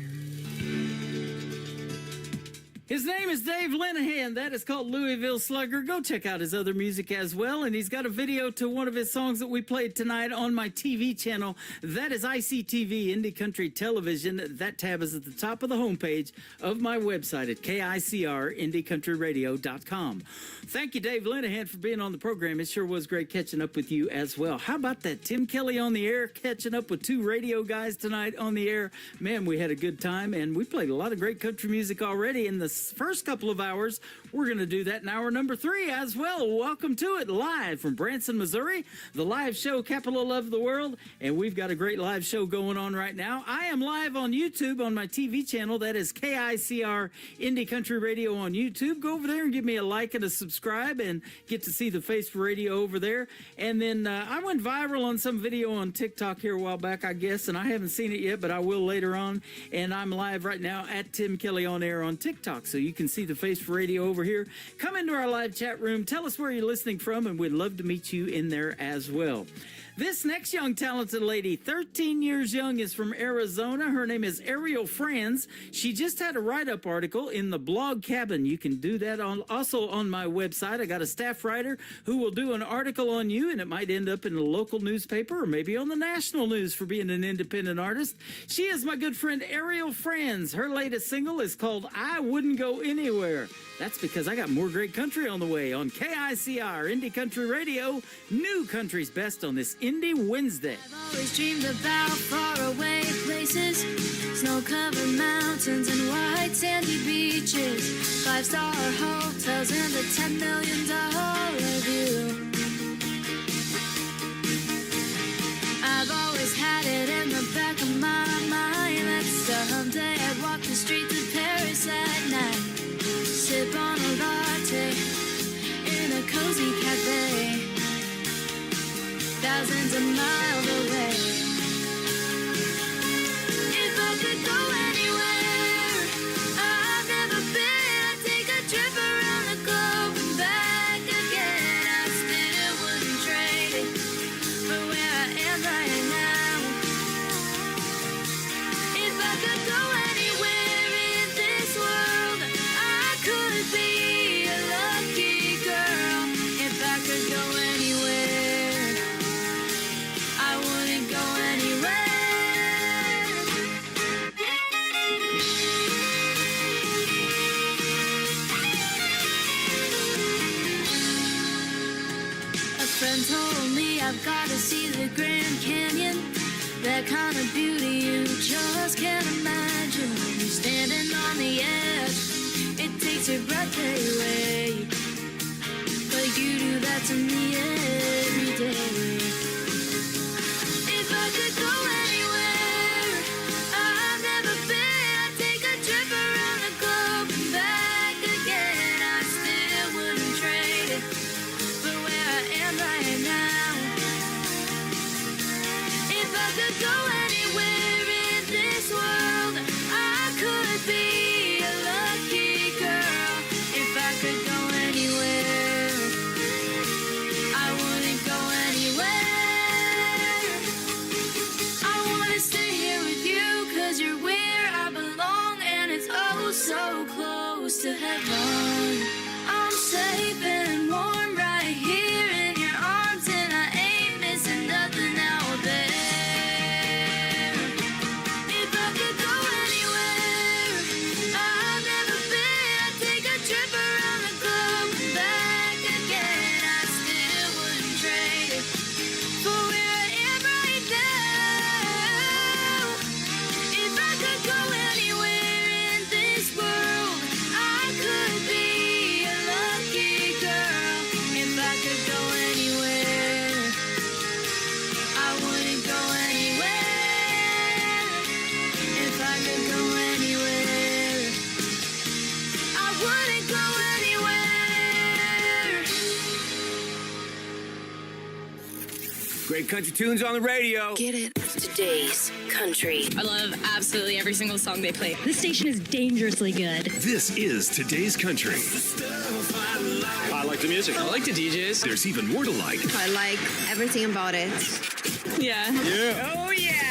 His name is Dave Linehan. That is called Louisville Slugger. Go check out his other music as well. And he's got a video to one of his songs that we played tonight on my TV channel. That is ICTV, Indie Country Television. That tab is at the top of the homepage of my website at KICRIndieCountryRadio.com. Thank you, Dave Linehan, for being on the program. It sure was great catching up with you as well. How about that? Tim Kelly on the air, catching up with two radio guys tonight on the air. Man, we had a good time, and we played a lot of great country music already in the first couple of hours. We're going to do that in hour number 3 as well. Welcome to it, live from Branson, Missouri, the live show capital of the world, and we've got a great live show going on right now. I am live on YouTube on my TV channel. That is KICR Indie Country Radio on YouTube. Go over there and give me a like and a subscribe and get to see the face for radio over there. And then I went viral on some video on TikTok here a while back, I guess, and I haven't seen it yet, but I will later on. And I'm live right now at Tim Kelly on air on TikTok, so you can see the face for radio over here. Come into our live chat room. Tell us where you're listening from, and we'd love to meet you in there as well. This next young talented lady, 13 years young, is from Arizona. Her name is Ariel Franz. She just had a write-up article in the Blog Cabin. You can do that also on my website. I got a staff writer who will do an article on you, and it might end up in a local newspaper or maybe on the national news for being an independent artist. She is my good friend Ariel Franz. Her latest single is called I Wouldn't Go Anywhere. That's because I got more great country on the way on KICR Indie Country Radio. New country's best on this Indie Wednesday. I've always dreamed about faraway places, snow-covered mountains and white sandy beaches, 5-star hotels and the $10 million view. I've always had it in the back of my mind that someday I'd walk the streets of Paris at night, sip on a latte in a cozy cafe, thousands of miles away. If I could go anywhere I've never been, I'd take a trip around the globe and back again. I still wouldn't trade it for where I am right now. If I could go anywhere in this world, I could be a lucky girl. If I could go anywhere, I wouldn't go anywhere. A friend told me I've got to see the Grand Canyon, that kind of beauty you just can't imagine. When you're standing on the edge, it takes your breath away, but you do that to me every day. If I could go anywhere I've never been, I'd take a trip around the globe and back again. I still wouldn't trade it for where I am right now. If I could go anywhere in this world, I could be a lucky girl. If I could go anywhere, I wouldn't go anywhere. I wanna stay here with you, 'cause you're where I belong, and it's oh so close to heaven. I'm safe and warm right here in your arms, and I ain't missing nothing out there. If I could go Great country tunes on the radio. Get it? Today's country. I love absolutely every single song they play. This station is dangerously good. This is Today's Country. I like the music. I like the DJs. There's even more to like. I like everything about it. Yeah. Yeah. Oh, yeah.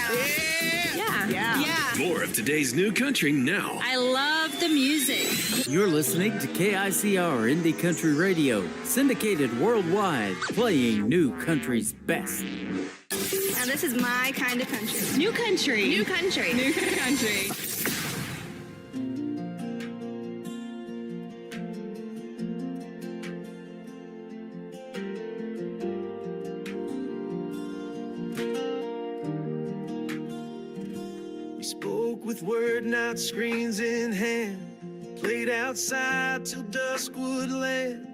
Yeah. More of today's new country now. I love the music. You're listening to KICR Indie Country Radio, syndicated worldwide, playing new country's best. Now this is my kind of country. New country. New country. New country. Spoke with word, not screens in hand. Played outside till dusk would land.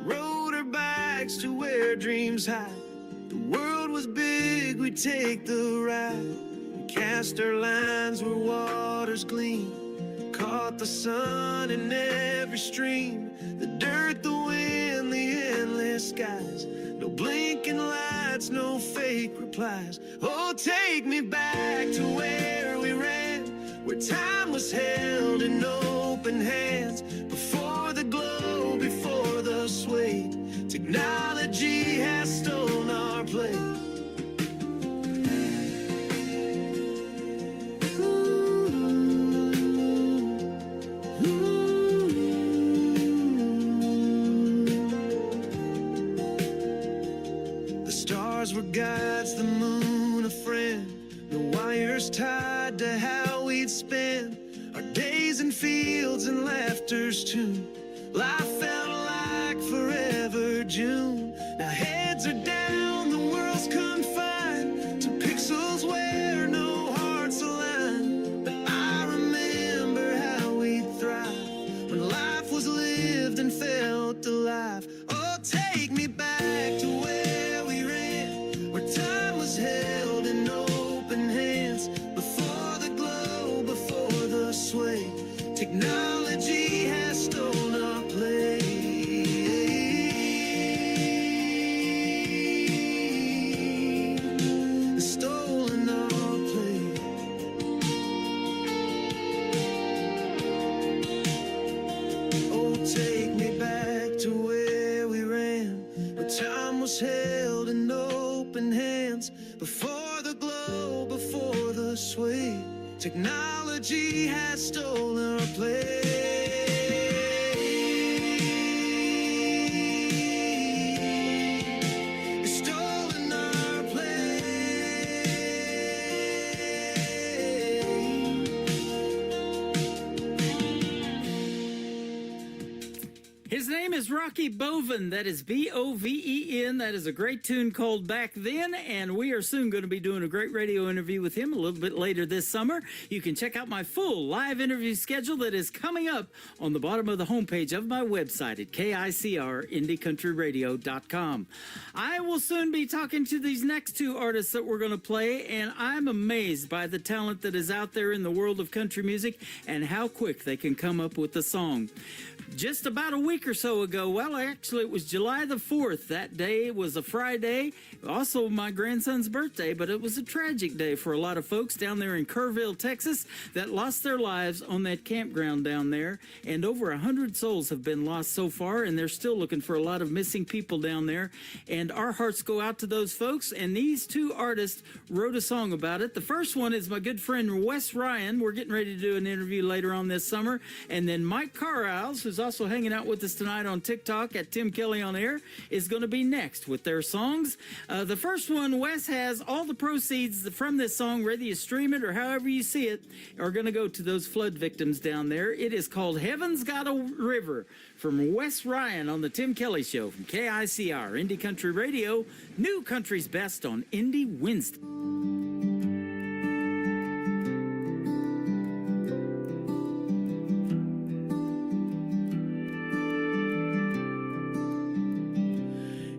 Rode our bikes to where dreams hide. The world was big, we'd take the ride. We cast our lines where waters gleam. Caught the sun in every stream. The dirt, the wind, the endless skies. No blinking lights, no fake replies. Oh, take me back to where we ran, where time was held in open hands. Before the glow, before the sway, technology has stolen our place. The stars were guides, the moon a friend. The wires tied to how we'd spend our days in fields and laughter's tune. Life felt like forever June. Now heads are down, the world's confined to pixels where no hearts align. But I remember how we'd thrive when life was lived and felt alive. Oh, take me back to where we ran, where time was held in open hands. Before the glow, before the sway, technology has stolen our place. It's stolen our place. Oh, take me back to where we ran, where time was held in open hands. Before the glow, before the sway, technology has stolen our place. It's stolen our place. His name is Rocky Boven. That is Boven. That is a great tune called Back Then, and we are soon going to be doing a great radio interview with him a little bit later this summer. You can check out my full live interview schedule that is coming up on the bottom of the homepage of my website at KICRIndieCountryRadio.com. I will soon be talking to these next two artists that we're going to play, and I'm amazed by the talent that is out there in the world of country music and how quick they can come up with a song. Just about a week or so ago, well, actually, it was July the 4th. That day was a Friday, also my grandson's birthday, but it was a tragic day for a lot of folks down there in Kerrville, Texas, that lost their lives on that campground down there. And over 100 souls have been lost so far, and they're still looking for a lot of missing people down there. And our hearts go out to those folks, and these two artists wrote a song about it. The first one is my good friend Wes Ryan. We're getting ready to do an interview later on this summer. And then Mike Carlisle, who's also hanging out with us tonight on TikTok at Tim Kelly on Air, is going to be next with their songs. The first one, Wes has all the proceeds from this song, whether you stream it or however you see it, are going to go to those flood victims down there. It is called Heaven's Got a River from Wes Ryan on the Tim Kelly Show from KICR Indie Country Radio, new country's best on Indie Wednesday.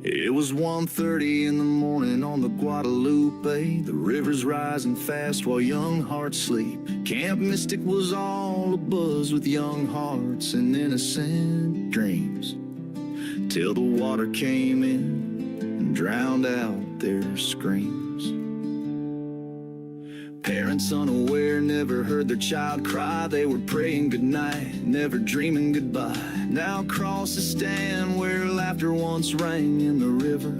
It was 1:30 in the morning on the Guadalupe. The river's rising fast while young hearts sleep. Camp Mystic was all abuzz with young hearts and innocent dreams, till the water came in and drowned out their screams. Parents unaware, never heard their child cry. They were praying goodnight, never dreaming goodbye. Now crosses stand where laughter once rang in the river.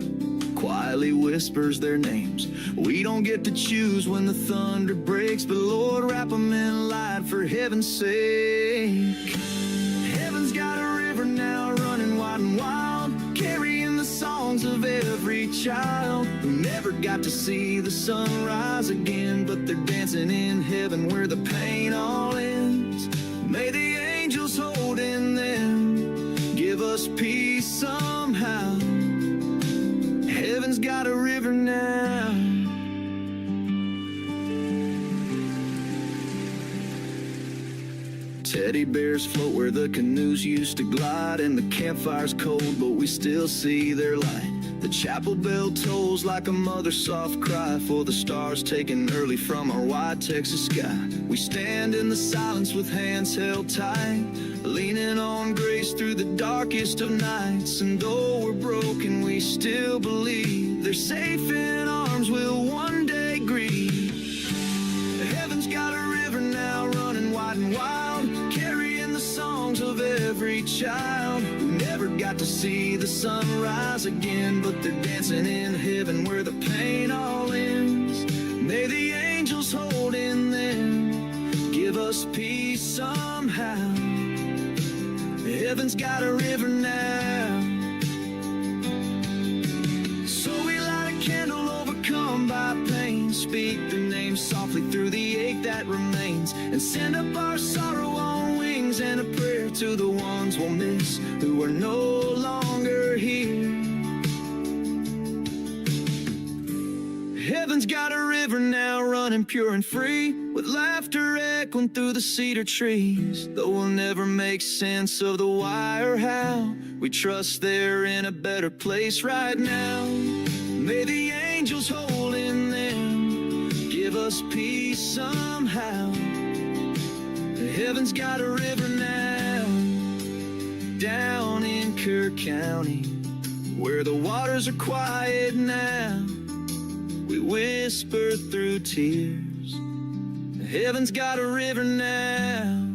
Quietly whispers their names. We don't get to choose when the thunder breaks, but Lord, wrap them in light for heaven's sake. Heaven's got a river now running wide and wild, carrying the songs of every child who never got to see the sun rise again, but they're dancing in heaven where the pain all ends. May the angels hold in them, give us peace somehow. Heaven's got a river now. Teddy bears float where the canoes used to glide, and the campfire's cold, but we still see their light. The chapel bell tolls like a mother's soft cry for the stars taken early from our white Texas sky. We stand in the silence with hands held tight, leaning on grace through the darkest of nights. And though we're broken, we still believe they're safe in arms we'll one day grieve. Heaven's got a river now running wide and wild, carrying the songs of every child who never got to see the sun rise again, but they're dancing in heaven where the pain all ends. May the angels hold in them, give us peace somehow. Heaven's got a river now. So we light a candle overcome by pain, speak the name softly through the ache that remains, and send up our sorrow on wings and a prayer to the ones we'll miss who are no longer here. Heaven's got a river now running pure and free, with laughter echoing through the cedar trees. Though we'll never make sense of the why or how, we trust they're in a better place right now. May the angels hold in them, give us peace somehow. Heaven's got a river now, down in Kerr County, where the waters are quiet now. We whisper through tears, heaven's got a river now.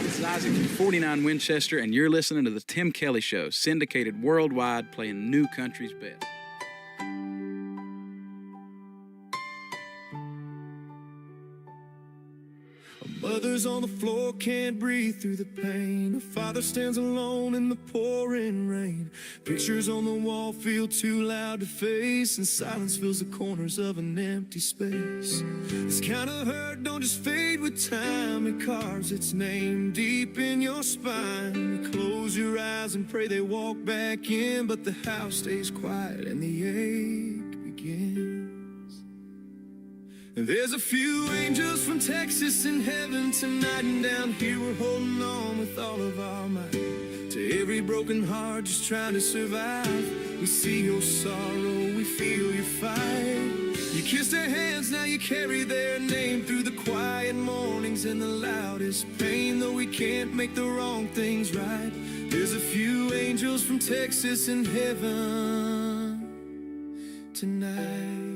This is Isaac from 49 Winchester, and you're listening to The Tim Kelly Show, syndicated worldwide, playing new country's best. Mother's on the floor, can't breathe through the pain. Her father stands alone in the pouring rain. Pictures on the wall feel too loud to face, and silence fills the corners of an empty space. This kind of hurt don't just fade with time, it carves its name deep in your spine. You close your eyes and pray they walk back in, but the house stays quiet and the ache begins. There's a few angels from Texas in heaven tonight, and down here we're holding on with all of our might. To every broken heart just trying to survive, we see your sorrow, we feel your fight. You kissed their hands, now you carry their name through the quiet mornings and the loudest pain. Though we can't make the wrong things right, there's a few angels from Texas in heaven tonight.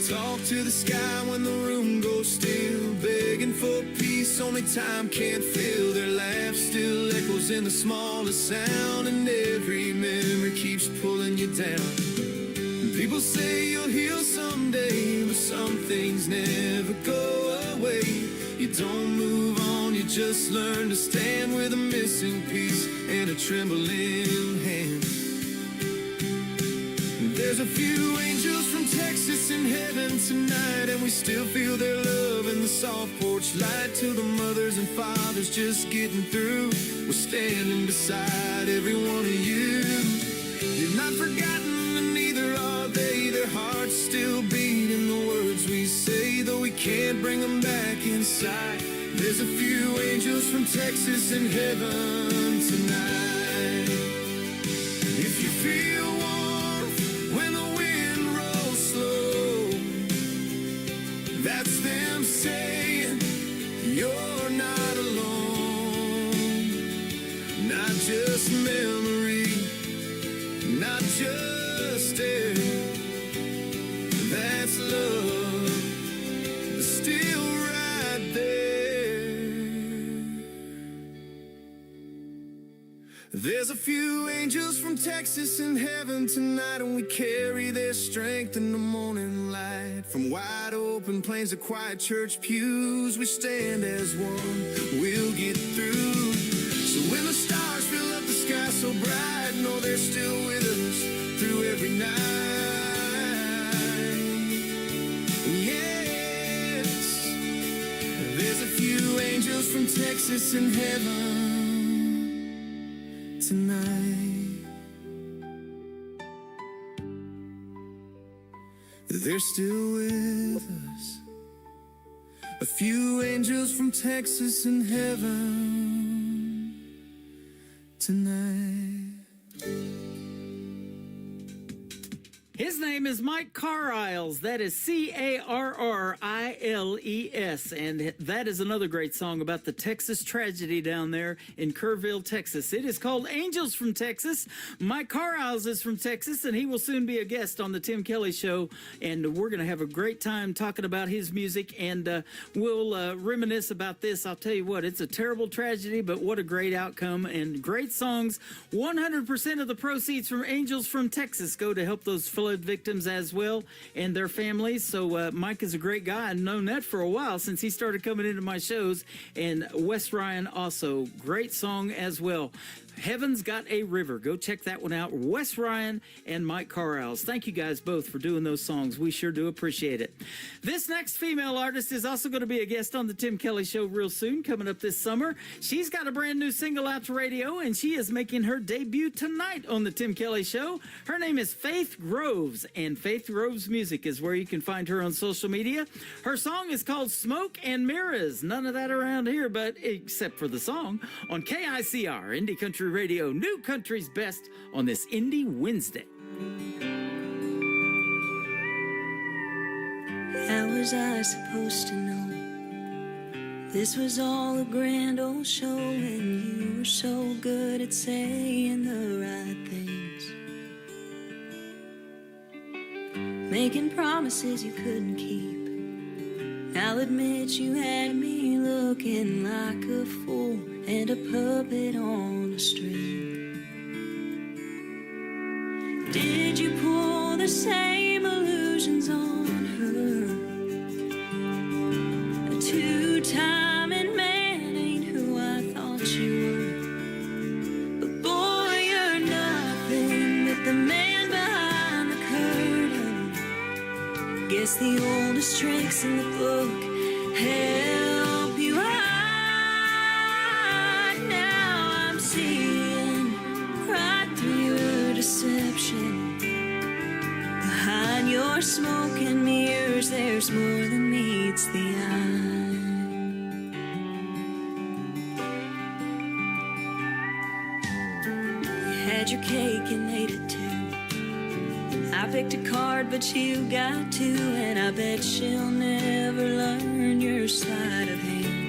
Talk to the sky when the room goes still, begging for peace only time can't fill. Their laugh still echoes in the smallest sound, and every memory keeps pulling you down. People say you'll heal someday, but some things never go away. You don't move on, you just learn to stand with a missing piece and a trembling hand. There's a few angels from Texas in heaven tonight, and we still feel their love in the soft porch light. To the mothers and fathers just getting through, we're standing beside every one of you. You're not forgotten, and neither are they. Their hearts still beat in the words we say, though we can't bring them back inside. There's a few angels from Texas in heaven tonight. If you feel warmth That's them saying you're not alone. Not just memory, not just air. That's love, still right there. There's a few angels from Texas in heaven tonight, and we carry their strength in the morning light. From wide open plains to quiet church pews, we stand as one, we'll get through. So when the stars fill up the sky so bright, know they're still with us through every night. Yes, there's a few angels from Texas in heaven tonight. They're still with us. A few angels from Texas in heaven tonight. His name is Mike Carriles. That is Carriles. And that is another great song about the Texas tragedy down there in Kerrville, Texas. It is called Angels from Texas. Mike Carriles is from Texas, and he will soon be a guest on the Tim Kelly Show. And we're going to have a great time talking about his music, and we'll reminisce about this. I'll tell you what, it's a terrible tragedy, but what a great outcome and great songs. 100% of the proceeds from Angels from Texas go to help those flood victims as well and their families. So Mike is a great guy. I've known that for a while since he started coming into my shows. And Wes Ryan also, great song as well. Heaven's Got a River. Go check that one out. Wes Ryan and Mike Carriles. Thank you guys both for doing those songs. We sure do appreciate it. This next female artist is also going to be a guest on the Tim Kelly Show real soon, coming up this summer. She's got a brand new single out to radio, and she is making her debut tonight on the Tim Kelly Show. Her name is Faith Groves, and Faith Groves Music is where you can find her on social media. Her song is called Smoke and Mirrors. None of that around here, but except for the song on KICR, Indie Country Radio, New Country's Best on this Indie Wednesday. How was I supposed to know this was all a grand old show, and you were so good at saying the right things, making promises you couldn't keep. I'll admit you had me looking like a fool and a puppet on a string. Did you pull the same illusions on her? A two-timing man ain't who I thought you were. But boy, you're nothing but the man behind the curtain. Guess the oldest tricks in the book help you hide. Now I'm seeing right through your deception. Behind your smoke and mirrors, there's more than meets the eye. You had your cake and ate it too. I picked a card, but you got two, and I bet she'll never learn your sleight of hand.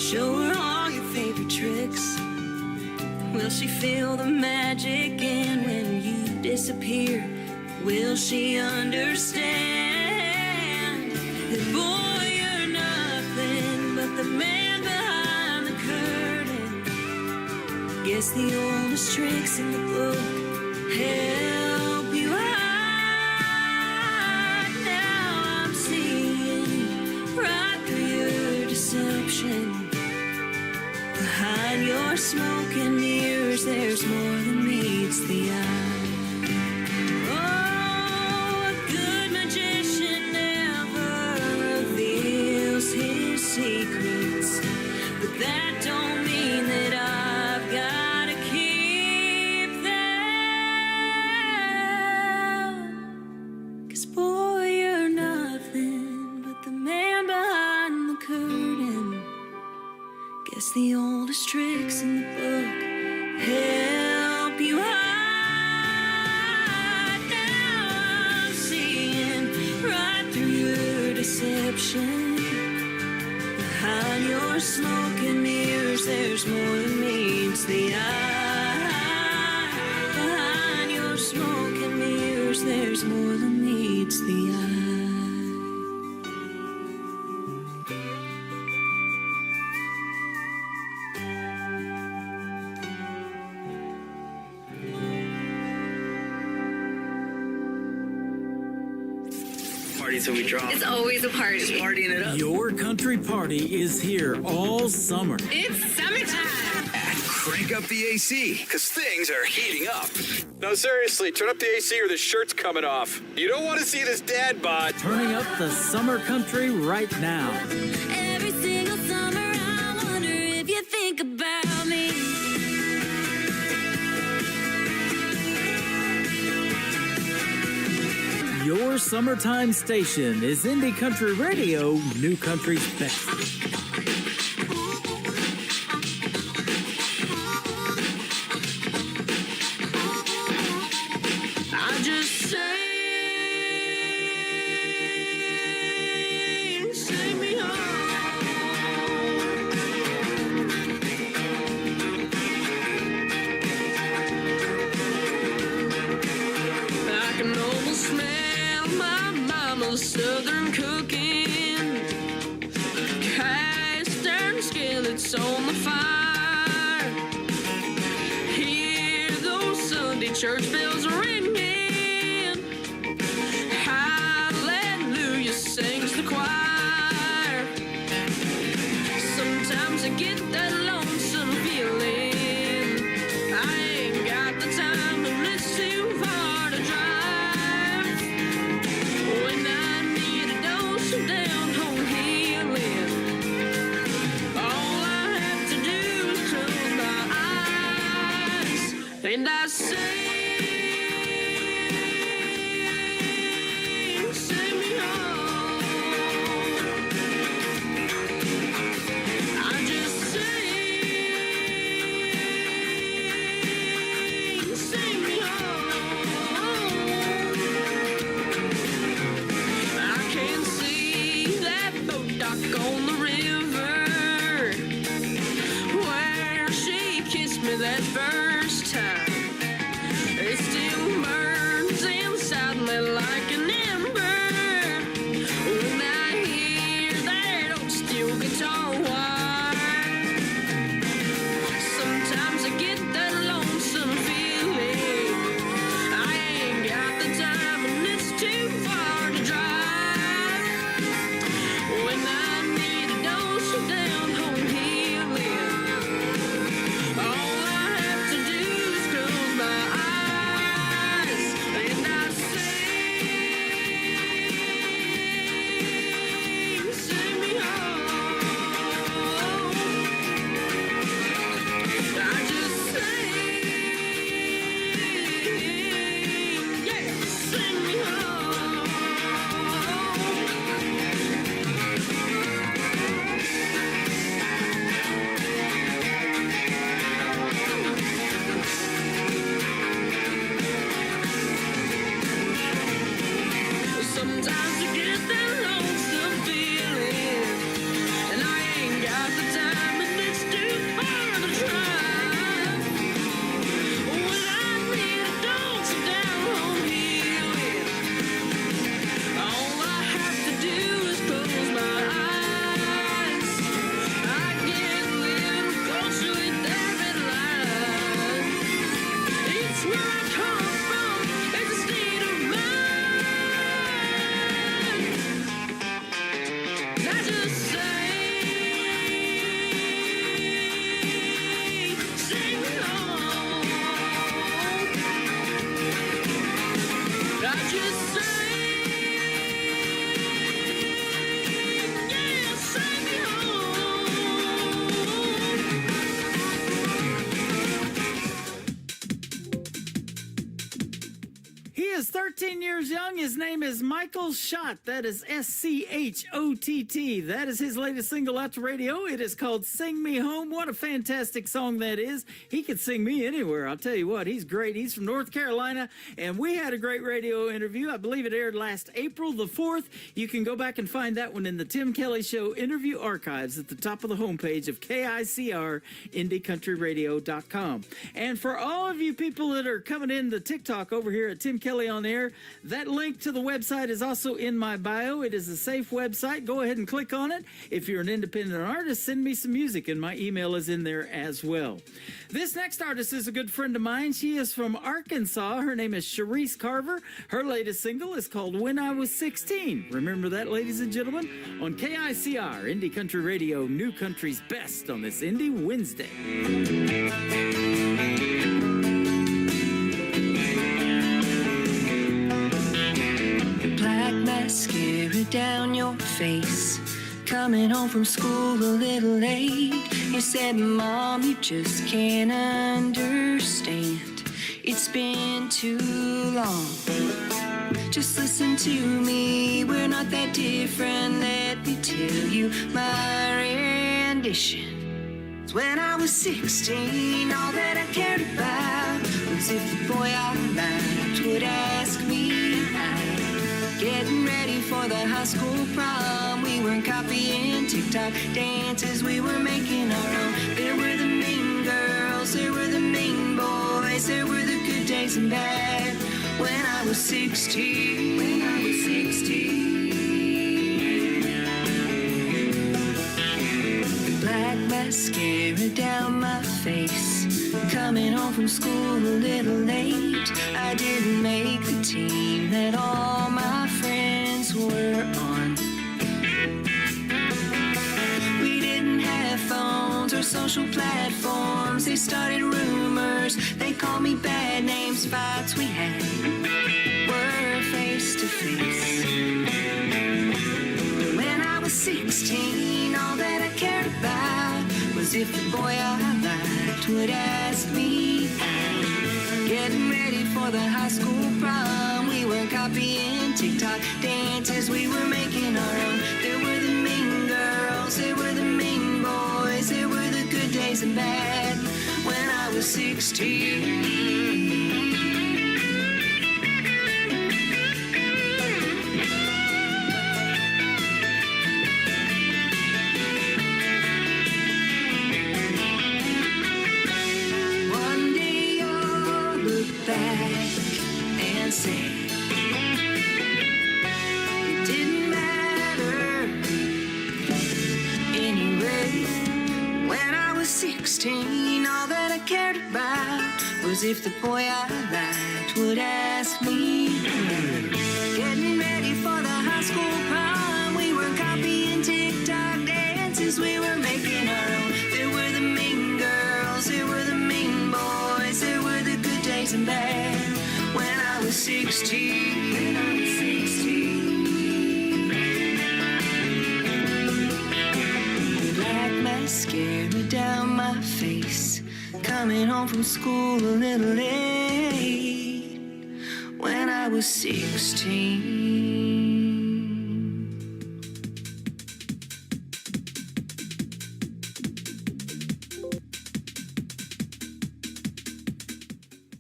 Show her all your favorite tricks. Will she feel the magic? And when you disappear, will she understand that boy, you're nothing but the man behind the curtain? Guess the oldest tricks in the book help you hide. Now I'm seeing right through your deception. Behind your smoke and mirrors, there's more than meets the eye. Oh, a good magician never reveals his secrets, but that don't mean that I've got to keep them. 'Cause boy, you're nothing but the man behind the curtain. Guess the oldest tricks in the book help you hide. Now I'm seeing smoke and mirrors, there's more than meets the eye. Behind your smoke and mirrors, there's more than meets the eye. Party till we drop. It's always a party. Just partying it up. Your country party is here all summer. It's summertime. Crank up the AC, because things are heating up. No, seriously, turn up the AC or the shirt's coming off. You don't want to see this dad bod. Turning up the summer country right now. Every single summer, I wonder if you think about me. Your summertime station is Indie Country Radio, New Country's best. I just sing me home. I can almost smell my mama's southern cooking. Cast iron skillets on the fire. Hear those Sunday church bells ringing. Hallelujah sings the choir. Sometimes I get that lonesome feeling. I ain't got the time and it's too far to drive. When I need a dose of down-home healing, all I have to do is close my eyes and I sing me home. I just sing me home. I can see that boat dock on the river where she kissed me that first time. It still burns inside me like an ember when I hear that old steel guitar wire. Sometimes I get that lonesome feeling. I ain't got the time and it's too far to drive. When I need a dose of down-home healing, all I have to do is close my eyes and I sing me home. I just sing me home. Sometimes you get that lonesome feeling, and I ain't got the time, and it's too far to drive. When I need a dose of down-home healing, all I have to do is close my eyes. I get a little closer with every line. It's where I come from, it's a state of mind. I just sing me home. I just sing me home. He is 13 years young. His name is Michael Schott. That is S-C-H-O-T-T. That is his latest single out to radio. It is called Sing Me Home. What a fantastic song that is. He could sing me anywhere. I'll tell you what, he's great. He's from North Carolina, and we had a great radio interview. I believe it aired last April the 4th. You can go back and find that one in the Tim Kelly Show interview archives at the top of the homepage of KICR, IndieCountryRadio.com. And for all of you people that are coming in the TikTok over here at Tim Kelly on Air, that link to the website is also in my bio. It is a safe website. Go ahead and click on it. If you're an independent artist, send me some music, and my email is in there as well. This next artist is a good friend of mine. She is from Arkansas. Her name is Sharice Carver. Her latest single is called When I Was 16. Remember that, ladies and gentlemen, on KICR, Indie Country Radio, New Country's Best on this Indie Wednesday. Black mascara down your face. Coming home from school a little late. You said, Mom, you just can't understand. It's been too long. Just listen to me. We're not that different. Let me tell you my rendition. When I was 16, all that I cared about was if the boy I liked would ask me out. Getting ready for the high school prom, we weren't copying TikTok dances, we were making our own. There were the mean girls, there were the mean boys, there were the good days and bad. When I was 16, when I was 16. Black mascara down my face. Coming home from school a little late. I didn't make the team that all my friends were on. We didn't have phones or social platforms. They started rumors. They called me bad names. Fights we had were face to face. When I was 16, all that I cared about was if the boy I liked would ask me out. Getting ready for the high school prom, we weren't copying TikTok dances, we were making our own. There were the mean girls, there were the mean boys, there were the good days and bad. When I was 16. Back and say it didn't matter anyway. When I was 16, all that I cared about was if the boy I liked would ask me. Getting ready for the high school prom, we were copying TikTok dances, we were making our own. There were the mean girls, there were the mean boys, there were the good days and bad. When I was 16, when I was 16. Black mascara down my face. Coming home from school a little late. When I was 16.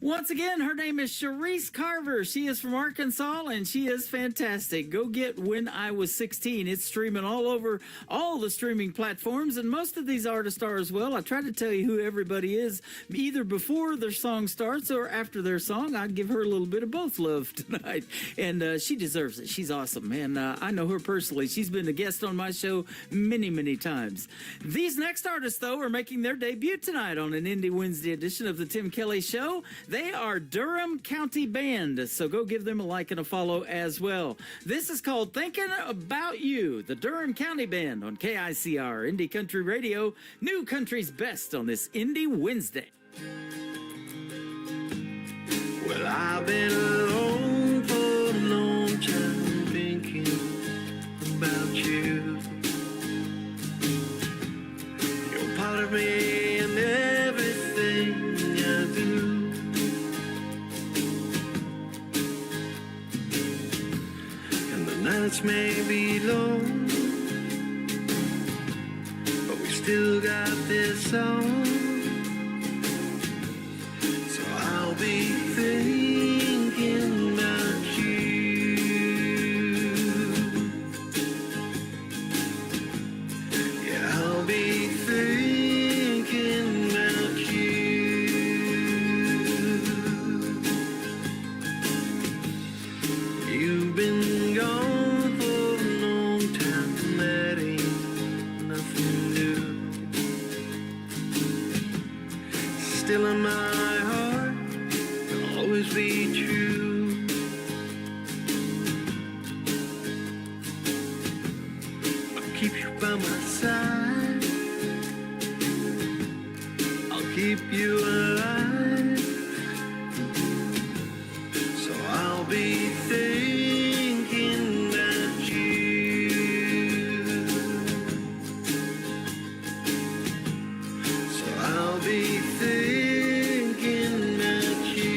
Once again, her name is Sharice Carver. She is from Arkansas, and she is fantastic. Go get When I Was 16. It's streaming all over all the streaming platforms, and most of these artists are as well. I try to tell you who everybody is, either before their song starts or after their song. I'd give her a little bit of both love tonight, and she deserves it. She's awesome, and I know her personally. She's been a guest on my show many, many times. These next artists, though, are making their debut tonight on an Indie Wednesday edition of the Tim Kelly Show. They are Durham County Band, so go give them a like and a follow as well. This is called Thinking About You, the Durham County Band on KICR, Indie Country Radio, New Country's Best on this Indie Wednesday. Well, I've been alone for a long time thinking about you. You're part of me and everything I do. nights may be long, but we still got this song. So I'll be thinking about you. Yeah, I'll be thinking about you. You've been gone for a long time, and that ain't nothing new. Still in my heart, you'll always be true. I'll keep you by my side. I'll keep you alive. So I'll be thinking about you. So I'll be thinking about you.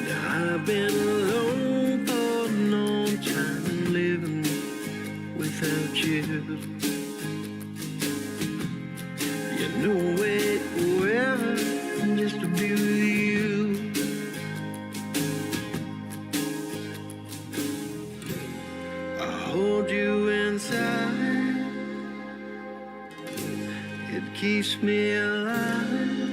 Now I've been alone for a long time, living without you. You know it forever, just to be with you. I hold you inside, it keeps me alive.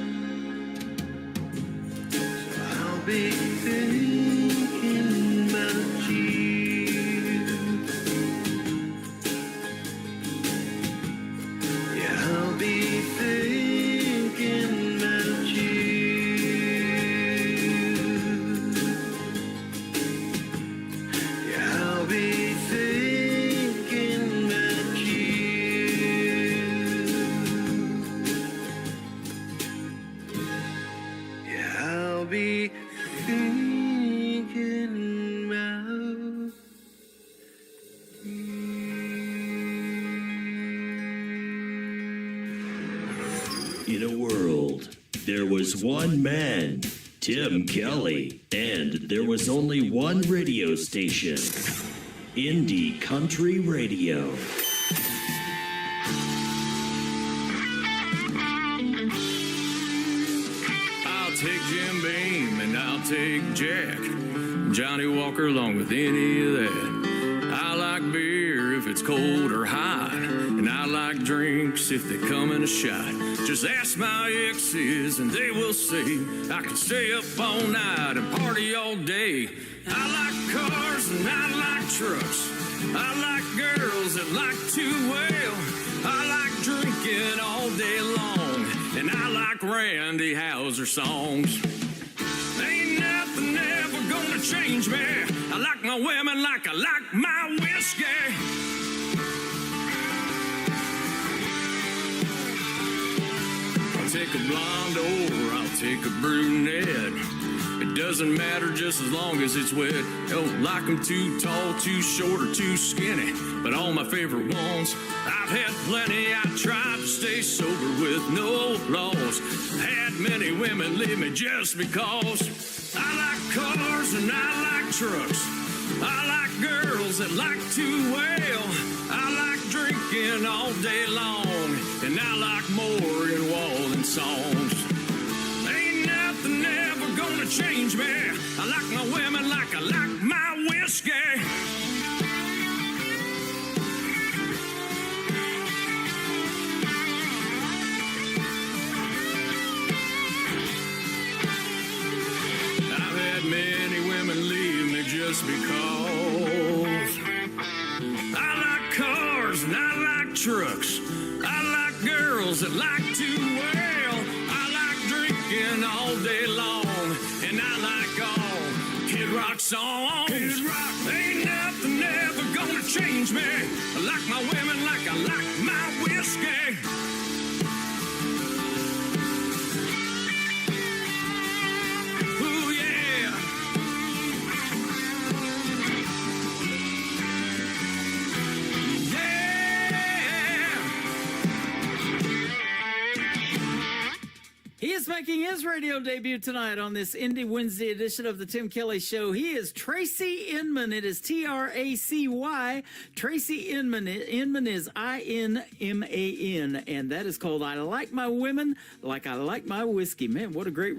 I'll be thinking about you. Yeah, I'll be thinking about you. Yeah, I'll be thinking about you. Yeah, I'll be thinking about In a world, there was one man, Tim Kelly, and there was only one radio station, Indie Country Radio. I'll take Jim Beam and I'll take Jack, Johnny Walker along with any of that. I like beer if it's cold or hot, and I like drinks if they come in a shot. Just ask my exes and they will say I can stay up all night and party all day. I like cars and I like trucks. I like girls that like to wail. I like drinking all day long, and I like Randy Houser songs. Ain't nothing ever gonna change me. I like my women like I like my whiskey. I'll take a blonde or I'll take a brunette. It doesn't matter just as long as it's wet. Don't like them too tall, too short, or too skinny. But all my favorite ones, I've had plenty. I tried to stay sober with no flaws. Had many women leave me just because. I like cars and I like trucks. I like girls that like to wail. I like drinking all day long, and I like Maureen Walden songs. Ain't nothing ever gonna change me. I like my women like I like my whiskey. I've had many women leave me just because. I like cars cars and I like trucks. I like girls that like to wail. I like drinking all day long, and I like all Kid Rock songs. Kid Rock, ain't nothing ever gonna change me. I like my women like I like my whiskey. Ooh, yeah. He is making his radio debut tonight on this Indie Wednesday edition of the Tim Kelly Show. He is Tracy Inman. It is Tracy. Tracy Inman. Inman is INMAN, and that is called I Like My Women Like I Like My Whiskey. Man, what a great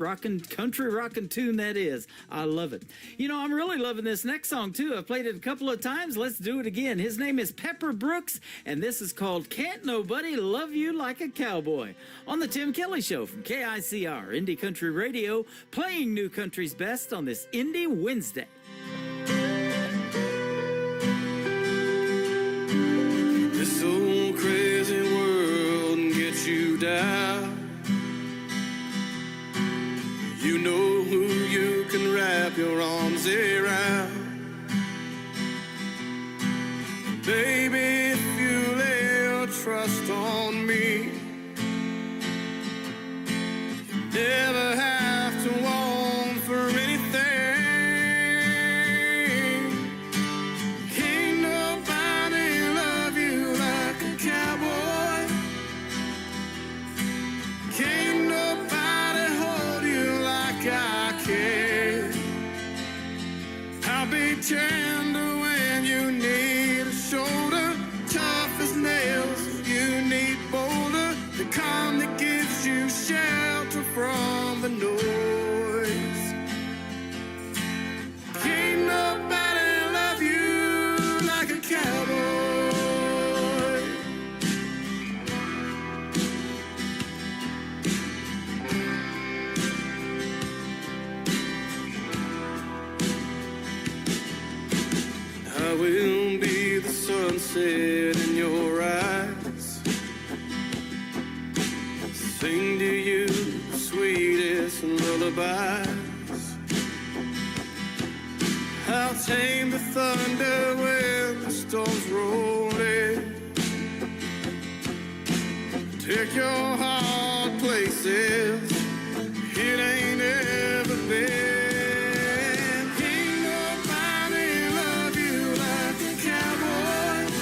country rockin' tune that is. I love it. You know, I'm really loving this next song, too. I've played it a couple of times. Let's do it again. His name is Pepper Brooks, and this is called Can't Nobody Love You Like a Cowboy on the Tim Kelly Show from KICR, Indie Country Radio, playing new country's best on this Indie Wednesday. This old crazy world gets you down. You know who you can wrap your arms around. Baby, if you lay your trust on me, never have to want for anything. Can't nobody love you like a cowboy. Can't nobody hold you like I can. I'll be tender when you need a shoulder, tough as nails. You need boulder, the calm that gives you shelter from the noise. Can't nobody love you like a cowboy. I will be the sunset in your eyes, sing to you the sweetest lullabies. I'll tame the thunder when the storm's rolling, take your hard places it ain't ever been. Can't nobody love you like a cowboy.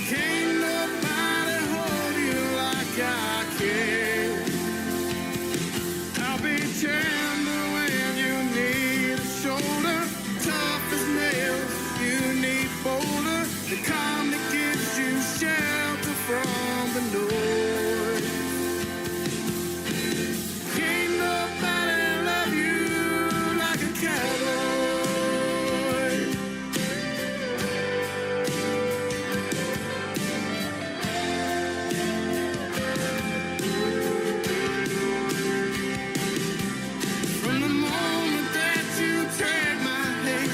Can't nobody hold you like I can. I'll be tender when you need a shoulder, tough as nails. You need boulder, the calm that gives you shelter from the noise. Can't nobody love you like a cowboy. From the moment that you take my hand,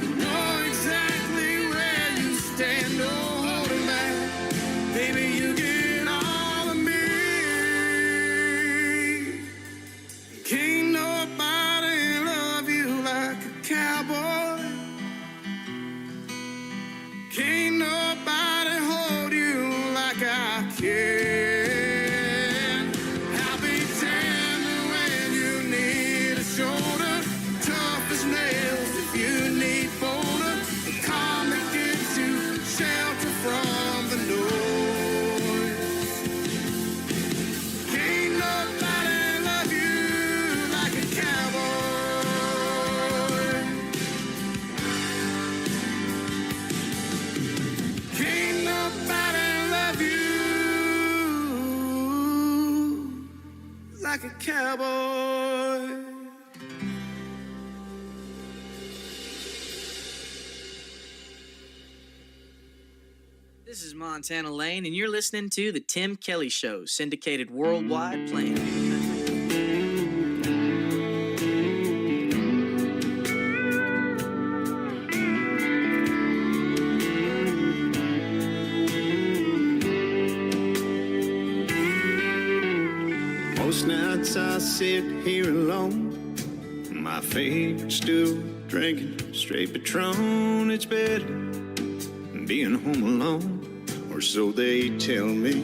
you know exactly where you stand. Oh, holding back, baby, you get all of me. Can't nobody love you like a cowboy. Can't nobody hold you like I can. I'll be tender when you need a shoulder, tough as nails. If you need boulder, the calm that gives you shelter from the noise. Can't nobody love you like a cowboy. Can't nobody love you like a cowboy. This is Montana Lane, and you're listening to The Tim Kelly Show, syndicated worldwide, playing new country. I sit here alone, my favorite stew, drinking straight Patron. It's better than being home alone, or so they tell me.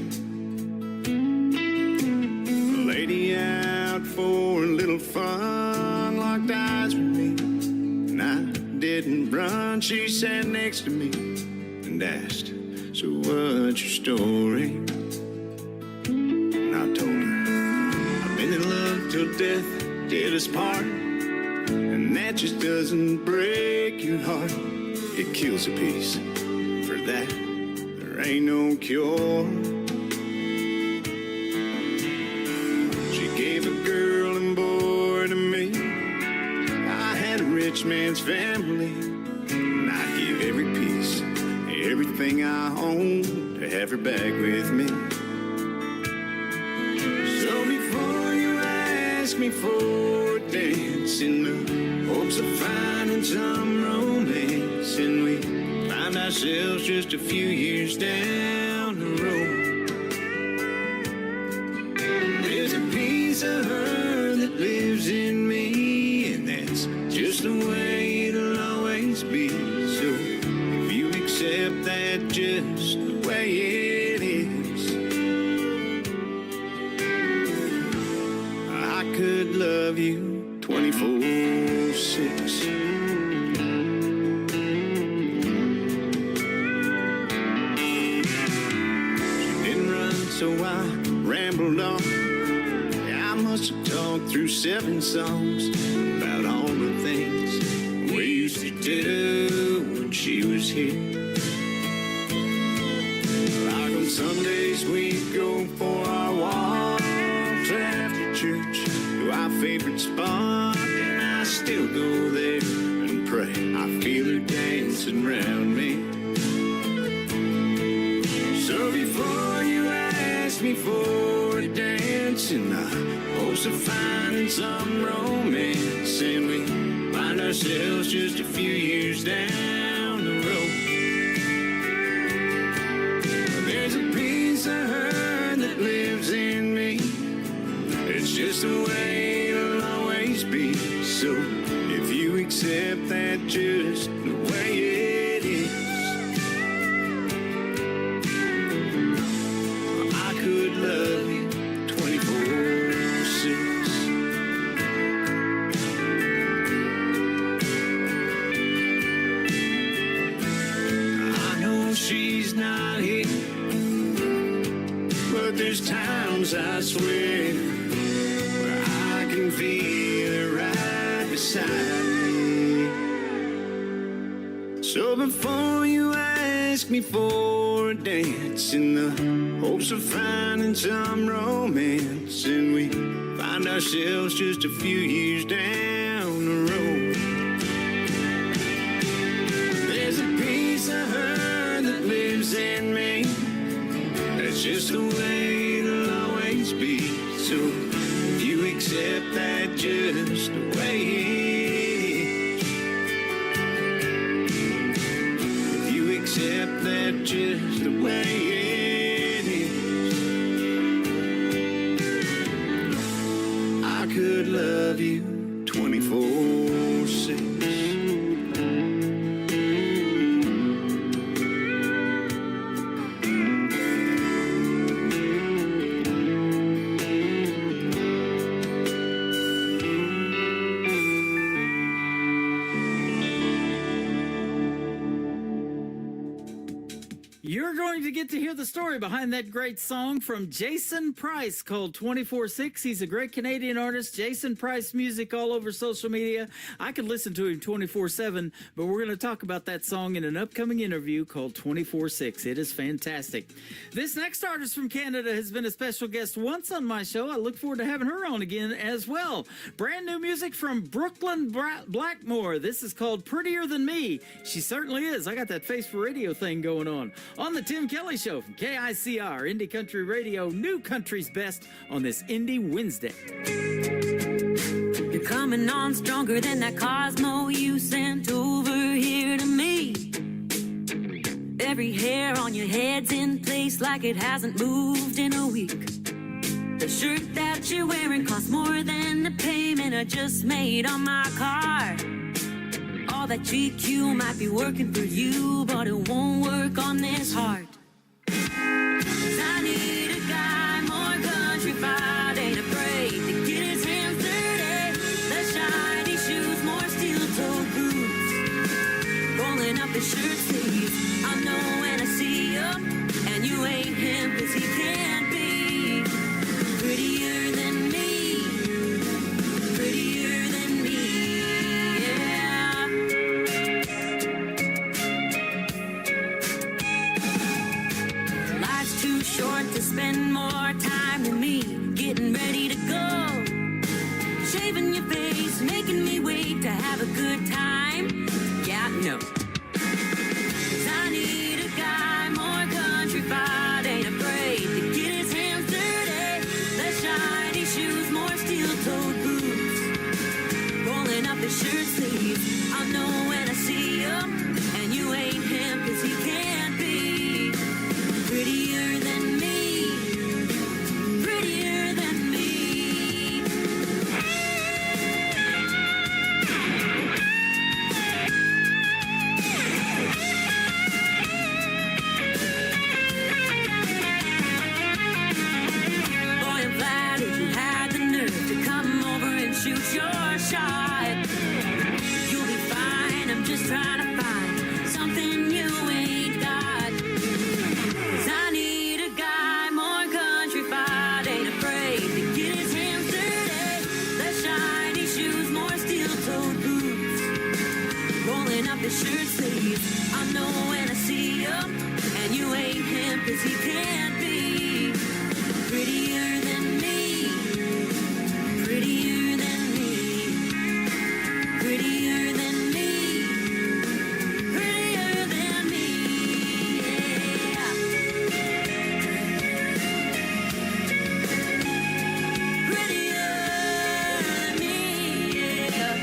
A lady out for a little fun locked eyes with me, and I didn't run. She sat next to me and asked, so what's your story? And I told her, I've been in love till death did us part, and that just doesn't break your heart. It kills a piece. For that, there ain't no cure. She gave a girl and boy to me. I had a rich man's family, and I'd give every piece, everything I own, to have her back with me. So before you ask me for a dance in the hopes of finding some romance, and we find ourselves just a few years down the road, there's a piece of her that lives in me, and that's just the way it'll always be. So if you accept that just the way it is, I could love you 24/6. So I rambled on. I must have talked through 7 songs about all the things we used to do when she was here. Like on Sundays we'd go for our walks after church to our favorite spot, and I still go there and pray. I feel her dancing around me. So before you ask me for a dance in the hopes of finding some romance, and we find ourselves just a few years down the road, there's a piece of her that lives in me. It's just the way it'll always be. So if you accept that just the way it is, I could love you 24/6. I know she's not here, but there's times I swear where I can feel her right beside me. So before you ask me for a dance in the hopes of finding some romance, and we find ourselves just a few years down the road, there's a piece of her that lives in me. That's just the way it'll always be. So if you accept that just the way it is, if you accept that just the way it is, I could love you 24/6. You're going to get to hear the story behind that great song from Jason Price called 24/6. He's a great Canadian artist. Jason Price music all over social media. I could listen to him 24/7, but we're going to talk about that song in an upcoming interview called 24/6. It is fantastic. This next artist from Canada has been a special guest once on my show. I look forward to having her on again as well. Brand new music from Brooklyn Blackmore. This is called Prettier Than Me. She certainly is. I got that face for radio thing going on the Tim Kelly Show from KICR, Indie Country Radio, New Country's Best on this Indie Wednesday. You're coming on stronger than that Cosmo you sent over here to me. Every hair on your head's in place like it hasn't moved in a week. The shirt that you're wearing costs more than the payment I just made on my car. All that GQ might be working for you, but it won't work on this heart. 'Cause I need a guy more countrified, ain't afraid to get his hands dirty. Less shiny shoes, more steel-toed boots, rolling up his shirt sleeves. I know when I see you, and you ain't him, 'cause he can't be prettier than me, prettier than me, yeah. Life's too short to spend more time with me, getting ready to go, shaving your face, making me wait to have a good time. Yeah, no. 'Cause I need a guy more countrified, ain't afraid to get his hands dirty. Less shiny shoes, more steel-toed boots, rolling up his shirt sleeves. I know when I see you, and you ain't him, 'cause he can't be prettier than me, prettier than me. Boy, I'm glad that you had the nerve to come over and shoot your shot. You'll be fine, I'm just trying to find something you ain't got. 'Cause I need a guy more countrified, ain't afraid to get his hands dirty. Less shiny shoes, more steel-toed boots, rolling up his shirt sleeves. I know when I see you, and you ain't him, 'cause he can't be prettier than me, prettier than me, prettier than me, prettier than me, yeah. Prettier than me, yeah.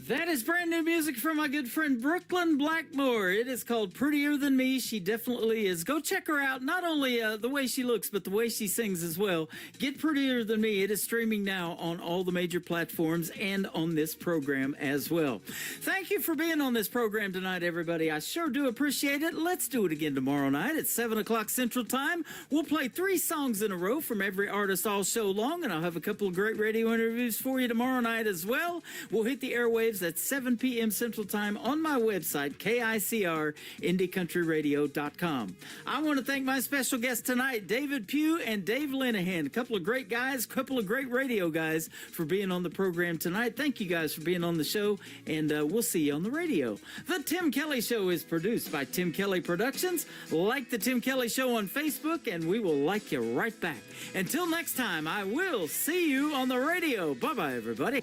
That is brand new music from my good friend Brooklyn Blackmore. It is called Prettier Than Me. She definitely is. Go check her out. Not only the way she looks, but the way she sings as well. Get Prettier Than Me. It is streaming now on all the major platforms and on this program as well. Thank you for being on this program tonight, everybody. I sure do appreciate it. Let's do it again tomorrow night at 7 o'clock Central Time. We'll play 3 songs in a row from every artist all show long, and I'll have a couple of great radio interviews for you tomorrow night as well. We'll hit the airwaves at 7 p.m. Central Time on my website, KICR, IndieCountryRadio.com. I want to thank my special guests tonight, David Pugh and Dave Linehan, a couple of great guys, couple of great radio guys, for being on the program tonight. Thank you guys for being on the show, and we'll see you on the radio. The Tim Kelly Show is produced by Tim Kelly Productions. Like the Tim Kelly Show on Facebook, and we will like you right back. Until next time, I will see you on the radio. Bye-bye, everybody.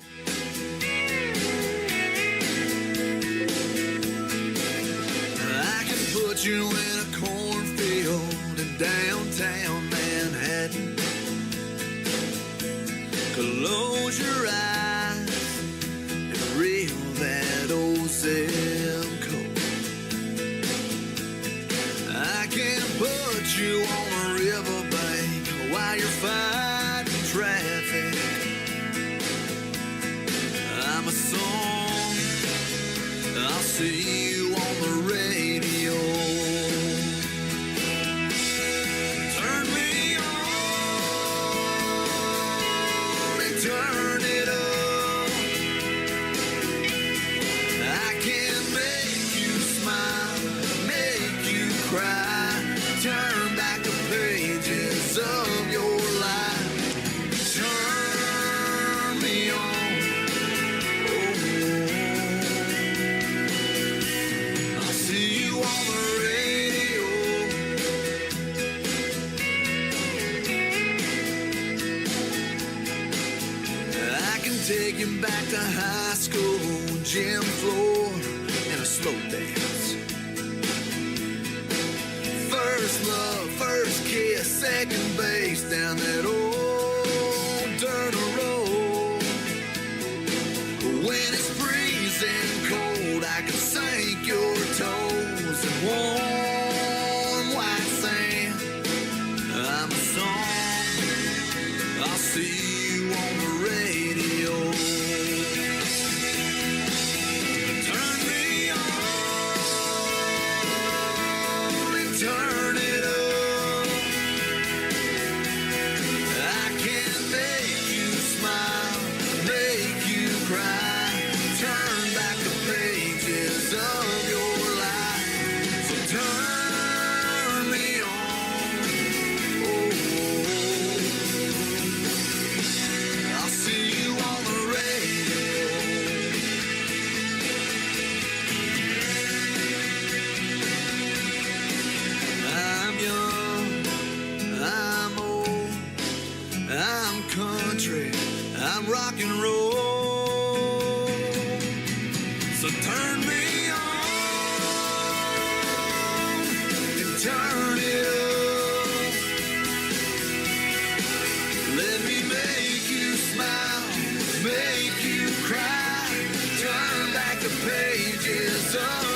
I can put you in a cornfield in downtown Manhattan. Close your eyes and reel that old zip code. I can put you on a riverbank while you're fighting traffic. I'm a song, I'll see you on the radio. Turn me on and turn it up. I can make you smile, make you cry, turn back the pages of your life. Turn me on. I'll see you on the radio. I can take you back to high school, gym floor, and a slow dance. First love, first kiss, second base down that old dirt road. When it's freezing cold, I can sing country, I'm rock and roll. So turn me on and turn it up. Let me make you smile, make you cry. Turn back the pages of